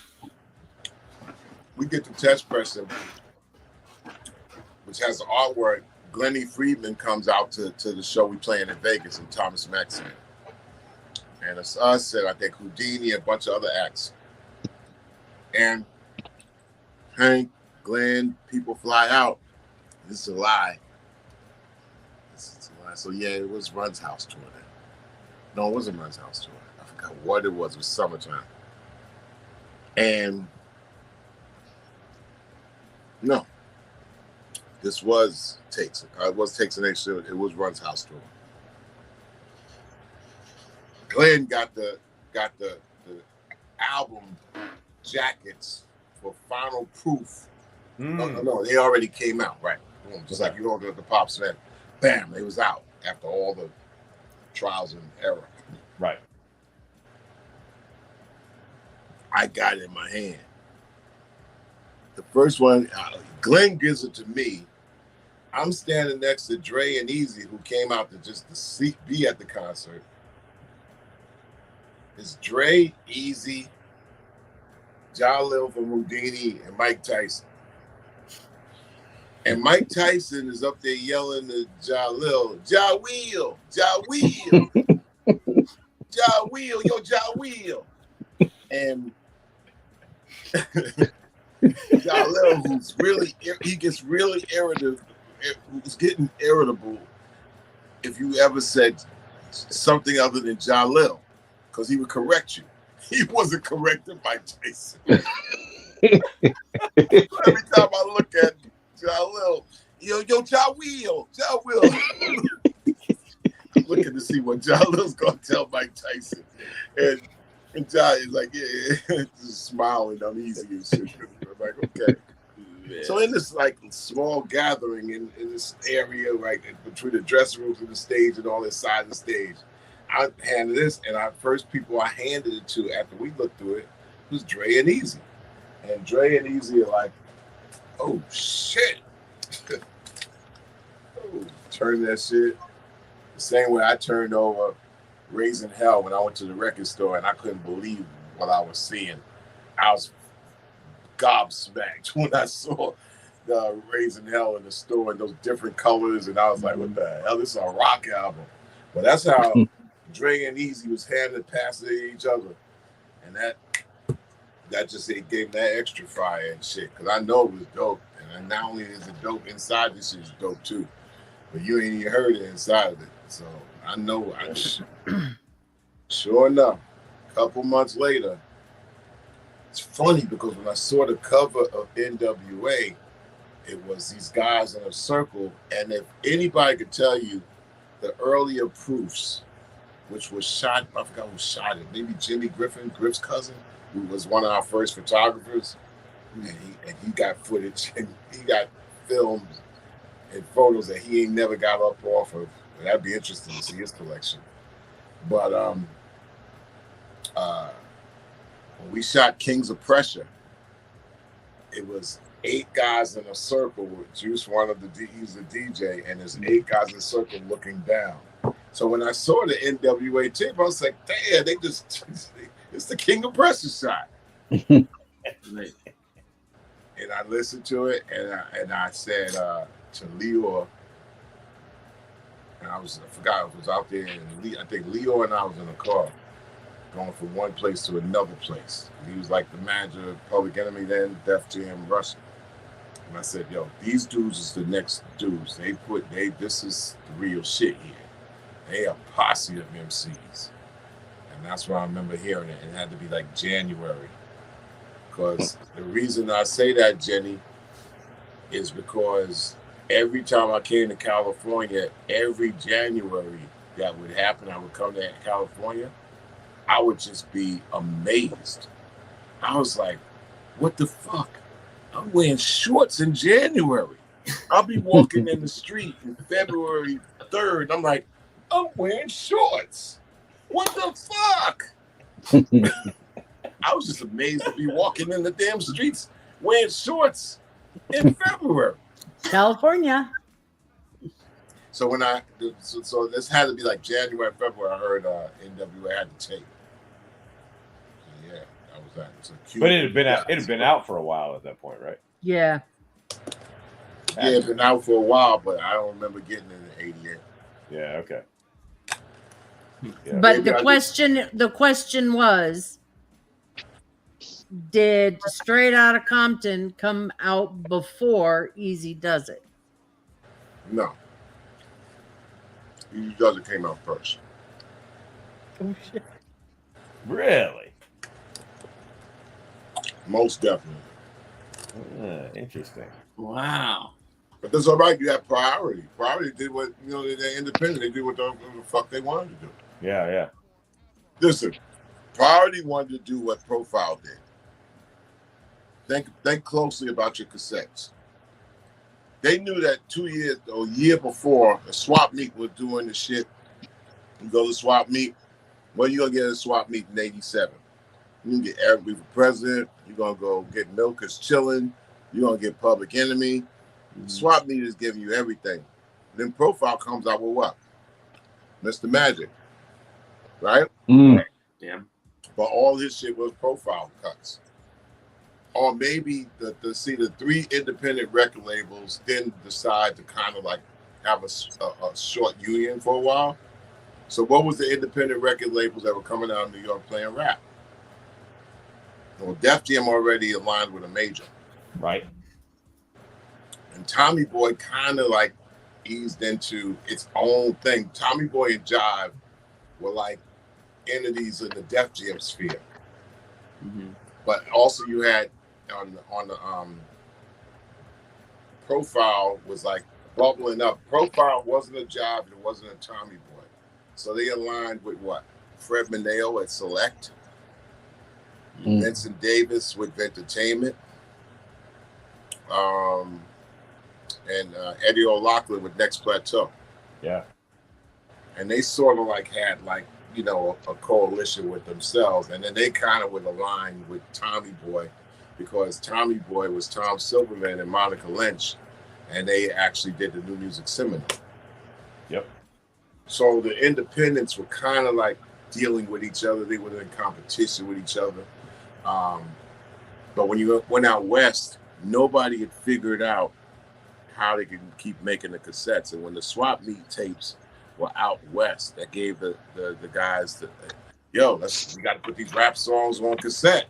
We get to test pressing, which has the artwork. Glennie Friedman comes out to the show we playing in Vegas, and Thomas Maxine. And it's us and I think Houdini and a bunch of other acts. And Hank, Glenn, people fly out. This is a lie. So yeah, it was Run's house tour then. No, it wasn't Run's house tour. I forgot what it was. It was summertime. And no, this was Takes. It was Takes an Extra. It was Run's house tour. Glenn got the album jackets for Final Proof. No, they already came out, right? Just like you ordered the Pops Fan. Bam, they was out after all the trials and error. Right. I got it in my hand. The first one, Glenn gives it to me. I'm standing next to Dre and Easy, who came out to be at the concert. It's Dre, Easy, Jalil from Houdini, and Mike Tyson. And Mike Tyson is up there yelling to Jalil, Jaweel, Jaweel, Jaweel, yo, Jaweel. And Jalil, he gets really irritable. He's getting irritable if you ever said something other than Jalil, because he would correct you. He wasn't correcting Mike Tyson. Every time I look at Jalil, yo, Jaweel. Looking to see what Jalil's gonna tell Mike Tyson, and Jai is like, yeah, just smiling uneasy and shit. I'm like, okay. Yeah. So in this like small gathering in this area, right between the dressing rooms and the stage and all inside the stage, I handed this, and our first people I handed it to after we looked through it was Dre and Easy. And Dre and Easy are like, oh shit. Oh, turn that shit. The same way I turned over Raising Hell when I went to the record store and I couldn't believe what I was seeing. I was gobsmacked when I saw the Raising Hell in the store in those different colors, and I was like, what the hell? This is a rock album. But that's how Dre and Easy was passing each other. And that just gave that extra fire and shit. Because I know it was dope. And not only is it dope inside, this shit's dope too. But you ain't even heard it inside of it. So I know. Sure enough, a couple months later, it's funny because when I saw the cover of NWA, it was these guys in a circle. And if anybody could tell you the earlier proofs, which was shot, I forgot who shot it, maybe Jimmy Griffin, Griff's cousin, who was one of our first photographers. And he got footage and he got films and photos that he ain't never got up off of. And that'd be interesting to see his collection. But when we shot Kings of Pressure, it was 8 guys in a circle with Juice, he's the DJ, and there's 8 guys in a circle looking down. So when I saw the NWA tape, I was like, damn, it's the King of Pressure Shot. And I listened to it, and I said to Leo, and I forgot I was out there, and I think Leo and I was in a car going from one place to another place. He was like the manager of Public Enemy then, Def Jam, Russia. And I said, yo, these dudes is the next dudes. This is the real shit here. They a posse of MCs. And that's why I remember hearing it. It had to be like January. Because the reason I say that, Jenny, is because every time I came to California, every January that would happen, I would come to California, I would just be amazed. I was like, what the fuck? I'm wearing shorts in January. I'll be walking in the street in February 3rd. I'm like, I'm wearing shorts. What the fuck? I was just amazed to be walking in the damn streets wearing shorts in February. California. So so this had to be like January, February. I heard NWA had the tape. Yeah, that was that. It's a cute. But it had been out for a while at that point, right? Yeah. Yeah, it's been out for a while, but I don't remember getting it in '88. Yeah. Okay. Yeah. But the question was, did Straight Outta Compton come out before Easy Does It? No. Easy Does It came out first. Oh shit. Really? Most definitely. Interesting. Wow. But that's all right. You have Priority. Priority did what, they're independent. They did what the fuck they wanted to do. Yeah, yeah. Listen, Priority wanted to do what Profile did. Think closely about your cassettes. They knew that 2 years or a year before, a swap meet was doing the shit. You go to swap meet. What are you going to get at a swap meet in 87? You can get Eric B for president. You're going to go get Milkers Chillin'. You're going to get Public Enemy. Swap meet is giving you everything. Then Profile comes out with what? Mr. Magic. Right? Damn. But all his shit was Profile cuts. Or maybe the 3 independent record labels then decide to kind of like have a short union for a while. So what was the independent record labels that were coming out of New York playing rap? Well, Def Jam already aligned with a major. Right. And Tommy Boy kind of like eased into its own thing. Tommy Boy and Jive were like entities in the Def Jam sphere. Mm-hmm. But also you had on the Profile was like bubbling up. Profile wasn't a Jive, it wasn't a Tommy Boy. So they aligned with what? Fred Mineo at Select. Vincent Davis with Entertainment. And Eddie O'Loughlin with Next Plateau. Yeah. And they sort of like had like, a coalition with themselves. And then they kind of would align with Tommy Boy because Tommy Boy was Tom Silverman and Monica Lynch. And they actually did the New Music Seminar. Yep. So the independents were kind of like dealing with each other. They were in competition with each other. But when you went out west, nobody had figured out how they could keep making the cassettes. And when the swap meet tapes were out west, that gave the guys we got to put these rap songs on cassette.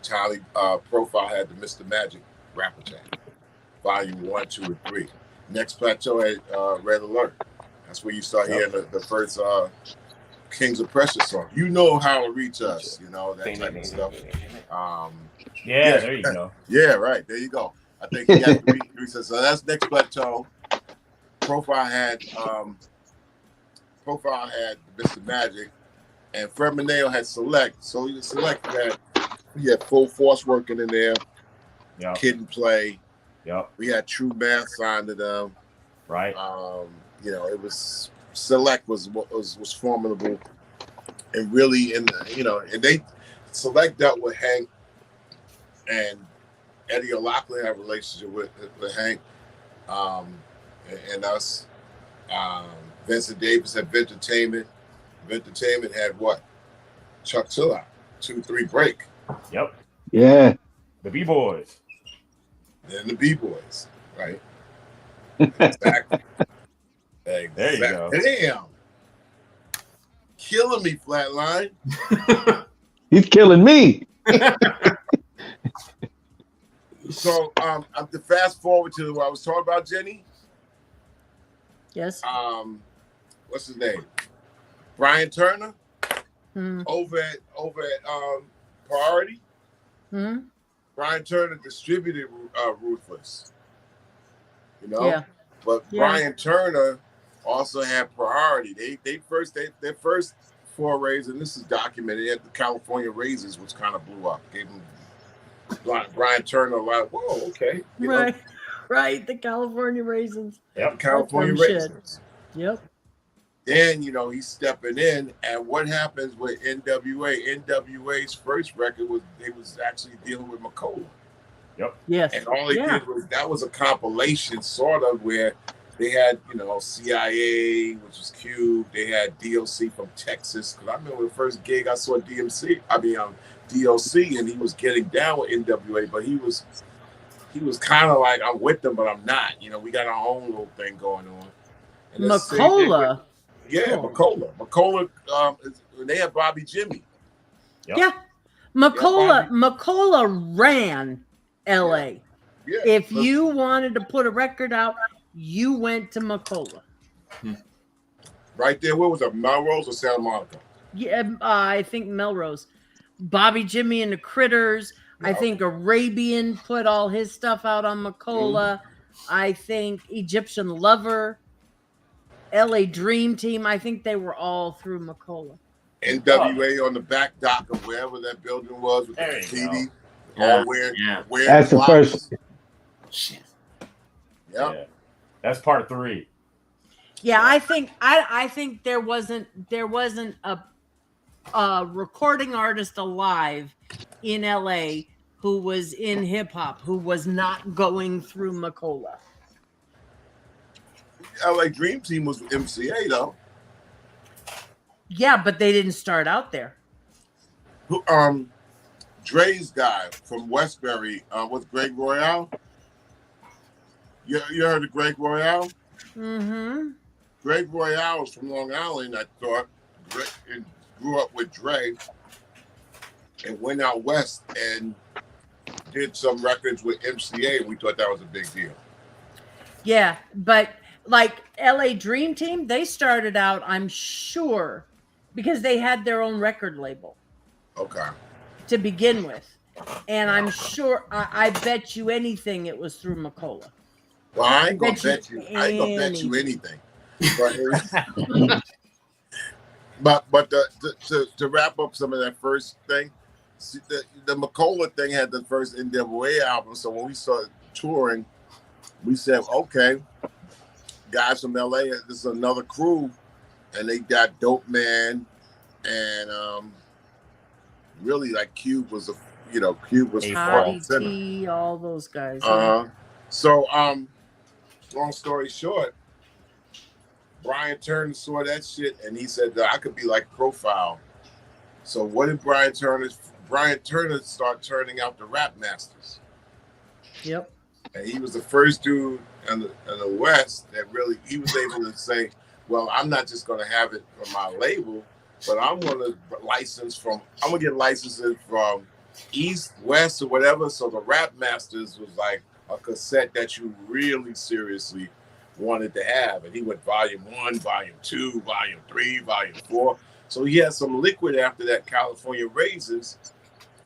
Charlie Profile had the Mr. Magic Rap Attack, Volume 1, 2, and 3. Next Plateau had Red Alert. That's where you start hearing the first Kings of Pressure song. You know how to reach us, that type of stuff. Yeah, there you go. Yeah, right. There you go. I think he got three. So that's Next Plateau. Profile had Mr. Magic, and Fred Mineo had Select. So he Select he had Full Force working in there. Yeah. Kid and Play. Yep. We had True Math signed to them. Right. It was Select was formidable, and really and they Select dealt with Hank and Eddie O'Loughlin had a relationship with Hank, and us. Vincent Davis had Vintertainment. Vintertainment had what? Chuck Chillout, 2-3 break. Yep. Yeah. The B-Boys. Then the B-Boys, right? Exactly. There you go. Damn. Killing me, Flatline. He's killing me. So to fast forward to what I was talking about, Jenny. Yes. What's his name? Brian Turner. Hmm. Over at Priority. Hmm. Brian Turner distributed Ruthless. You know? Yeah. But Yeah. Brian Turner also had Priority. Their first forays, and this is documented, at the California Raisins, which kind of blew up. Gave him Brian Turner like, whoa, okay. You know? Right. The California Raisins. Yep, California That's some Raisins. Yep. Then, he's stepping in, and what happens with NWA? NWA's first record was they was actually dealing with McCullough. Yep. Yes. And all they did was, that was a compilation sort of where they had, CIA, which was Cube. They had DLC from Texas. Because I remember the first gig I saw DOC, and he was getting down with NWA, but he was kind of like, I'm with them, but I'm not. We got our own little thing going on. And McCullough. Yeah, McCullough. McCullough, they had Bobby Jimmy. Yep. Yeah. McCullough ran LA. Yeah. If you wanted to put a record out, you went to McCullough. Right there, where was it? Melrose or Santa Monica? Yeah, I think Melrose. Bobby Jimmy and the Critters. Yeah, I think Arabian put all his stuff out on McCullough. I think Egyptian Lover, LA Dream Team. I think they were all through McCullough. NWA on the back dock of wherever that building was with There the you TV. Yeah. All wearing That's the first. Shit. Yeah. Yeah. That's part 3. Yeah, I think there wasn't a recording artist alive in LA who was in hip hop who was not going through McCullough. LA Dream Team was MCA though. Yeah, but they didn't start out there. Who Dre's guy from Westbury, with Greg Royale. You heard of Greg Royale? Mm-hmm. Greg Royale was from Long Island, I thought, and grew up with Dre, and went out west and did some records with MCA, and we thought that was a big deal. Yeah, but like LA Dream Team, they started out, I'm sure, because they had their own record label. Okay. To begin with. And I'm sure, I bet you anything it was through McCullough. Well, I ain't gonna bet you anything. But to wrap up some of that first thing, the McCullough thing had the first NWA album. So when we started touring, we said, okay, guys from LA, this is another crew, and they got Dope Man, and really like Cube was Cube was RDT, all those guys. So long story short, Brian Turner saw that shit and he said that I could be like Profile. So what did Brian Turner start turning out the Rap Masters? Yep. And he was the first dude in the West that really, he was able to say, well, I'm not just going to have it from my label, but I'm going to get licenses from East, West, or whatever. So the Rap Masters was like a cassette that you really seriously wanted to have. And he went volume 1, volume 2, volume 3, volume 4. So he had some liquid after that California Raisins.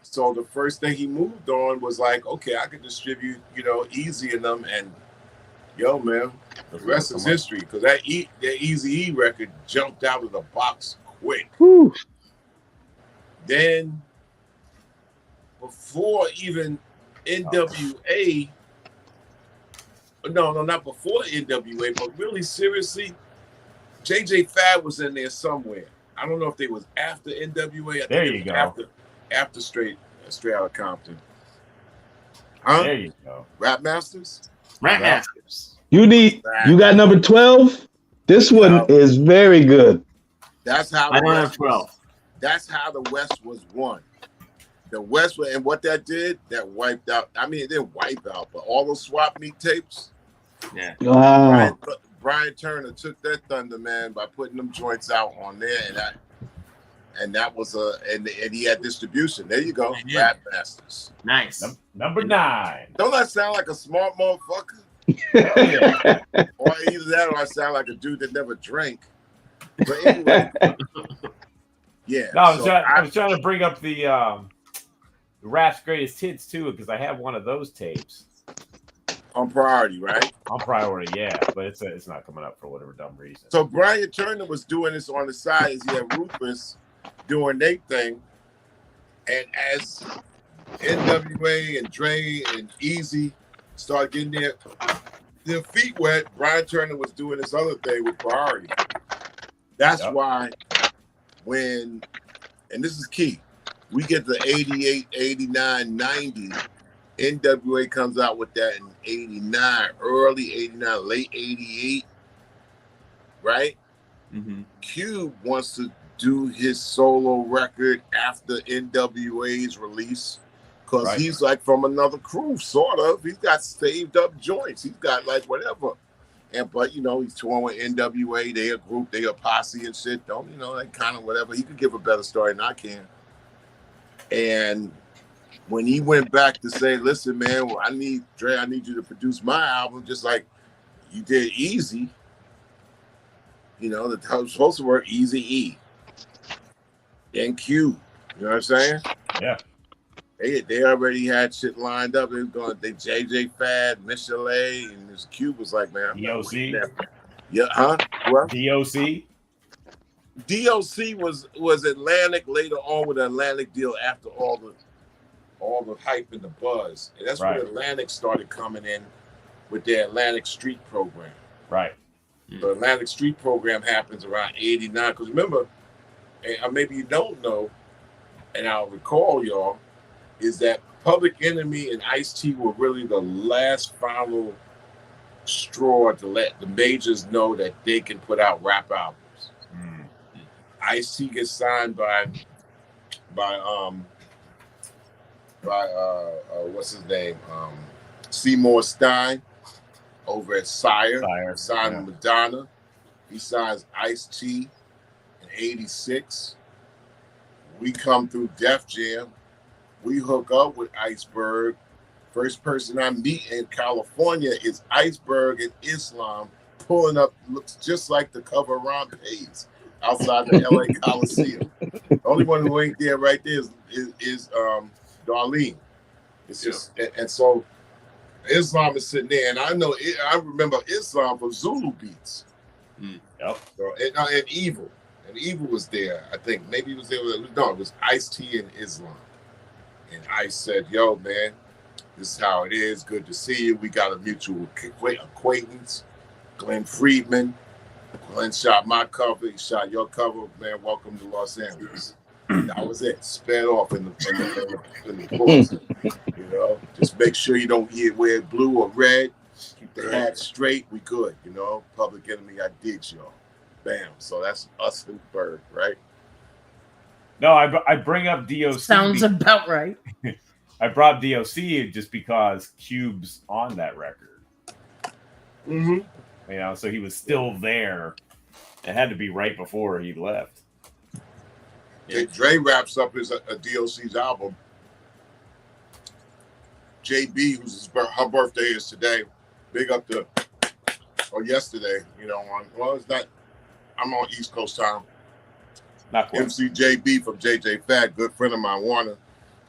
So the first thing he moved on was like, okay, I could distribute, Easy in them, and yo, man, the rest is history. Because that Eazy-E record jumped out of the box quick. Whew. Then, before even NWA, no, not before NWA, but really seriously, JJ Fad was in there somewhere. I don't know if they was after NWA. There you go. After Straight Out of Compton. Huh? There you go. Rap Masters? Rap Yeah. Masters. You got number 12? This one is very good. That's how I don't have 12. That's how the West was won. The West, and what that did, that wiped out. I mean, it didn't wipe out, but all those swap meet tapes. Yeah. Wow. Brian Turner took that thunder, man, by putting them joints out on there, and that was and he had distribution. There you go, Rap Masters. Nice. Number 9. Don't that sound like a smart motherfucker? Yeah. Or either that, or I sound like a dude that never drank. But anyway, yeah. No, I was trying to bring up the Rap's Greatest Hits too, because I have one of those tapes on priority, right? On priority, yeah, but it's not coming up for whatever dumb reason. So Brian Turner was doing this on the side as he had Rufus doing their thing, and as NWA and Dre and Easy started getting their feet wet, Brian Turner was doing this other thing with priority. That's why when, and this is key, we get the 88, 89, 90, NWA comes out with that in 89, early 89, late 88, right? Mm-hmm. Cube wants to do his solo record after NWA's release because he's like from another crew, sort of. He's got saved up joints. He's got like whatever. But you know, he's touring with NWA. They a group, they a posse and shit. Don't you know? Like kind of whatever. He could give a better story than I can. And when he went back to say, "Listen, man, I need you to produce my album, just like you did Easy." You know, that was supposed to work Easy E and Q. You know what I'm saying? Yeah. They already had shit lined up. They was going. They JJ Fad, Michelet, and this Cube was like, man, DOC. Yeah, huh? What? DOC. DOC was Atlantic later on with the Atlantic deal after all the hype and the buzz, and that's when Atlantic started coming in with their Atlantic Street program. Right. The Atlantic Street program happens around '89. Because remember, and maybe you don't know, and I'll recall y'all, is that Public Enemy and Ice-T were really the last final straw to let the majors know that they can put out rap albums. Ice-T gets signed by what's his name? Seymour Stein over at Sire. Signed Madonna. He signs Ice-T in '86. We come through Def Jam. We hook up with Iceberg. First person I meet in California is Iceberg and Islam pulling up, looks just like the cover of Ron Pay's outside the LA Coliseum. The only one who ain't there right there is Darlene. It's just, and so Islam is sitting there, and I remember Islam from Zulu Beats. Yep. So, and Evil. And Evil was there, I think. Maybe he was there. No, it was Ice-T and Islam. And I said, yo, man, this is how it is. Good to see you. We got a mutual acquaintance, Glenn Friedman. Glenn shot my cover. He shot your cover. Man, welcome to Los Angeles. That was it. Sped off in the books. You know, just make sure you don't wear blue or red. Keep the hat straight. We good. You know, Public Enemy, I dig y'all. Bam. So that's us and Bird, right? No, I bring up DOC. Sounds about right. I brought DOC just because Cube's on that record. Mm-hmm. You know, so he was still there. It had to be right before he left. Dre wraps up his DOC's album. JB, her birthday is today. Big up to, or yesterday, you know, it's not, I'm on East Coast time. Not quite. MCJB from JJ Fad, good friend of mine, Warner,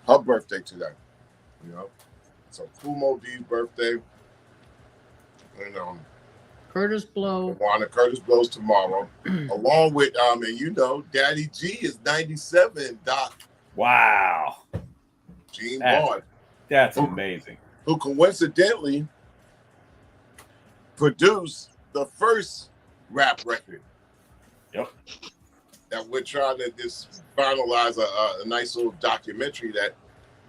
her birthday today. You know, so Kumo D's birthday. And Curtis Blow. Warner Curtis Blow's tomorrow, along with and you know, Daddy G is 97. Doc. Wow. Gene Bond. That's amazing. Who coincidentally produced the first rap record. Yep. That we're trying to just finalize a nice little documentary that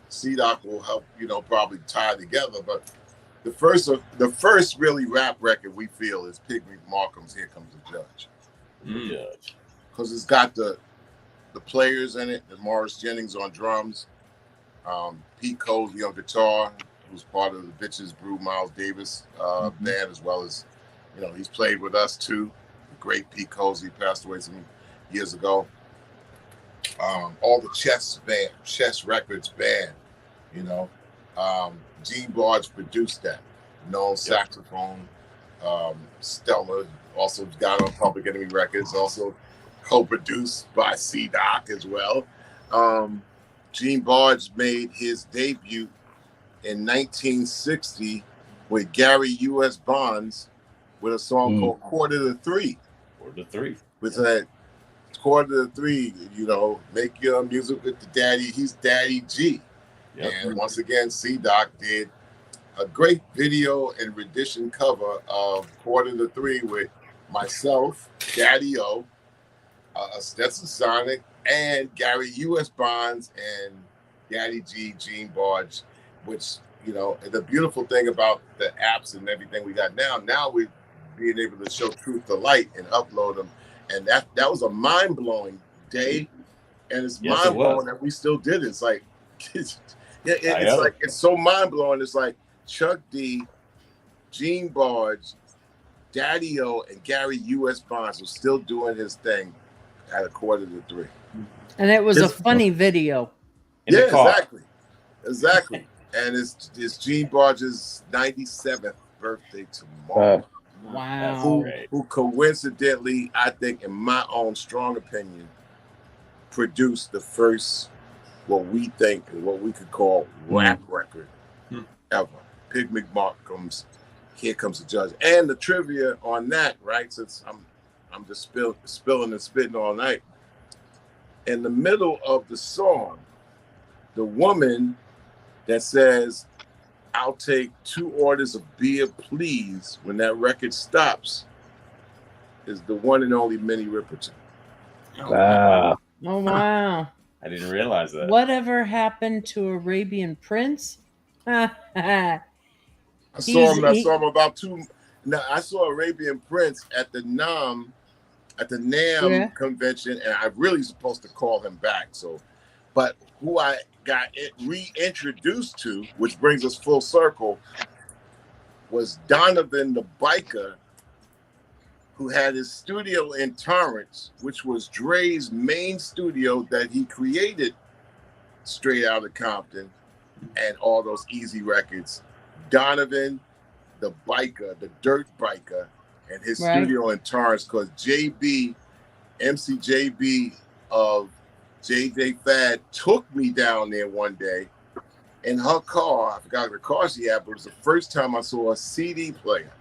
C-Doc will help, probably tie together. But the first really rap record we feel is Pigmeat Markham's "Here Comes the Judge." Judge. Because it's got the players in it, and Morris Jennings on drums, Pete Cozy on guitar, who's part of the Bitches Brew Miles Davis band, as well as, he's played with us too. The great Pete Cozy passed away some years ago. All the Chess Records band, Gene Barge produced that. Known saxophone, Stella also got on Public Enemy Records, also co-produced by C-Doc as well. Gene Barge made his debut in 1960 with Gary U.S. Bonds with a song called Quarter to Three. Quarter to Three. With that Quarter to Three, make your music with the daddy. He's Daddy G. Yep. And once again, C-Doc did a great video and rendition cover of Quarter to Three with myself, Daddy O, Stetson Sonic, and Gary U.S. Bonds and Daddy G, Gene Barge, which, the beautiful thing about the apps and everything we got now we're being able to show Truth to Light and upload them. And that was a mind-blowing day. And it's mind-blowing that we still did it. It's like, it's so mind-blowing. It's like Chuck D, Gene Barge, Daddy O, and Gary U.S. Bonds was still doing his thing at a quarter to three. And it was a funny video. Exactly. And it's Gene Barge's 97th birthday tomorrow. Wow. Who coincidentally, I think, in my own strong opinion, produced the first, what we think and what we could call rap record ever. Pigmeat Markham's "Here Comes the Judge." And the trivia on that, right? Since I'm just spilling and spitting all night. In the middle of the song, the woman that says, "I'll take 2 orders of beer, please," when that record stops, is the one and only Minnie Riperton. Wow. Oh, wow. I didn't realize that. Whatever happened to Arabian Prince? I saw him about 2. Now, I saw Arabian Prince at the NAMM convention, and I really supposed to call him back. But who I got reintroduced to, which brings us full circle, was Donovan the Biker, who had his studio in Torrance, which was Dre's main studio that he created straight out of Compton and all those easy records. Donovan the Biker, the Dirt Biker, and his studio in Torrance, because MC JB of JJ Fad took me down there one day in her car. I forgot the car she had, but it was the first time I saw a CD player.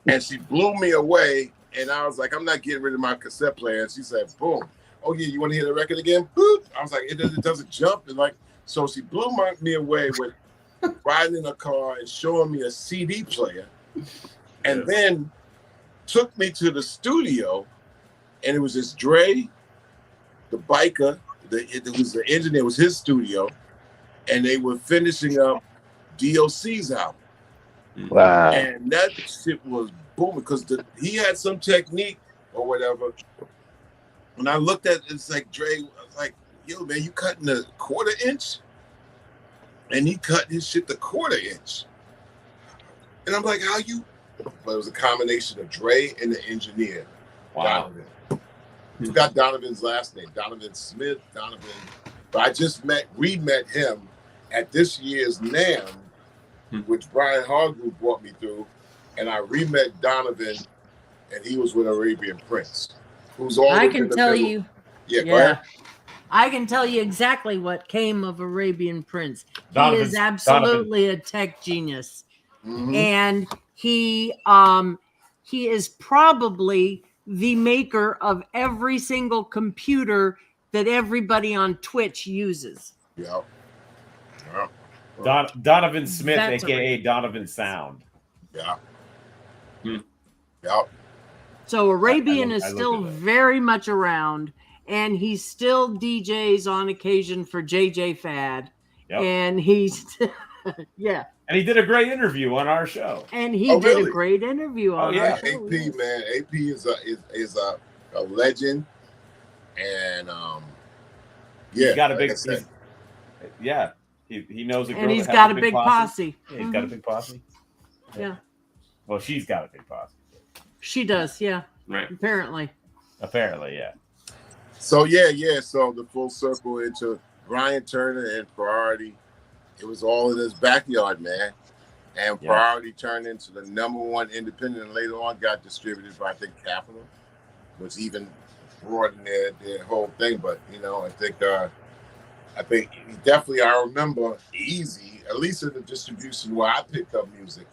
And she blew me away, and I was like, I'm not getting rid of my cassette player. And she said, boom. Oh, yeah, you want to hear the record again? Boop. I was like, it doesn't jump. And so she blew me away with riding in a car and showing me a CD player, and then took me to the studio, and it was this Dre, the Biker, it was the engineer, it was his studio, and they were finishing up DOC's album. Wow. And that shit was booming because he had some technique or whatever. When I looked at it, it's like Dre, I was like, yo, man, you cutting a 1/4 inch? And he cut his shit to 1/4 inch. And I'm like, how you? But it was a combination of Dre and the engineer, Donovan. I forgot Donovan's last name, Donovan Smith, But I just re-met him at this year's NAMM, which Brian Hargrove brought me through. And I re-met Donovan, and he was with Arabian Prince, who's always I can tell you. Yeah, go ahead. I can tell you exactly what came of Arabian Prince. He is absolutely a tech genius. And he is probably the maker of every single computer that everybody on Twitch uses. Yeah. Donovan Smith, aka Donovan Sound. Yeah. So Arabian is still very much around, and he still DJs on occasion for JJ Fad. Yep. And he's yeah. And he did a great interview on our show. And he did really? a great interview on yeah. our show. AP, yes. man. AP is a legend. And yeah. He's got a like big I said, he knows a girl And he's that got has a big posse. Yeah, he's got a big posse. Yeah. Well, she's got a big posse. She does, yeah. Right. Apparently. Apparently, yeah. So so the full circle into Brian Turner and Priority, it was all in his backyard, man. And Priority turned into the #1 independent, and later on got distributed by, I think, Capitol, which even broadened their whole thing. But I think definitely, I remember Easy, at least in the distribution where I picked up music,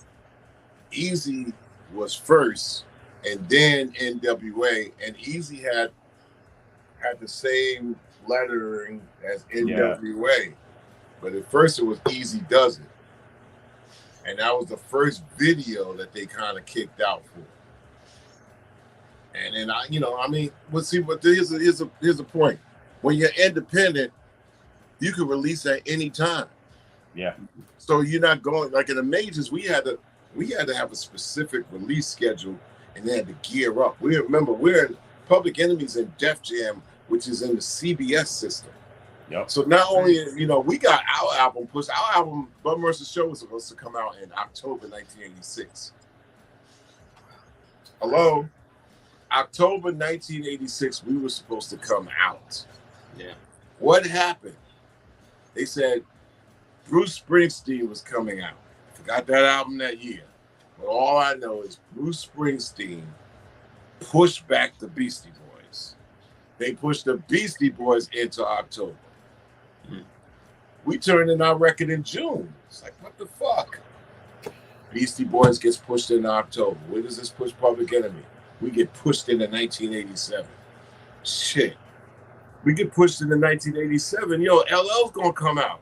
Easy was first, and then NWA, and Easy had the same lettering as NWA, but at first it was Easy Does It, and that was the first video that they kind of kicked out for. And then here's a point: when you're independent, you can release at any time. Yeah. So you're not going like in the majors. We had to have a specific release schedule, and they had to gear up. We're in Public Enemy's in Def Jam, which is in the CBS system. Yep. So not only we got our album pushed. Our album, Bud Mercer's Show, was supposed to come out in October 1986. Hello, October 1986. We were supposed to come out. Yeah. What happened? They said Bruce Springsteen was coming out. Forgot that album that year. But all I know is Bruce Springsteen pushed back the Beastie Boys. They pushed the Beastie Boys into October. We turned in our record in June. It's like, what the fuck? Beastie Boys gets pushed into October. Where does this push Public Enemy? We get pushed into 1987. Shit. We get pushed into 1987. Yo, LL's gonna come out.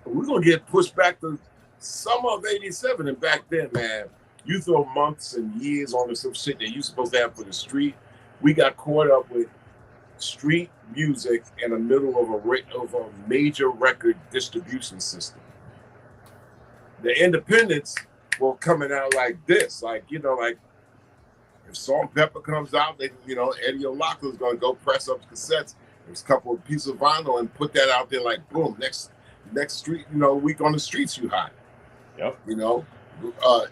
We're gonna get pushed back to summer of 87. And back then, man, you throw months and years on some shit that you're supposed to have for the street. We got caught up with street music in the middle of a major record distribution system. The independents were coming out like this, like if Salt and Pepper comes out, they Eddie O'Loughlin's gonna go press up cassettes. There's a couple of pieces of vinyl and put that out there like boom, next street, week on the streets you hot. Yep.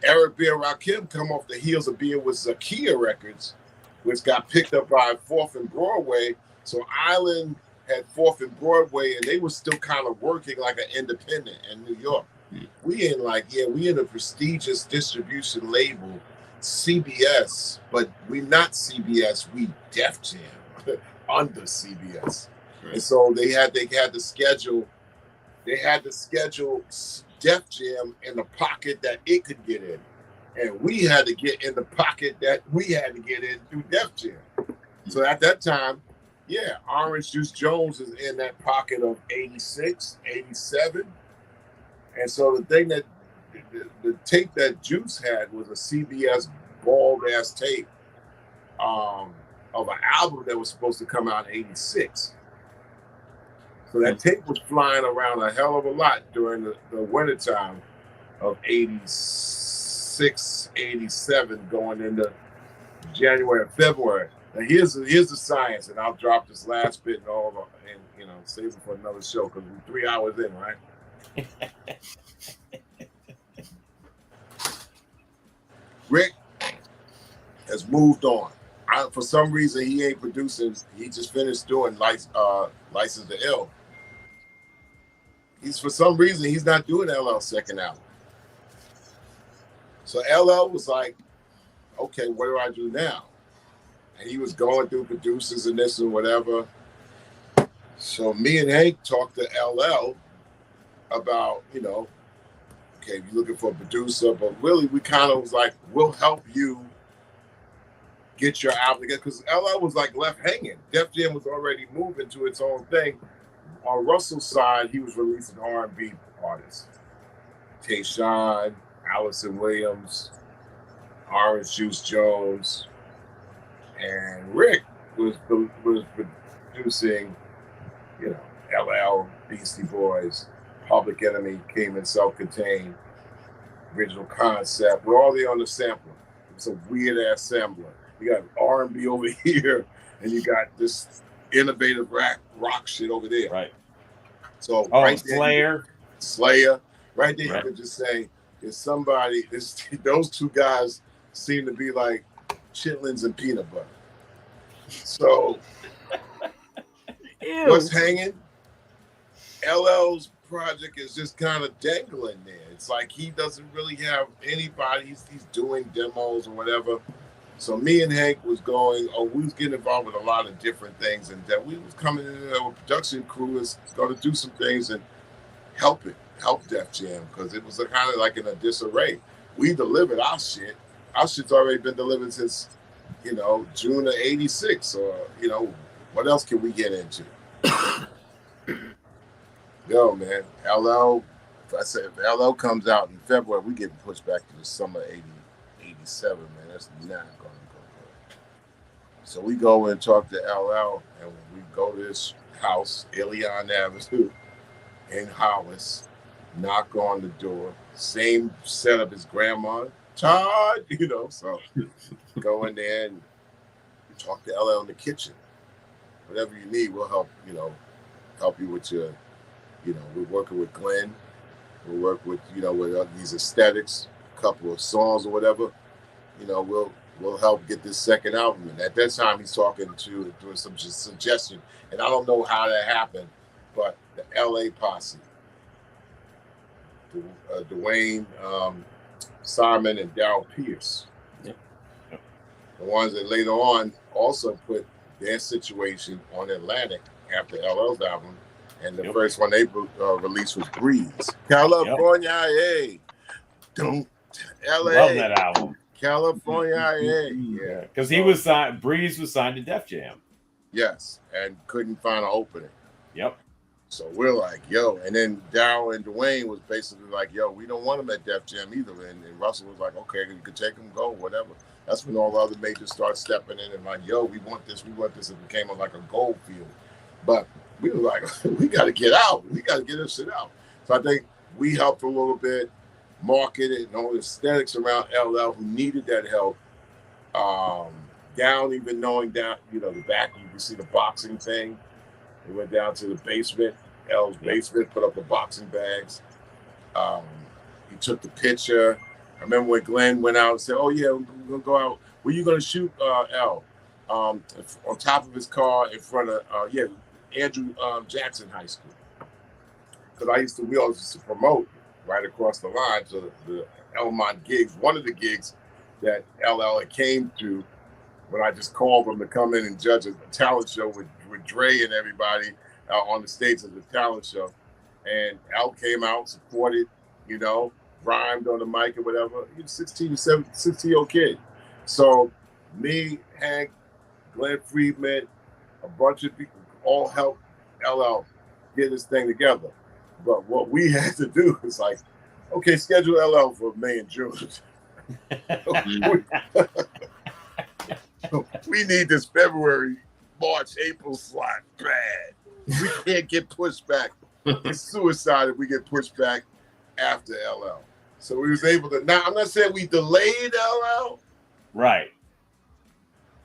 Eric B. and Rakim come off the heels of being with Zakia Records, which got picked up by 4th and Broadway. So Island had 4th and Broadway, and they were still kind of working like an independent in New York. We in a prestigious distribution label, CBS, but we not CBS, we Def Jam under CBS. Right. And so they had to schedule Def Jam in the pocket that it could get in. And we had to get in the pocket that we had to get in through Def Jam. So at that time, Orange Juice Jones is in that pocket of 86, 87. And so the thing that the tape that Juice had was a CBS bald ass tape of an album that was supposed to come out in 86. So that tape was flying around a hell of a lot during the wintertime of 86, 87, going into January and February. Now here's the science, and I'll drop this last bit and save it for another show because we're 3 hours in, right? Rick has moved on. For some reason, he ain't producing. He just finished doing License to Ill. For some reason, he's not doing LL's second album. So LL was like, okay, what do I do now? And he was going through producers and this and whatever. So me and Hank talked to LL about, okay, you're looking for a producer, but really we kind of was like, we'll help you get your album together, because LL was like left hanging. Def Jam was already moving to its own thing. On Russell's side, he was releasing R&B artists. Tayshaun, Allison Williams, Orange Juice Jones, and Rick was producing, LL, Beastie Boys, Public Enemy came in self-contained, original concept. We're all there on the sampler. It's a weird ass sampler. You got R&B over here, and you got this innovative rock shit over there. Right. So right there, Slayer. Right there, you could just say, is somebody, those two guys seem to be like chitlins and peanut butter. So what's hanging? LL's project is just kind of dangling there. It's like he doesn't really have anybody. He's doing demos or whatever. So me and Hank was we was getting involved with a lot of different things, and that we was coming in there with production crew is going to do some things and help Def Jam, because it was kind of like in a disarray. We delivered our shit. Our shit's already been delivered since, June of '86, or what else can we get into? Yo, man, LL. I said if LL comes out in February, we getting pushed back to the summer '87, man. That's not going to go good. So we go and talk to LL, and we go to his house, Ilion Avenue, in Hollis, knock on the door, same setup as grandma, Todd, so go in there and talk to LL in the kitchen. Whatever you need, we'll help you with your, we're working with Glenn. We'll work with, with these aesthetics, a couple of songs or whatever. We'll help get this second album. And at that time, he's doing some suggestion. And I don't know how that happened, but the LA Posse, Dwayne, Simon, and Darryl Pierce, the ones that later on also put their situation on Atlantic after LL's album. And the first one they released was Breeze. California, hey. Don't LA. Love that album. California, hey. Yeah. Because he was signed, Breeze was signed to Def Jam. Yes. And couldn't find an opening. Yep. So we're like, yo. And then Darryl and Dwayne was basically like, yo, we don't want him at Def Jam either. And Russell was like, okay, you can take him, go, whatever. That's when all the other majors start stepping in and like, yo, we want this. It became like a gold field. But we were like, we got to get out. We got to get this shit out. So I think we helped a little bit, market it, and all the aesthetics around LL who needed that help. Down, even knowing down, the back, you can see the boxing thing. We went down to the basement, L's basement, put up the boxing bags. He took the picture. I remember when Glenn went out and said, oh, yeah, we're going to go out. Where you going to shoot L? On top of his car in front of, Andrew Jackson High School. Because we always used to promote right across the line to the Elmont gigs. One of the gigs that LL came to when I just called him to come in and judge a talent show with Dre and everybody on the stage of the talent show. And L came out, supported, rhymed on the mic or whatever. He was 16-year-old kid. So me, Hank, Glenn Friedman, a bunch of people all helped LL get this thing together. But what we had to do is like, okay, schedule LL for May and June. We need this February, March, April slot bad. We can't get pushed back. It's suicide if we get pushed back after LL. So we was able to. Now I'm not saying we delayed LL, right?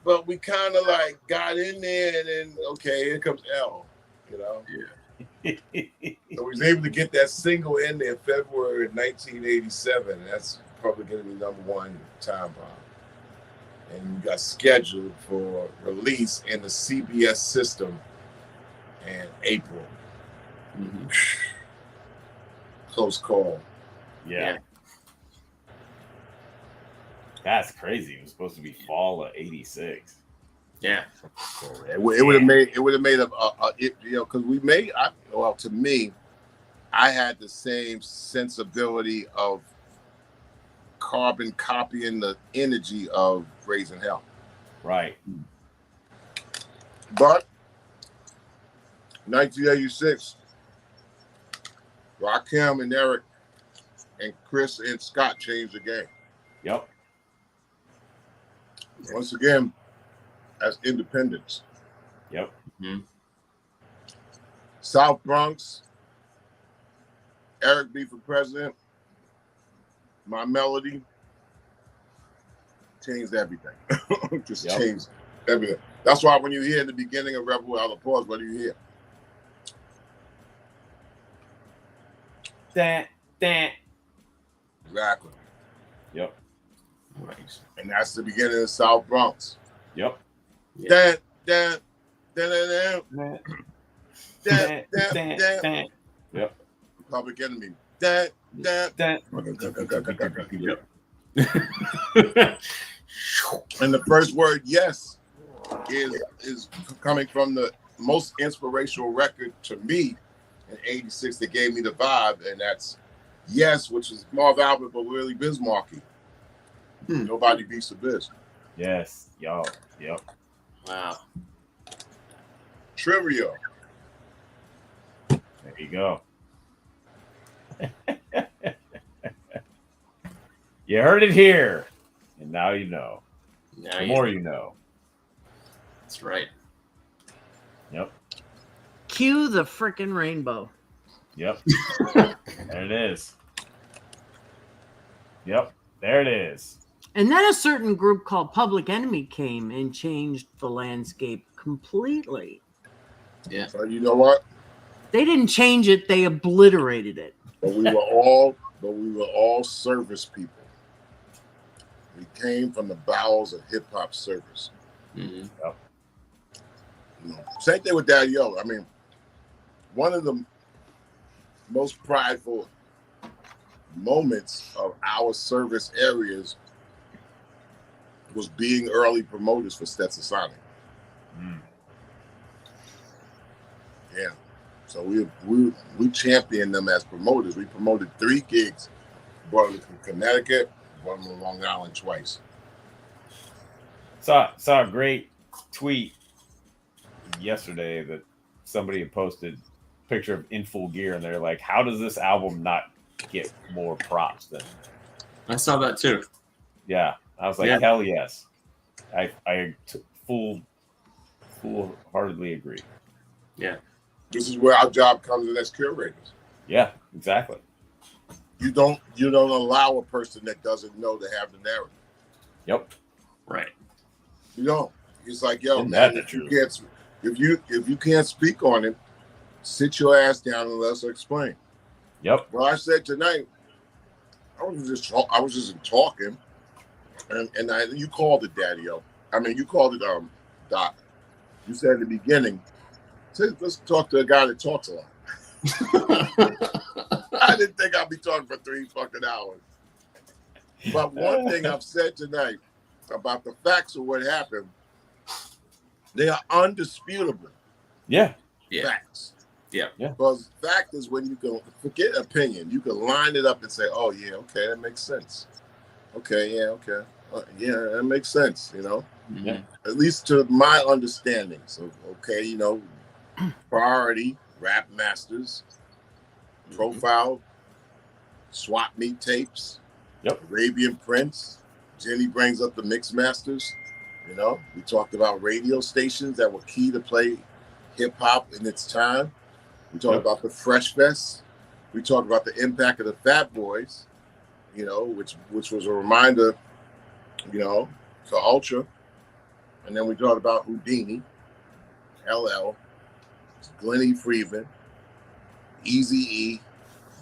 But we kind of like got in there, and then okay, here comes L. Yeah. So we was able to get that single in there in February of 1987. And that's probably going to be #1 time bomb. And we got scheduled for release in the CBS system in April. Mm-hmm. Close call. Yeah. That's crazy. It was supposed to be fall of '86. Yeah. It would have made because we made. To me, I had the same sensibility of carbon copying the energy of Raising Hell. Right. But 1986, Rakim and Eric and Chris and Scott changed the game. Yep. Once again, as independents. Yep. Mm-hmm. South Bronx, Eric B for president, my melody changed everything. Just changed everything. That's why when you hear in the beginning of Rebel Without a Pause, what do you hear? That. Exactly. Yep. Nice. And that's the beginning of South Bronx. Yep. Yep. Public Enemy. And the first word, yes, is coming from the most inspirational record to me in '86 that gave me the vibe, and that's Yes, which is Marv Albert, but really Bismarcky. Nobody beats the Biz. Yes, y'all. Yep. Wow. Trivia. There you go. You heard it here, and now you know. Now the more you know. That's right. Yep. Cue the freaking rainbow. Yep. There it is. Yep. There it is. And then a certain group called Public Enemy came and changed the landscape completely. Yeah. So you know what? They didn't change it, they obliterated it. But we were all service people. We came from the bowels of hip hop service. Mm-hmm. Yep. You know, same thing with Daddy O. I mean, one of the most prideful moments of our service areas was being early promoters for Stetson Sonic. Yeah. So we championed them as promoters. We promoted 3 gigs, brought them from Connecticut, brought them to Long Island twice. Saw a great tweet yesterday that somebody had posted a picture of In Full Gear, and they're like, how does this album not get more props than? I saw that too. Yeah. I was like, hell yes. I full-heartedly agree. Yeah. This is where our job comes in as curators. Yeah, exactly. You don't allow a person that doesn't know to have the narrative. Yep. Right. You don't. It's like, yo, Isn't man, that if you can't speak on it, sit your ass down and let us explain. Yep. Well, I said tonight, I was just talking, and you called it Daddy-O. I mean, you called it Doc. You said at the beginning, let's talk to a guy that talks a lot. I didn't think I'd be talking for 3 fucking hours. But one thing I've said tonight about the facts of what happened, they are undisputable. Yeah. Facts. Yeah. Because fact is when you can forget opinion, you can line it up and say, oh, yeah, okay, that makes sense. Okay, yeah, okay. Yeah, that makes sense, you know? Yeah. At least to my understanding. So, okay, you know, Priority, Rap Masters, Profile, Swap Meet Tapes, Arabian Prince. Jenny brings up the Mix Masters. You know, we talked about radio stations that were key to play hip hop in its time. We talked about the Fresh Fest. We talked about the impact of the Fat Boys, you know, which was a reminder, you know, to Ultra. And then we talked about Houdini, LL, Glennie Freeman, Eazy-E,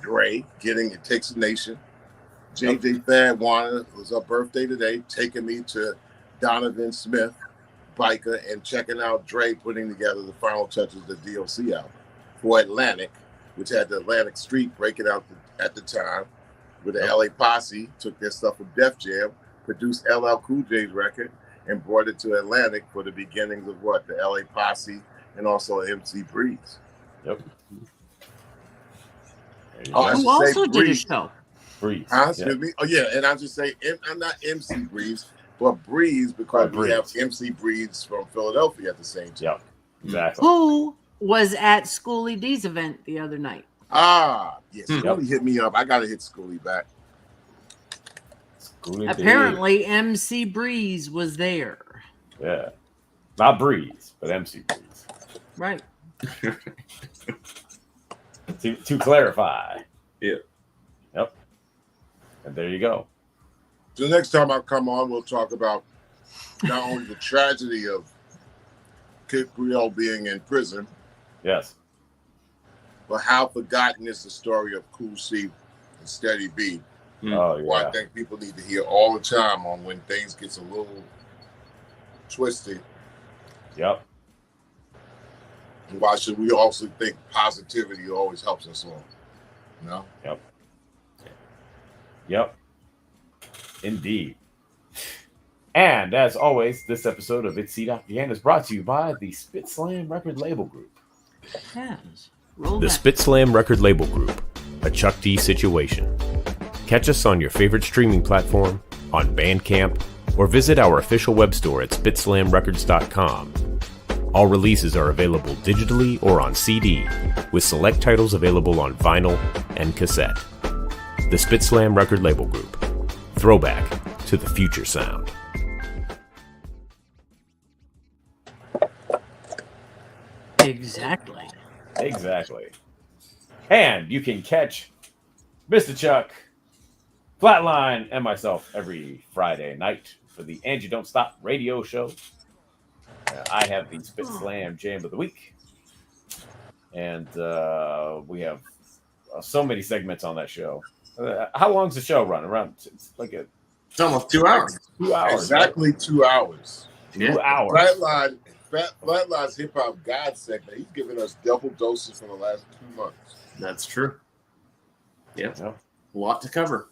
Dre, getting It Takes a Nation. JJ Fad Warner, it was her birthday today, taking me to Donovan Smith, Biker, and checking out Dre putting together the final touches of the DOC album for Atlantic, which had the Atlantic Street breaking out at the time, where the LA Posse took their stuff from Def Jam, produced LL Cool J's record, and brought it to Atlantic for the beginnings of what? The LA Posse and also MC Breeze. Yep. Who also did a show? Breeze. Excuse me. Oh, yeah. And I'll just say, I'm not MC Breeze, but Breeze because we have MC Breeze from Philadelphia at the same time. Yep. Exactly. Who was at Schoolie D's event the other night? Yes. Schoolie hit me up. I got to hit Schoolie back. Apparently, MC Breeze was there. Yeah. Not Breeze, but MC Breeze. Right. To clarify. Yeah. Yep. And there you go. So next time I come on, we'll talk about not only the tragedy of Kid Creole being in prison, Yes. but how forgotten is the story of Cool C and Steady B. Oh, Who I yeah. think people need to hear all the time on when things gets a little twisted. Yep. And why should we also think positivity always helps us all? You know? Yep. Indeed. And as always, this episode of It's.Yan is brought to you by the Spit Slam Record Label Group. Yes. The Spit Slam Record Label Group, a Chuck D situation. Catch us on your favorite streaming platform, on Bandcamp, or visit our official web store at spitslamrecords.com. All releases are available digitally or on CD, with select titles available on vinyl and cassette. The Spit Slam Record Label Group. Throwback to the future sound. Exactly. Exactly. And you can catch MistaChuck, Flatline, and myself every Friday night for the And You Don't Stop radio show. I have the Spit Slam Jam of the Week. And we have so many segments on that show. How long's the show run? Around it's almost 2 hours. 2 hours. Exactly right? 2 hours. 2 hours. Flatline's Hip Hop God segment. He's giving us double doses for the last 2 months. That's true. Yep. Yep. A lot to cover.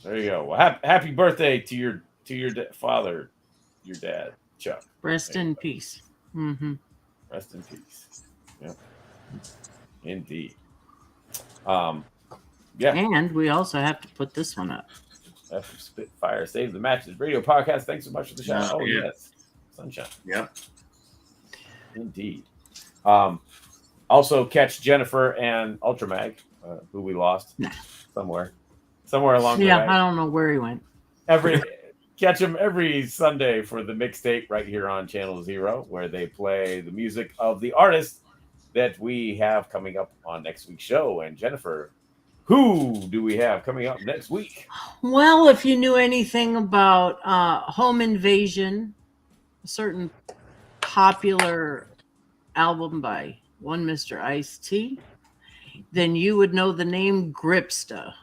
There you go. Well, happy birthday to your father, your dad, Chuck. Rest in peace. Mm-hmm. Rest in peace. Yep. Indeed. Yeah. And we also have to put this one up. After Spitfire Save the Matches radio podcast. Thanks so much for the shout. Oh, yeah. yes. Sunshine. Yep. Indeed. Also catch Jennifer and Ultramag, who we lost somewhere along the way. Yeah, I don't know where he went. Catch them every Sunday for the mixtape right here on Channel Zero, where they play the music of the artists that we have coming up on next week's show. And Jennifer, who do we have coming up next week? Well, if you knew anything about Home Invasion, a certain popular album by one Mr. Ice-T, then you would know the name Gripsta.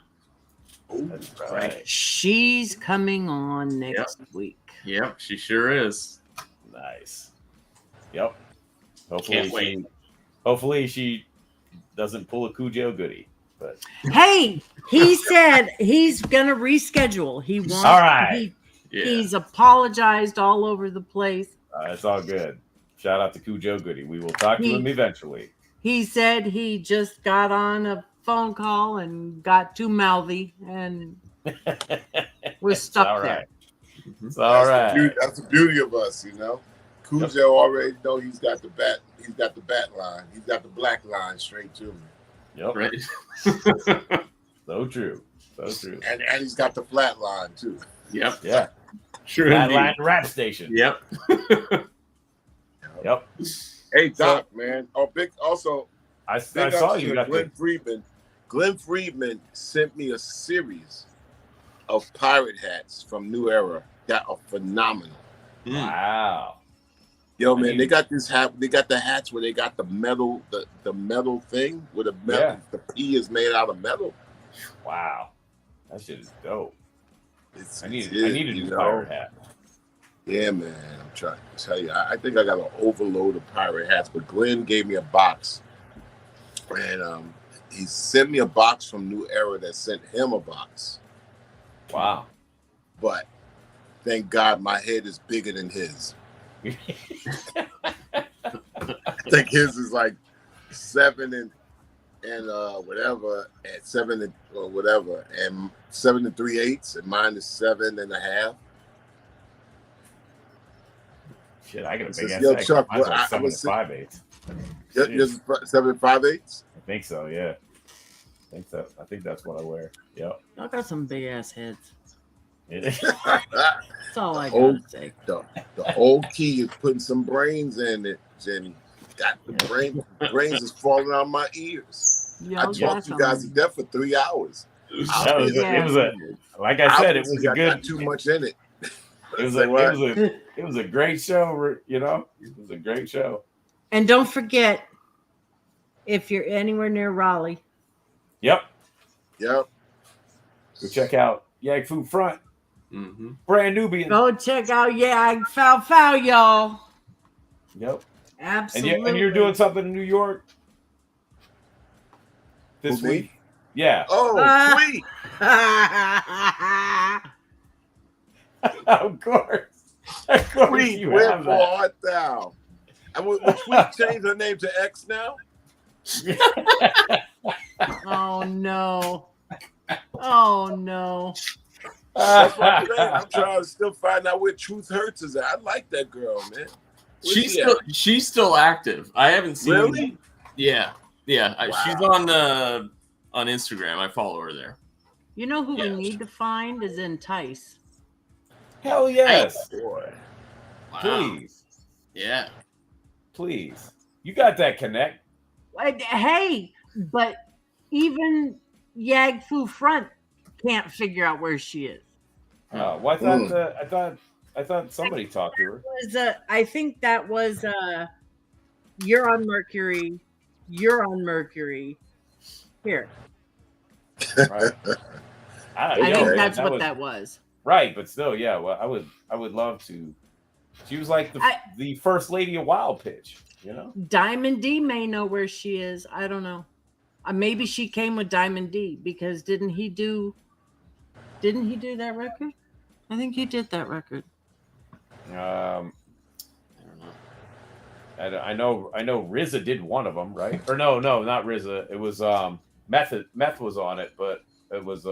That's right. She's coming on next week. Yep, she sure is. Nice. Yep. Can't wait. Hopefully she doesn't pull a Khujo Goodie. But Hey, he said he's gonna reschedule. He wants. All right. He's apologized all over the place. It's all good. Shout out to Khujo Goodie. We will talk to him eventually. He said he just got on a phone call and got too mouthy, and we're stuck there. It's all right. That's the beauty of us, you know. Khujo already know he's got the bat. He's got the bat line. He's got the black line straight to me. Yep. Right. So true. So true. And he's got the flat line too. Yep. Yeah. Sure. Flat line rap station. Yep. Yep. Hey Doc, man. Oh, big. Also, I saw you got Glenn Friedman. Glenn Friedman sent me a series of pirate hats from New Era that are phenomenal. Wow. Yo, man, they got this hat. They got the hats where they got the metal, the metal thing where the metal, Yeah. the P is made out of metal. Wow. That shit is dope. I need a you new know? pirate hat. Yeah, man. I'm trying to tell you. I think I got an overload of pirate hats, but Glenn gave me a box, and he sent me a box from New Era that sent him a box. Wow. But thank God my head is bigger than his. I think his is like 7 and whatever at 7 or whatever, and 7 3/8, and mine is 7 1/2. Shit, I got a Says, big ass yo, hat. Chuck, Mine's well, like I 7 was 5/8. Yours is 7 5/8. I think so, yeah. I think that's what I wear. Yep. I got some big ass heads. It- That's all I gotta say. The whole key is putting some brains in it, Jenny. Got the brains is falling out my ears. I talked you guys to death for 3 hours. It was a like I said, it was a good. Not too much in it. It was a great show. You know, it was a great show. And don't forget, if you're anywhere near Raleigh. Yep. Go check out Yag Food Front. Mm-hmm. Brand Nubian. Go check out Yag Foul, y'all. Yep. Absolutely. And you're doing something in New York this week? Yeah. Oh, sweet. Of course. Sweet. Wherefore art thou? And will Tweet change her name to X now? Oh no. Oh no. That's what I'm saying. I'm trying to still find out where Truth Hurts is at. I like that girl, man. She's still active. I haven't seen. Really? Yeah. Wow. She's on Instagram. I follow her there. You know who we need to find is Entice. Hell yes. Boy. Wow. Please. Yeah. Please. You got that connect. Hey, but even Yag Fu Front can't figure out where she is. Well, I thought somebody talked to her. I think that was You're on Mercury. You're on Mercury. Here. Right. I think that's what that was. Right, but still, yeah. Well, I would love to. She was like the first lady of Wild Pitch, you know. Diamond D may know where she is. I don't know. Maybe she came with Diamond D because didn't he do that record? I think he did that record. I don't know. I know RZA did one of them, right? Or no, not RZA. It was Meth was on it, but it was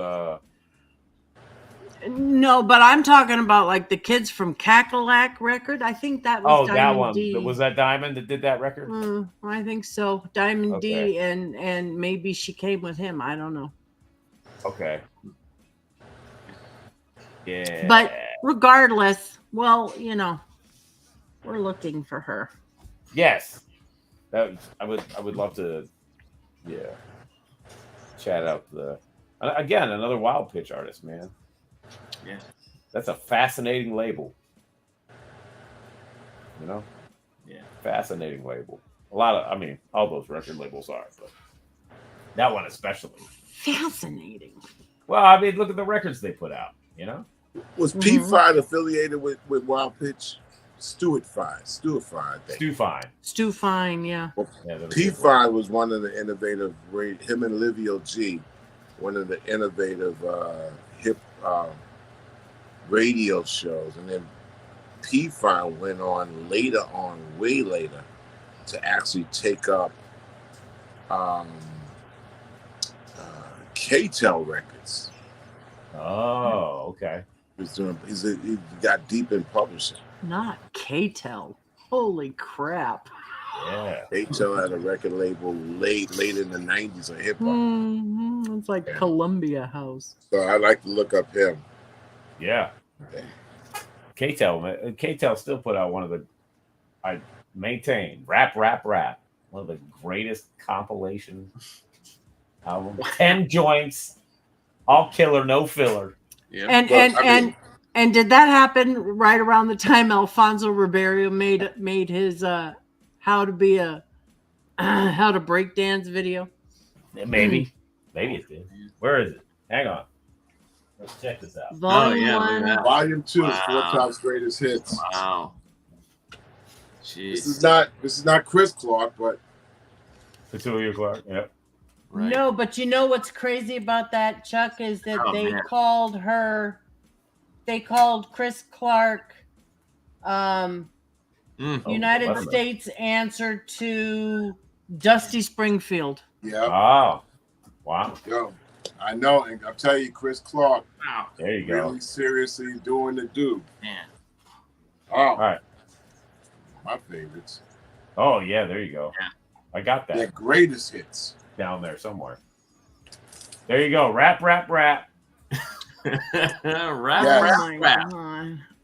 No, but I'm talking about like the Kids from Cackalack record. I think that was Diamond that one. D. Was that Diamond that did that record? I think so. Diamond Okay. D and maybe she came with him. I don't know. Okay. Yeah. But regardless, well, you know, we're looking for her. Yes. I would love to chat out again, another Wild Pitch artist, man. Yeah. That's a fascinating label. You know? Yeah. Fascinating label. All those record labels are, but that one especially. Fascinating. Well, I mean, look at the records they put out, you know? Was P-Fine affiliated with Wild Pitch? Stuart Fine, I think. Stu Fine, yeah. Well, P-Fine was one of the innovative, him and Livio G, one of the innovative hip radio shows. And then P-Fine went on way later, to actually take up K-Tel Records. Oh, okay. He got deep in publishing. Not K-Tel. Holy crap. Yeah. K-Tel had a record label late in the 90s on hip hop. Mm-hmm. It's like Columbia House. So I like to look up him. Yeah. Okay. K-Tel still put out one of the, I maintain, Rap. One of the greatest compilation albums. 10 joints, all killer, no filler. Yeah. And did that happen right around the time Alfonso Ribeiro made his how to break dance video? Maybe it did. Where is it? Hang on. Let's check this out. Volume 1. Volume 2 is Four Top's greatest hits. Wow. Jeez. This is not Chris Clark, but Cecilia Clark. Yep. Right. No, but you know what's crazy about that, Chuck, is that they called Chris Clark United States answer to Dusty Springfield. yeah. Oh, wow. Yo, I know, and I'll tell you, Chris Clark, Wow. There you go. really seriously doing the do. Man. Oh, All right. my favorites. Oh, yeah, there you go. Yeah. I got that Their greatest hits. down there somewhere. There you go. Rap. rap.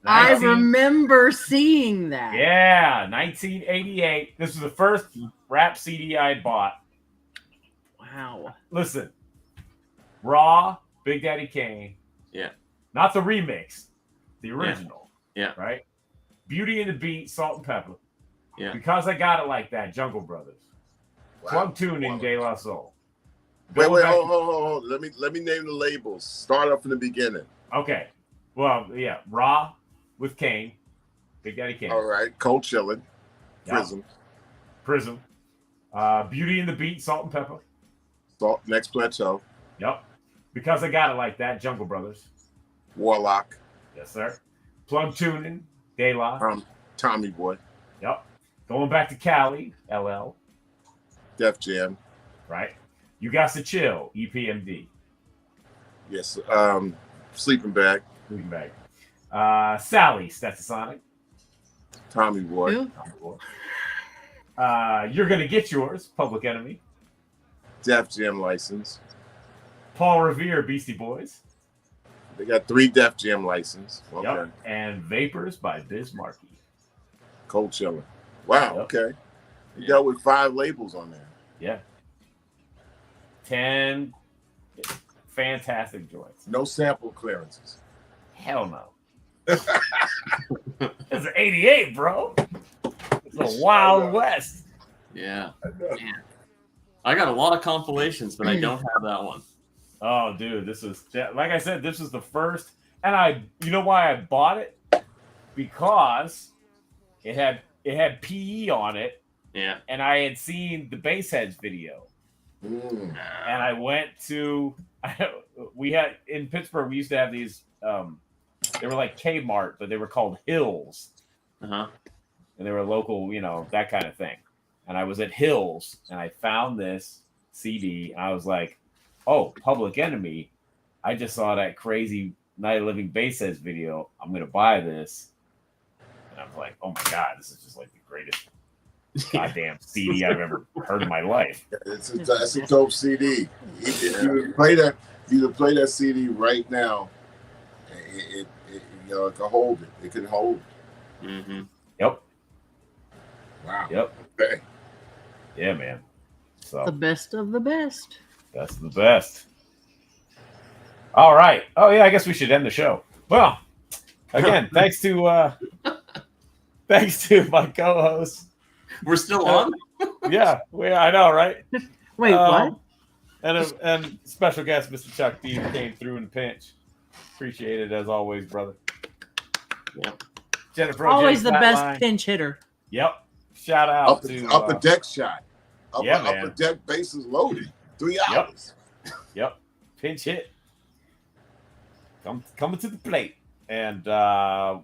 I remember seeing that. Yeah, 1988. This was the first rap CD I bought. Wow. Listen, Raw, Big Daddy Kane. Yeah. Not the remix, the original. Yeah. Right? Beauty and the Beat, Salt and Pepper. Yeah. Because I Got It Like That, Jungle Brothers. Plug Tuning, De La Soul. Wait, hold. Let me name the labels. Start up from the beginning. Okay. Well, yeah. Raw with Kane. Big Daddy Kane. All right. Cold Chillin'. Yep. Prism. Beauty and the Beat, Salt and Pepper. Next Plateau. Yep. Because I Got It Like That, Jungle Brothers. Warlock. Yes, sir. Plug Tuning, De La. Tommy Boy. Yep. Going back to Cali, LL. Def Jam. Right. You Got to Chill, EPMD. Yes. Sleeping Bag. Sleeping Bag. Sally, Stetsasonic. Tommy Boy. Who? You're Gonna Get Yours, Public Enemy. Def Jam license. Paul Revere, Beastie Boys. They got 3 Def Jam license. Okay. Yep. And Vapors by Biz Markie. Cold Chillin'. Wow. Yep. Okay. You got with 5 labels on there. Yeah. 10 fantastic joints. No sample clearances. Hell no. It's an 88, bro. It's a Wild West. Yeah. Man. I got a lot of compilations, but I don't have that one. Oh, dude, this is, like I said, this was the first. And you know why I bought it? Because it had PE on it. Yeah. And I had seen the Bassheads video. And I went to, we had, in Pittsburgh, we used to have these, they were like Kmart, but they were called Hills. Uh-huh. And they were local, that kind of thing. And I was at Hills, and I found this CD, and I was like, oh, Public Enemy. I just saw that crazy Night of Living Bassheads video. I'm going to buy this. And I'm like, oh my God, this is just like the greatest goddamn CD I've ever heard in my life. It's a dope CD. If you play that CD right now, it can hold it. It can hold it. Mm-hmm. Yep. Wow. Yep. Okay. Yeah, man. So The best of the best. that's the best. All right. Oh yeah, I guess we should end the show. Well, again, thanks to my co-host. We're still on? Yeah, I know, right? Wait, what? And special guest, MistaChuck D, who came through in a pinch. Appreciate it as always, brother. Yep. Jennifer, Always the best Flatline. pinch hitter. Yep. Shout out to upper deck shot. man. Upper deck bases loaded. 3 hours. Yep. Pinch hit. Coming to the plate. And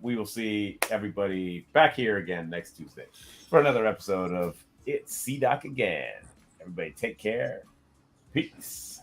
we will see everybody back here again next Tuesday for another episode of It's C-Doc again. Everybody take care. Peace.